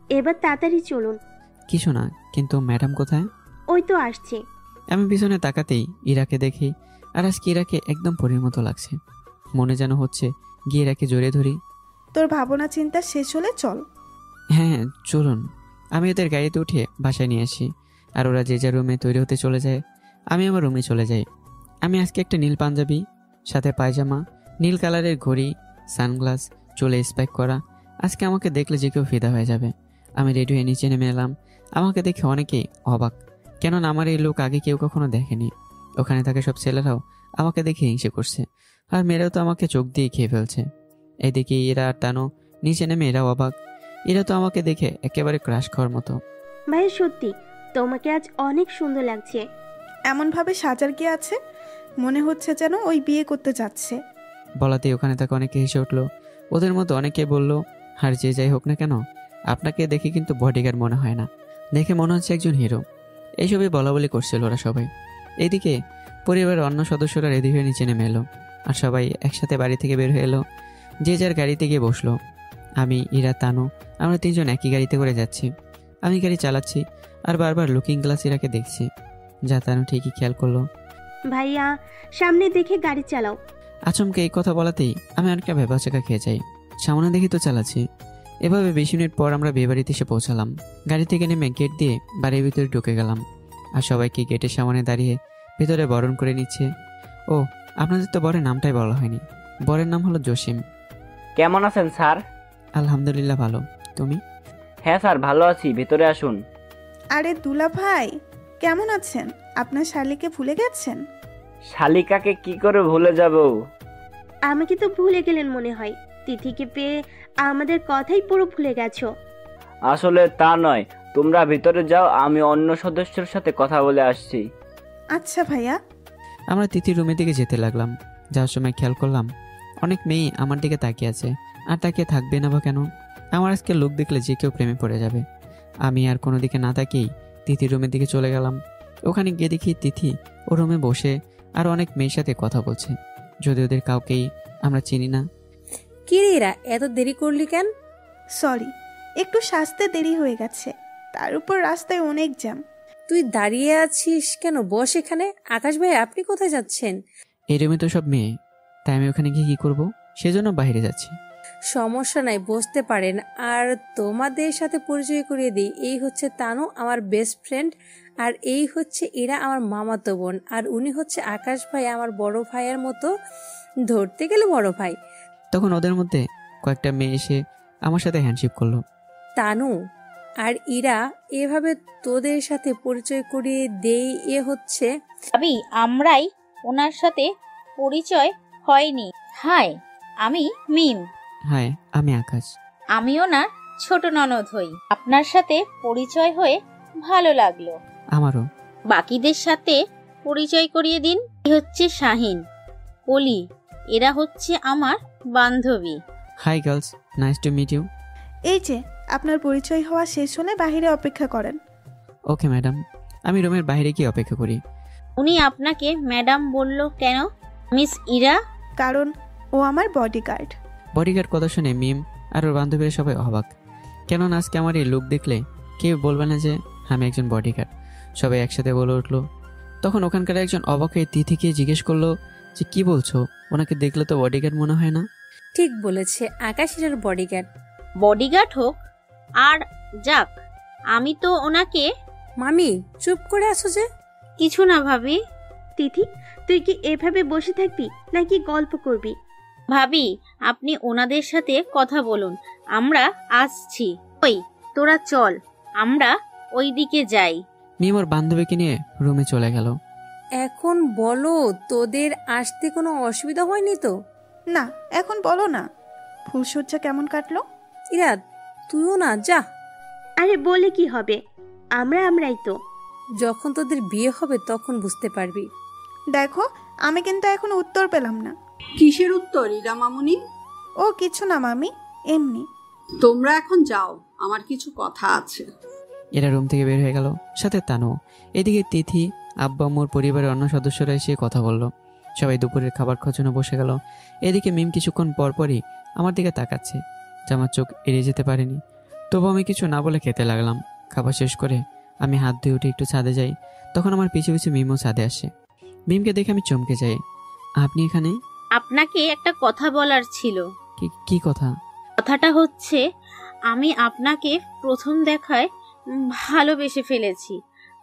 এবার তাড়াতাড়ি চলুন। কিছু না, কিন্তু ম্যাডাম কোথায়? ওই তো আসছে। আমি পিছনে তাকাতেই ইরাকে দেখি, আর আজকে ইরাকে একদম পরীর মতো লাগছে। মনে যেন হচ্ছে গিয়ে ইরাকে জড়িয়ে ধরি। তোর ভাবনা চিন্তা শেষ হলে চল। হ্যাঁ চলুন। আমি ওদের গাড়িতে উঠে বাসায় নিয়ে আসি, আর ওরা যে যার রুমে তৈরি হতে চলে যায়। আমি আমার রুমে চলে যাই। আমি আজকে একটা নীল পাঞ্জাবি, সাথে পায়জামা, নীল কালারের ঘড়ি, সানগ্লাস, চুলে স্পাইক করা। আজকে আমাকে দেখলে যে কেউ ফিদা হয়ে যাবে। আমি রেডি হয়ে নিচে নেমে এলাম। আমাকে দেখে অনেকেই অবাক, কেননা আমার এই লোক আগে কেউ কখনো দেখেনি। ওখানে থাকা সব ছেলেরাও আমাকে দেখে হিংসে করছে, আর মেয়েরাও তো আমাকে চোখ দিয়ে খেয়ে ফেলছে। এদিকে এরা আর তানো নিচে নেমে এরাও অবাক। এরা তো আমাকে দেখে একেবারে ক্রাশ খাওয়ার মতো। ভাই সত্যি তোমাকে আজ অনেক সুন্দর লাগছে। এমন ভাবে সাজার কি আছে, মনে হচ্ছে যেন ওই বিয়ে করতে যাচ্ছে। বলাতেই ওখানে থাকা অনেকে হেসে উঠলো। ওদের মধ্যে অনেকে বলল, আর যে যাই হোক না কেন, আপনাকে দেখে কিন্তু বডিগার্ড মনে হয় না, দেখে মনে হচ্ছে একজন হিরো। এইসবই বলা বলি করছিল ওরা সবাই। এইদিকে পরিবারের অন্য সদস্যরা রেডি হয়ে নিচে নেমে এলো, আর সবাই একসাথে বাড়ি থেকে বের হয়ে এলো। যে যার গাড়িতে গিয়ে বসলো। আমি, ইরা, তানু, আমরা 3 জন একই গাড়িতে করে যাচ্ছি। আমি গাড়ি চালাচ্ছি আর বারবার লুকিং গ্লাস ইরাকে দেখছি, যা তানু ঠিকই খেয়াল করলো। ভাইয়া সামনে দেখে গাড়ি চালাও। আচমকে এই কথা বলাতেই আমি অনেকটা ভেবাচাকা খেয়ে যাই। সামনে দেখি তো চালাচ্ছি। এভাবে 20 মিনিট পর আমরা বিয়েবাড়িতে এসে পৌঁছালাম। গাড়ি থেকে নেমে গেট দিয়ে বাড়ির ভিতরে ঢুকে গেলাম, আর সবাইকে গেটের সামনে দাঁড়িয়ে ভিতরে বরণ করে নিচ্ছে। ও, আপনাদের তো বরের নামটাই বলা হয়নি। বরের নাম হলো জসিম। কেমন আছেন স্যার? আলহামদুলিল্লাহ ভালো, তুমি? হ্যাঁ স্যার ভালো আছি, ভেতরে আসুন। আরে দুলা ভাই, কেমন আছেন? আপনার শালিকে ভুলে গেছেন? শালিকাকে কি করে ভুলে যাব? আমাকে তো ভুলে গেলেন মনে হয়। তিথিকে পেয়ে আমাদের কথাই পুরো ভুলে গেছো। আসলে তা নয়, তোমরা ভিতরে যাও, আমি অন্য সদস্যের সাথে কথা বলে আসছি। আচ্ছা ভাইয়া। আমরা তিথির রুমের দিকে যেতে লাগলাম। যাওয়ার সময় খেয়াল করলাম অনেক মেয়ে আমার দিকে তাকিয়ে আছে, আর তাকিয়ে থাকবে না বা কেন? আমার আজকে লোক দেখলে যে কেউ প্রেমে পড়ে যাবে। আমি আর কোনো দিকে না তাকিয়েই তিথির রুমের দিকে চলে গেলাম। ওখানে গিয়ে দেখি তিথি ও রুমে বসে আর অনেক মেয়ের সাথে কথা বলছে, যদি ওদের কাউকেই আমরা চিনি না। কি রে এরা, এত দেরি করলি কেন? সরি, একটু সাজতে দেরি হয়ে গেছে, তার উপর রাস্তায় অনেক জ্যাম। তুই দাঁড়িয়ে আছিস কেন? বস এখানে। আকাশ ভাই আপনি কোথায় যাচ্ছেন? এই রুমে তো সব মেয়ে, তাই আমি ওখানে গিয়ে কি করবো, সেজন্য বাইরে যাচ্ছি। সমস্যা নাই, বসতে পারেন। আর তোমাদের সাথে পরিচয় করিয়ে দিই, এই হচ্ছে তানু, আমার বেস্ট ফ্রেন্ড, আর এই হচ্ছে এরা আমার মামাতো বোন, আর উনি হচ্ছে আকাশ ভাই, আমার বড় ভাইয়ের মতো, ধরতে গেলে বড় ভাই। তখন ওদের মধ্যে কয়েকটা মেয়ে এসে আমার সাথে হ্যান্ডশেক করলো। তানু আর ইরা, এভাবে তোদের সাথে পরিচয় করিয়ে দেই। এ হচ্ছে ভাবি, আমরাই ওনার সাথে পরিচয় হয়নি। হাই, আমি মিম। হাই, আমি আকাশ। আমি ওনার ছোট ননদ হই। আপনার সাথে পরিচয় হয়ে ভালো লাগলো। আমারও। বাকিদের সাথে পরিচয় করিয়ে দিন। এই হচ্ছে শাহিন, পলি, এরা হচ্ছে আমার বান্ধবী। Hi girls, nice to meet you. এই যে আপনার পরিচয় হওয়া শেষ হলে বাইরে অপেক্ষা করেন। ওকে ম্যাডাম, আমি রুমের বাইরে গিয়ে অপেক্ষা করি। উনি আপনাকে ম্যাডাম বলল কেন মিস ইরা? কারণ ও আমার বডিগার্ড। বডিগার্ড কথা শুনে মিম আর ওর বান্ধবীরা সবাই অবাক, কেননা আজকে আমার এই লুক দেখলে কেউ বলবে না যে আমি একজন বডিগার্ড। সবাই একসাথে বলে উঠলো। তখন ওখানকার একজন অবাক হয়ে তিথিকে জিজ্ঞেস করলো যে কি বলছো, ওনাকে দেখলে তো বডিগার্ড মনে হয় না। ঠিক বলেছে, আকাশ ইরার বডিগার্ড। বডিগার্ড হোক আর যাক, আমি তো ওনাকে। মামি চুপ করে আছো যে? কিছু না ভাবি। তিথি, তুই কি এভাবে বসে থাকবি নাকি গল্প করবি? ভাবি, আপনি ওনাদের সাথে কথা বলুন, আমরা আসছি। ওই তোরা চল, আমরা ওই দিকে যাই। মিম ওর বান্ধবীকে নিয়ে রুমে চলে গেল। এখন বলো, তোদের আসতে কোনো অসুবিধা হয়নি তো? না, এখন বলো না। ফুলসজ্জা কেমন কাটলো? ইরা, তুইও না যা। আরে বলে কি হবে, আমরাই তো। যখন তোদের বিয়ে হবে তখন বুঝতে পারবি। দেখো, আমি কিন্তু এখন উত্তর পেলাম না। কিসের উত্তর ইরা মামুনি? ও কিছু না মামি, এমনি। তোমরা এখন যাও, আমার কিছু কথা আছে। এরা রুম থেকে বের হয়ে গেল, সাথে তানু। এদিকে তিথি, আব্বা আম্মুর পরিবারের অন্য সদস্যরা এসে কথা বলল। সবাই দুপুরের খাবার খাওয়ার জন্য বসে গেল। এদিকে মিম কিছুক্ষণ পরপরই আমার দিকে তাকাচ্ছে, যে আমার চোখ এড়িয়ে যেতে পারেনি। তবু আমি কিছু না বলে খেতে লাগলাম। খাবার শেষ করে আমি হাত ধুয়ে উঠে একটু ছাদে যাই। তখন আমার পিছু পিছু মিমও ছাদে আসে। মিমকে দেখে আমি চমকে যাই। আপনি এখানে? আপনাকে একটা কথা বলার ছিল। কি কথা? কথাটা হচ্ছে, আমি আপনাকে প্রথম দেখায় ভালোবেসে ফেলেছি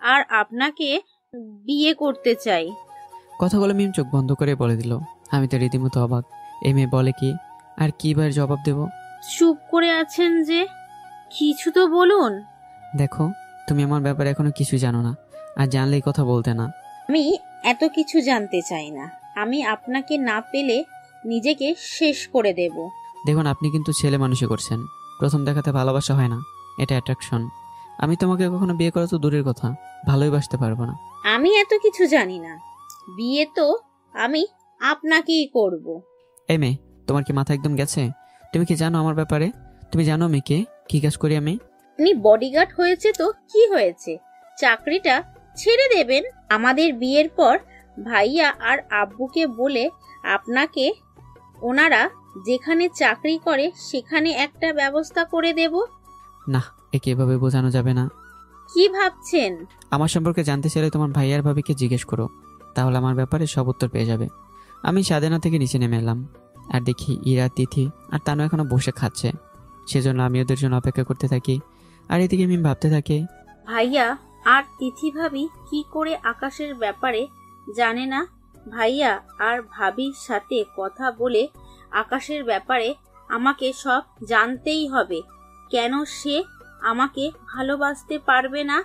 আর আপনাকে বিয়ে করতে চাই। কথাগুলো মিম চোখ বন্ধ করে বলে দিল। আমি তো রীতিমতো অবাক। এই মেয়ে বলে কি, আর কিবার জবাব দেব? চুপ করে আছেন যে, কিছু তো বলুন। দেখো, তুমি আমার ব্যাপারে এখনো কিছু জানো না, আর জানলেই কথা বলতে না। আমি এত কিছু জানতে চাই না। আমি আপনাকে না পেলে নিজেকে শেষ করে দেব। দেখুন, আপনি কিন্তু ছেলে মানুষই করছেন। প্রথম দেখাতে ভালোবাসা হয় না, এটা অ্যাট্রাকশন। আমি তোমাকে কখনো বিয়ে করা তো দূরের কথা, ভালোই বাসতে পারবো না। আমি এত কিছু জানি না। বিয়ে তো আমি আপনাকেই করব। এই মেয়ে, তোমার কি মাথা একদম গেছে? তুমি কি জানো আমার ব্যাপারে? তুমি জানো আমি কি কাজ করি আমি? আপনি বডিগার্ড হয়েছে তো কি হয়েছে, চাকরিটা ছেড়ে দেবেন। আমাদের বিয়ের পর ভাইয়া আর আব্বুকে বলে আপনাকে ওনারা যেখানে চাকরি করে সেখানে একটা ব্যবস্থা করে দেব। না, একে এভাবে বোঝানো যাবে না। কি ভাবছেন? আমার সম্পর্কে জানতে চাইলে তোমার ভাইয়ার ভাবিকে জিজ্ঞেস করো, তাহলে আমার ব্যাপারে সব উত্তর পেয়ে যাবে। আমি সাদেনা থেকে নিচে নেমে এলাম, আর দেখি ইরা, তিথি আর তানু এখনো বসে খাচ্ছে। সেজন্য আমি ওদের জন্য অপেক্ষা করতে থাকি। আর এদিকে আমি ভাবতে থাকি, ভাইয়া আর তিথি ভাবি কি করে আকাশের ব্যাপারে জানে না? ভাইয়া আর ভাবির সাথে কথা বলে আকাশের ব্যাপারে আমাকে সব জানতেই হবে। কেন সে আমাকে ভালোবাসতে পারবে না?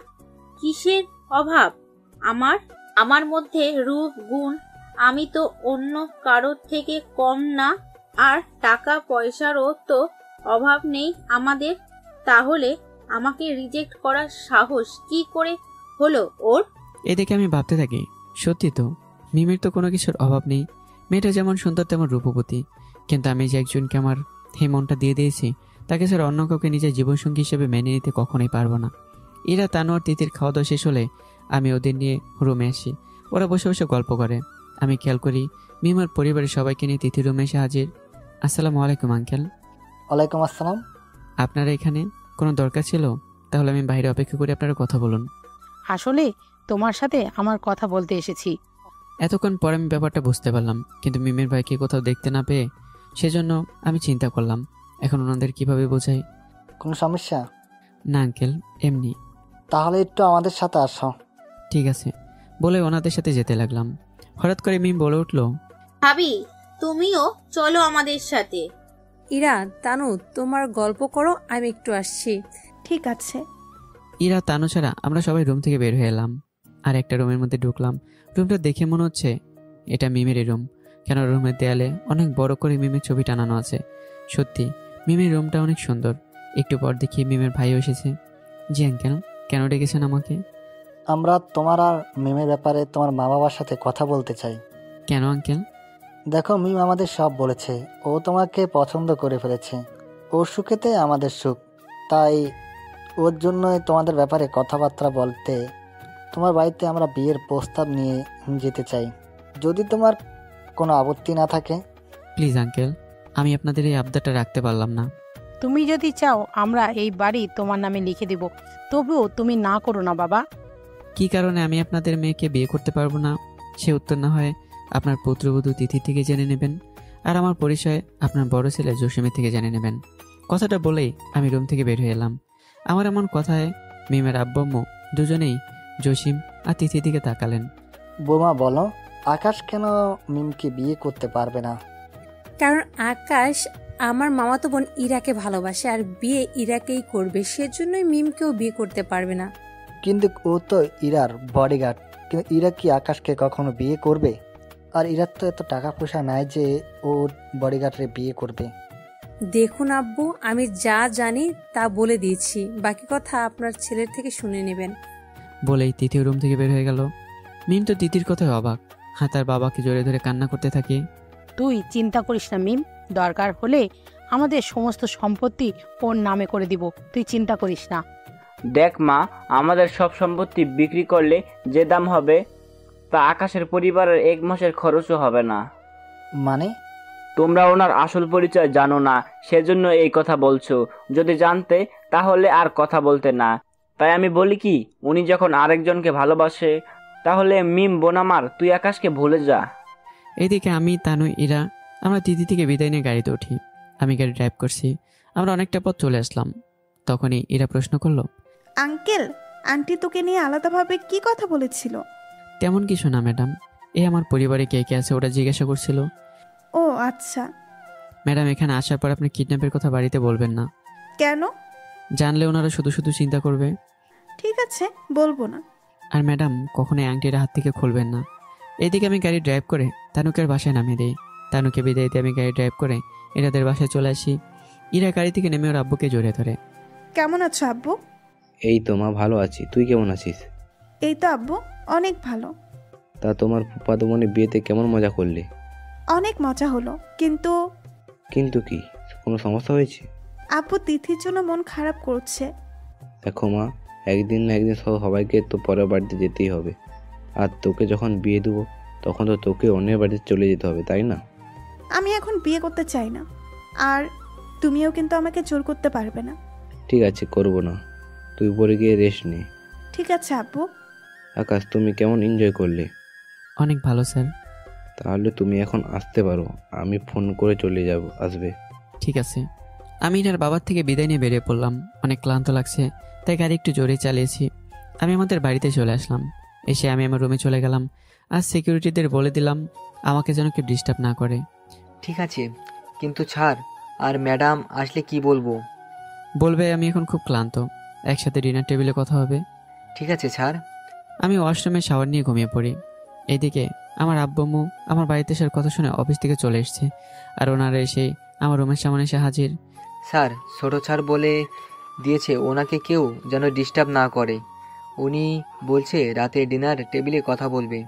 কিসের অভাব আমার মধ্যে? রূপ, গুণ, আমি তো অন্য কারোর থেকে কম না। আর টাকা পয়সারও তো অভাব নেই আমাদের। তাহলে আমাকে রিজেক্ট করার সাহস কি করে হলো ওর? এদিকে আমি ভাবতে থাকি, সত্যি তো, মিমের তো কোনো কিছুর অভাব নেই। মেয়েটা যেমন সুন্দর তেমন রূপবতী, কিন্তু আমি যে একজনকে আমার এই মনটা দিয়ে দিয়েছি, তাকে ছাড়া অন্য কাউকে নিজের জীবনসঙ্গী হিসেবে মেনে নিতে কখনোই পারবো না। এরা তানু আর তিথির খাওয়া দাওয়া শেষ হলে আমি ওদের নিয়ে রুমে আসি। ওরা বসে বসে গল্প করে। আমি খেয়াল করি মিমার পরিবারের সবাইকে নিয়ে তিথি রুমে এসে হাজির। আসসালামু আলাইকুম আঙ্কেল। ওয়ালাইকুম আসসালাম। আপনারা এখানে কোনো দরকার ছিল? তাহলে আমি বাইরে অপেক্ষা করি, আপনারা কথা বলুন। আসলে তোমার সাথে আমার কথা বলতে এসেছি। এতক্ষণ পর আমি ব্যাপারটা বুঝতে পারলাম, কিন্তু মিমের ভাইকে কোথাও দেখতে না পেয়ে সেজন্য আমি চিন্তা করলাম এখন ওনাদের কিভাবে বোঝাই। কোনো সমস্যা? না আঙ্কেল, এমনি। তাহলে একটু আমাদের সাথে আসো। ঠিক আছে বলে ওনাদের সাথে যেতে লাগলাম। হঠাৎ করে মিম বলে উঠল, ভাবি তুমিও চলো আমাদের সাথে। ইরা, তানু তোমার গল্প করো, আমি একটু আসছি। ঠিক আছে। ইরা, তানু ছাড়া আমরা সবাই রুম থেকে বের হয়ে এলাম আর একটা রুমের মধ্যে ঢুকলাম। রুমটা দেখে মনে হচ্ছে এটা মিমেরই রুম, কেন রুমের দেয়ালে অনেক বড় করে মিমের ছবি টানানো আছে। সত্যি মিমের রুমটা অনেক সুন্দর। একটু পর দেখি মিমের ভাইও এসেছে। জি আঙ্কেল, কেন ডেকেছেন আমাকে? আমরা তোমার আর মিমের ব্যাপারে তোমার মা বাবার সাথে কথা বলতে চাই। কেন আঙ্কেল? দেখো, মিম আমাদের সব বলেছে। ও তোমাকে পছন্দ করে ফেলেছে। ওর সুখেতে আমাদের সুখ। তাই ওর জন্যই তোমাদের ব্যাপারে কথাবার্তা বলতে তোমার বাড়িতে আমরা বিয়ের প্রস্তাব নিয়ে যেতে চাই, যদি তোমার কোনো আপত্তি না থাকে। প্লিজ আঙ্কেল, আমি আপনাদের এই আবদারটা রাখতে পারলাম না। তুমি যদি চাও আমরা এই বাড়ি তোমার নামে লিখে দেব, তবুও তুমি না করো না বাবা। কি কারণে আমি আপনাদের মেয়েকে বিয়ে করতে পারবো না সে উত্তর না হয় আপনার পুত্রবধূ তিথি থেকে জেনে নেবেন, আর আমার পরিচয় আপনার বড় ছেলে জসিমের থেকে জেনে নেবেন। কথাটা বলেই আমি রুম থেকে বের হয়ে এলাম। আমার এমন কথায় মিমের আব্বু আম্মু দুজনেই জসিম আর তিথির দিকে তাকালেন। বোমা, বলো আকাশ কেন মিমকে বিয়ে করতে পারবে না? কারণ আকাশ আমার মামাতো বোন ইরাকে ভালোবাসে আর বিয়ে ইরাকেই করবে, সেজন্যই মিমকেও বিয়ে করতে পারবে না। কিন্তু ও তো ইরার বডিগার্ড। কিন্তু ইরা কি আকাশকে কখনো বিয়ে করবে? আর ইরার তো এত টাকা পয়সা নাই যে ও বডিগার্ডে বিয়ে করবে। দেখুন আব্বু, আমি যা জানি তা বলে দিয়েছি, বাকি কথা আপনার ছেলের থেকে শুনে নেবেন। বলেই তিথি রুম থেকে বের হয়ে গেল। মিম তো তিথির কথায় অবাক, তার বাবাকে জড়িয়ে ধরে কান্না করতে থাকে। তুই চিন্তা করিস না মিম, দরকার হলে আমাদের সমস্ত সম্পত্তি ওর নামে করে দিব, তুই চিন্তা করিস না। দেখ মা, আমাদের সব সম্পত্তি বিক্রি করলে যে দাম হবে তা আকাশের পরিবারের 1 মাসের খরচও হবে না। মানে? তোমরা ওনার আসল পরিচয় জানো না, সেজন্য এই কথা বলছো। যদি জানতে তাহলে আর কথা বলতে না। তাই আমি বলি কি, উনি যখন আরেকজনকে ভালোবাসে তাহলে মিম বোন আমার, তুই আকাশকে ভুলে যা। এইদিকে আমি, তানু, ইরা আমরা তিথি থেকে বিদায় নিয়ে গাড়িতে উঠি। আমি গাড়ি ড্রাইভ করছি। আমরা অনেকটা পথ চলে আসলাম। তখনই ইরা প্রশ্ন করলো, আঙ্কেল, আন্টি তোকে নিয়ে আলাদাভাবে কি কথা বলেছিল? তেমন কিছু না ম্যাডাম, আমার পরিবারে কে কে আছে ওটা জিজ্ঞাসা করছিল। ও আচ্ছা। ম্যাডাম, এখানে আসার পর আপনি কিডন্যাপের কথা বাড়িতে বলবেন না। কেন? জানলে ওনারা শুধু শুধু চিন্তা করবে। ঠিক আছে, বলবো না। আর ম্যাডাম, কখনোই আংটিটা হাত থেকে খুলবেন না। এইদিকে আমি গাড়ি ড্রাইভ করে তানুকের বাসায় নামিয়ে দিই। তানুকে বিদায় দিয়ে আমি গাড়ি ড্রাইভ করে ইরাদের বাসায় চলে আসি। ইরা গাড়ি থেকে নেমে ওর আব্বুকে জড়িয়ে ধরে। কেমন আছো আব্বু? এই তো মা, ভালো আছি। তুই কেমন আছিস? এই তো আব্বু, অনেক ভালো। তা তোমার ফুফাতো বোনের বিয়েতে কেমন মজা করলে? অনেক মজা হলো, কিন্তু কিন্তু কি, কোনো সমস্যা হয়েছে? আব্বু তিথির জন্য মন খারাপ করছে। দেখো মা, একদিন না একদিন সবাইকে তো পরের বাড়িতে যেতেই হবে। আর তোকে যখন বিয়ে দেবো তখন তো তোকে অন্যের বাড়িতে চলে যেতে হবে, তাই না? আমি এখন বিয়ে করতে চাই না, আর তুমিও কিন্তু আমাকে জোর করতে পারবে না। ঠিক আছে, করবো না। তুই পরে গিয়ে রেস্ট নে। ঠিক আছে আব্বু। আকাশ, তুমি কেমন এনজয় করলে? অনেক ভালো স্যার। তাহলে তুমি এখন আসতে পারো, আমি ফোন করে চলে আসবে। ঠিক আছে। আমি ইরার বাবার থেকে বিদায় নিয়ে বেরিয়ে পড়লাম। অনেক ক্লান্ত লাগছে, তাই গাড়ি একটু জোরে চালিয়েছি। আমি আমাদের বাড়িতে চলে আসলাম। এসে আমি আমার রুমে চলে গেলাম। আর সিকিউরিটিদের বলে দিলাম আমাকে যেন কেউ ডিস্টার্ব না করে। ঠিক আছে, কিন্তু ছাড়, আর ম্যাডাম আসলে কি বলবো? বলবে আমি এখন খুব ক্লান্ত, একসাথে ডিনার টেবিলে কথা হবে। ঠিক আছে, ছাড়। আমি ওয়াশরুমে শাওয়ার নিয়ে ঘুমিয়ে পড়ি। এইদিকে আমার আব্বু আমার বাড়িতে আসার কথা শুনে অফিস থেকে চলে এসছে, আর ওনারা এসে আমার রুমের সামনে এসে হাজির। স্যার, ছোট ছাড় বলে দিয়েছে ওনাকে কেউ যেন ডিস্টার্ব না করে। উনি বলছে রাতে ডিনার টেবিলে কথা বলবে।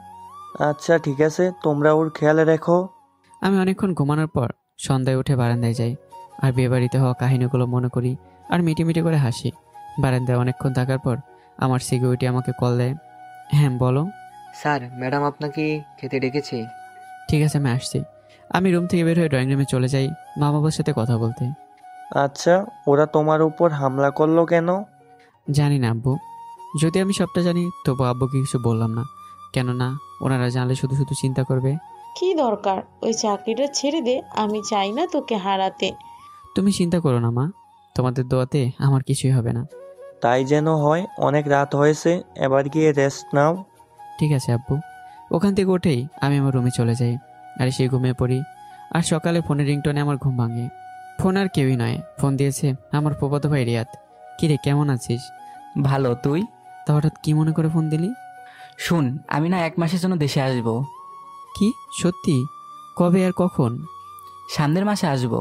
আচ্ছা ঠিক আছে, তোমরা ওর খেয়াল রেখো। আমি অনেকক্ষণ ঘুমানোর পর সন্ধ্যায় উঠে বারান্দায় যাই, আর বিয়েবাড়িতে হওয়া কাহিনীগুলো মনে করি আর মিটিমিটি করে হাসি। বারান্দায় অনেকক্ষণ থাকার পর আমার সিকিউরিটি আমাকে কল দেয়। হ্যাঁ বলো। স্যার, ম্যাডাম আপনাকে খেতে ডেকেছে। ঠিক আছে, আমি আসছি। আমি রুম থেকে বের হয়ে ড্রয়িং রুমে চলে যাই মা বাবার সাথে কথা বলতে। আচ্ছা, ওরা তোমার উপর হামলা করলো কেন? জানি না আব্বু, যদি আমি সবটা জানি তবু আব্বুকে কিছু বললাম না, কেননা ওনারা জানলে শুধু শুধু চিন্তা করবে। কি দরকার, ওই চাকরিটা ছেড়ে দে, আমি চাই না তোকে হারাতে। তুমি চিন্তা করো না মা, তোমাদের দোয়াতে আমার কিছুই হবে না। তাই যেন হয়। অনেক রাত হয়েছে, এবার গিয়ে রেস্ট নাও। ঠিক আছে আব্বু। ওখান থেকে উঠেই আমি আমার রুমে চলে যাই, আর সেই ঘুমিয়ে পড়ি। আর সকালে ফোনের রিংটোনে আমার ঘুম ভাঙে। ফোন আর কেউই নয়, ফোন দিয়েছে আমার ফুফাতো ভাই রিয়াদ। কিরে, কেমন আছিস? ভালো, তুই? তা হঠাৎ কি মনে করে ফোন দিলি? শুন, আমি না 1 মাসের জন্য দেশে আসবো। কি সত্যি? কবে আর কখন? সামনের মাসে আসবো।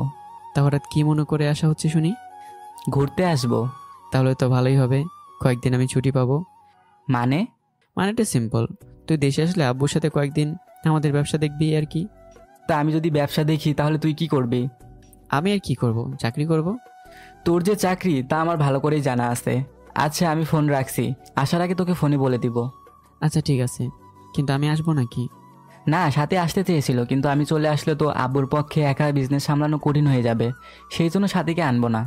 তা হঠাৎ কি মনে করে আসা হচ্ছে শুনি? ঘুরতে আসবো। তাহলে তো ভালোই হবে, কয়েকদিন আমি ছুটি পাবো। মানে? মানেটা সিম্পল, তুই দেশে আসলে আব্বুর সাথে কয়েকদিন আমাদের ব্যবসা দেখবি আর কি। তা আমি যদি ব্যবসা দেখি তাহলে তুই কি করবি? আমি আর কি করব, চাকরি করব। তোর যে চাকরি তা আমার ভালো করেই জানা আছে। আচ্ছা আমি ফোন রাখছি, আসার আগে তোকে ফোনে বলে দিব। আচ্ছা ঠিক আছে, কিন্তু আমি আসবো নাকি? না, সাথে আসতে চেয়েছিল, কিন্তু আমি চলে আসলে তো আব্বুর পক্ষে একা বিজনেস সামলানো কঠিন হয়ে যাবে, সেই জন্য সাথীকে আনবো না।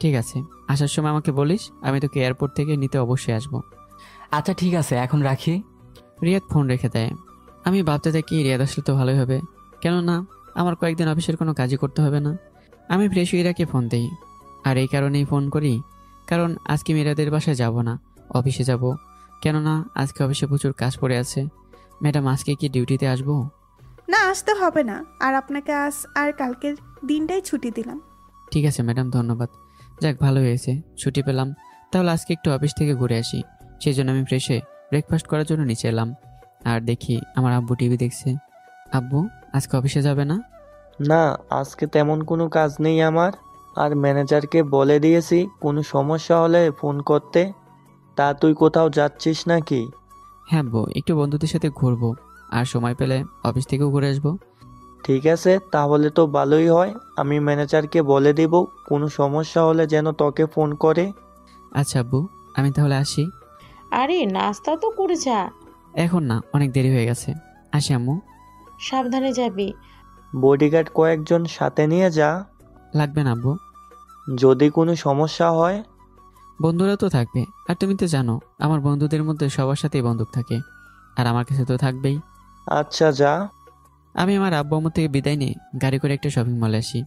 ঠিক আছে, আসার সময় আমাকে বলিস, আমি তোকে এয়ারপোর্ট থেকে নিতে অবশ্যই আসবো। আচ্ছা ঠিক আছে, এখন রাখি। রিয়াদ ফোন রেখে দেয়। আমি ভাবতে থাকি রিয়াদ আসলে তো ভালোই হবে, কেননা আমার কয়েকদিন অফিসের কোনো কাজই করতে হবে না। আমি ফ্রেশ ইরাকে ফোন দিই, আর এই কারণেই ফোন করি কারণ আজকে মিরাদের বাসায় যাব না, অফিসে যাব, কেননা আজকে অফিসে প্রচুর কাজ পড়ে আছে। ম্যাডাম আজকে কি ডিউটিতে আসবো? না, আসতে হবে না, আর আপনাকে আজ আর কালকের দিনটাই ছুটি দিলাম। ঠিক আছে ম্যাডাম, ধন্যবাদ। যাক ভালো হয়েছে, ছুটি পেলাম। তাহলে আজকে একটু অফিস থেকে ঘুরে আসি। সেই জন্য আমি ফ্রেশে ব্রেকফাস্ট করার জন্য নিচে এলাম, আর দেখি আমার আব্বু টিভি দেখছে। আব্বু আজকে অফিসে যাবে না? না, আজকে তেমন কোনো কাজ নেই আমার, আর ম্যানেজারকে বলে দিয়েছি কোনো সমস্যা হলে ফোন করতে। তা তুই কোথাও যাচ্ছিস নাকি? হ্যাঁ আব্বু, একটু বন্ধুদের সাথে ঘুরবো, আর সময় পেলে অফিস থেকেও ঘুরে আসবো। ঠিক আছে, তাহলে তো ভালোই হয়। আমি ম্যানেজারকে বলে দিব কোনো সমস্যা হলে যেন তোকে ফোন করে। আচ্ছা আব্বু, আমি তাহলে আসি। আরে নাস্তা তো করে যা। এখন না, অনেক দেরি হয়ে গেছে। আসি আম্মু। সাবধানে যাবি। বডিগার্ড কয়েকজন সাথে নিয়ে যা। লাগবে না আব্বু। যদি কোনো সমস্যা হয়? বন্ধুরা তো থাকবে, আর তুমি তো জানো আমার বন্ধুদের মধ্যে সবার সাথেই বন্দুক থাকে, আর আমার কাছে তো থাকবেই। আচ্ছা যা। আমি আমার আব্বু আম্মু থেকে বিদায় নিয়ে গাড়ি করে একটা শপিং মলে আসি।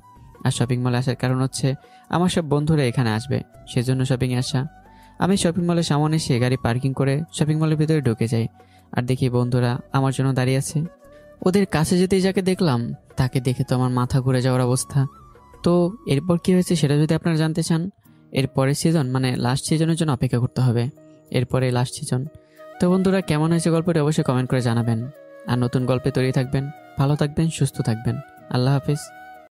আর শপিং মলে আসার কারণ হচ্ছে আমার সব বন্ধুরা এখানে আসবে, সেজন্য শপিংয়ে আসা। আমি শপিং মলের সামনে এসে গাড়ি পার্কিং করে শপিং মলের ভিতরে ঢুকে যাই, আর দেখি বন্ধুরা আমার জন্য দাঁড়িয়ে আছে। ওদের কাছে যেতেই যাকে দেখলাম তাকে দেখে তো আমার মাথা ঘুরে যাওয়ার অবস্থা। তো এরপর কি হয়েছে সেটা যদি আপনারা জানতে চান, এর পরের সিজন মানে লাস্ট সিজনের জন্য অপেক্ষা করতে হবে। এরপরে লাস্ট সিজন। তো বন্ধুরা, কেমন হয়েছে গল্পটি অবশ্যই কমেন্ট করে জানাবেন, আর নতুন গল্পে তৈরি থাকবেন। ভালো থাকবেন, সুস্থ থাকবেন। আল্লাহ হাফিজ।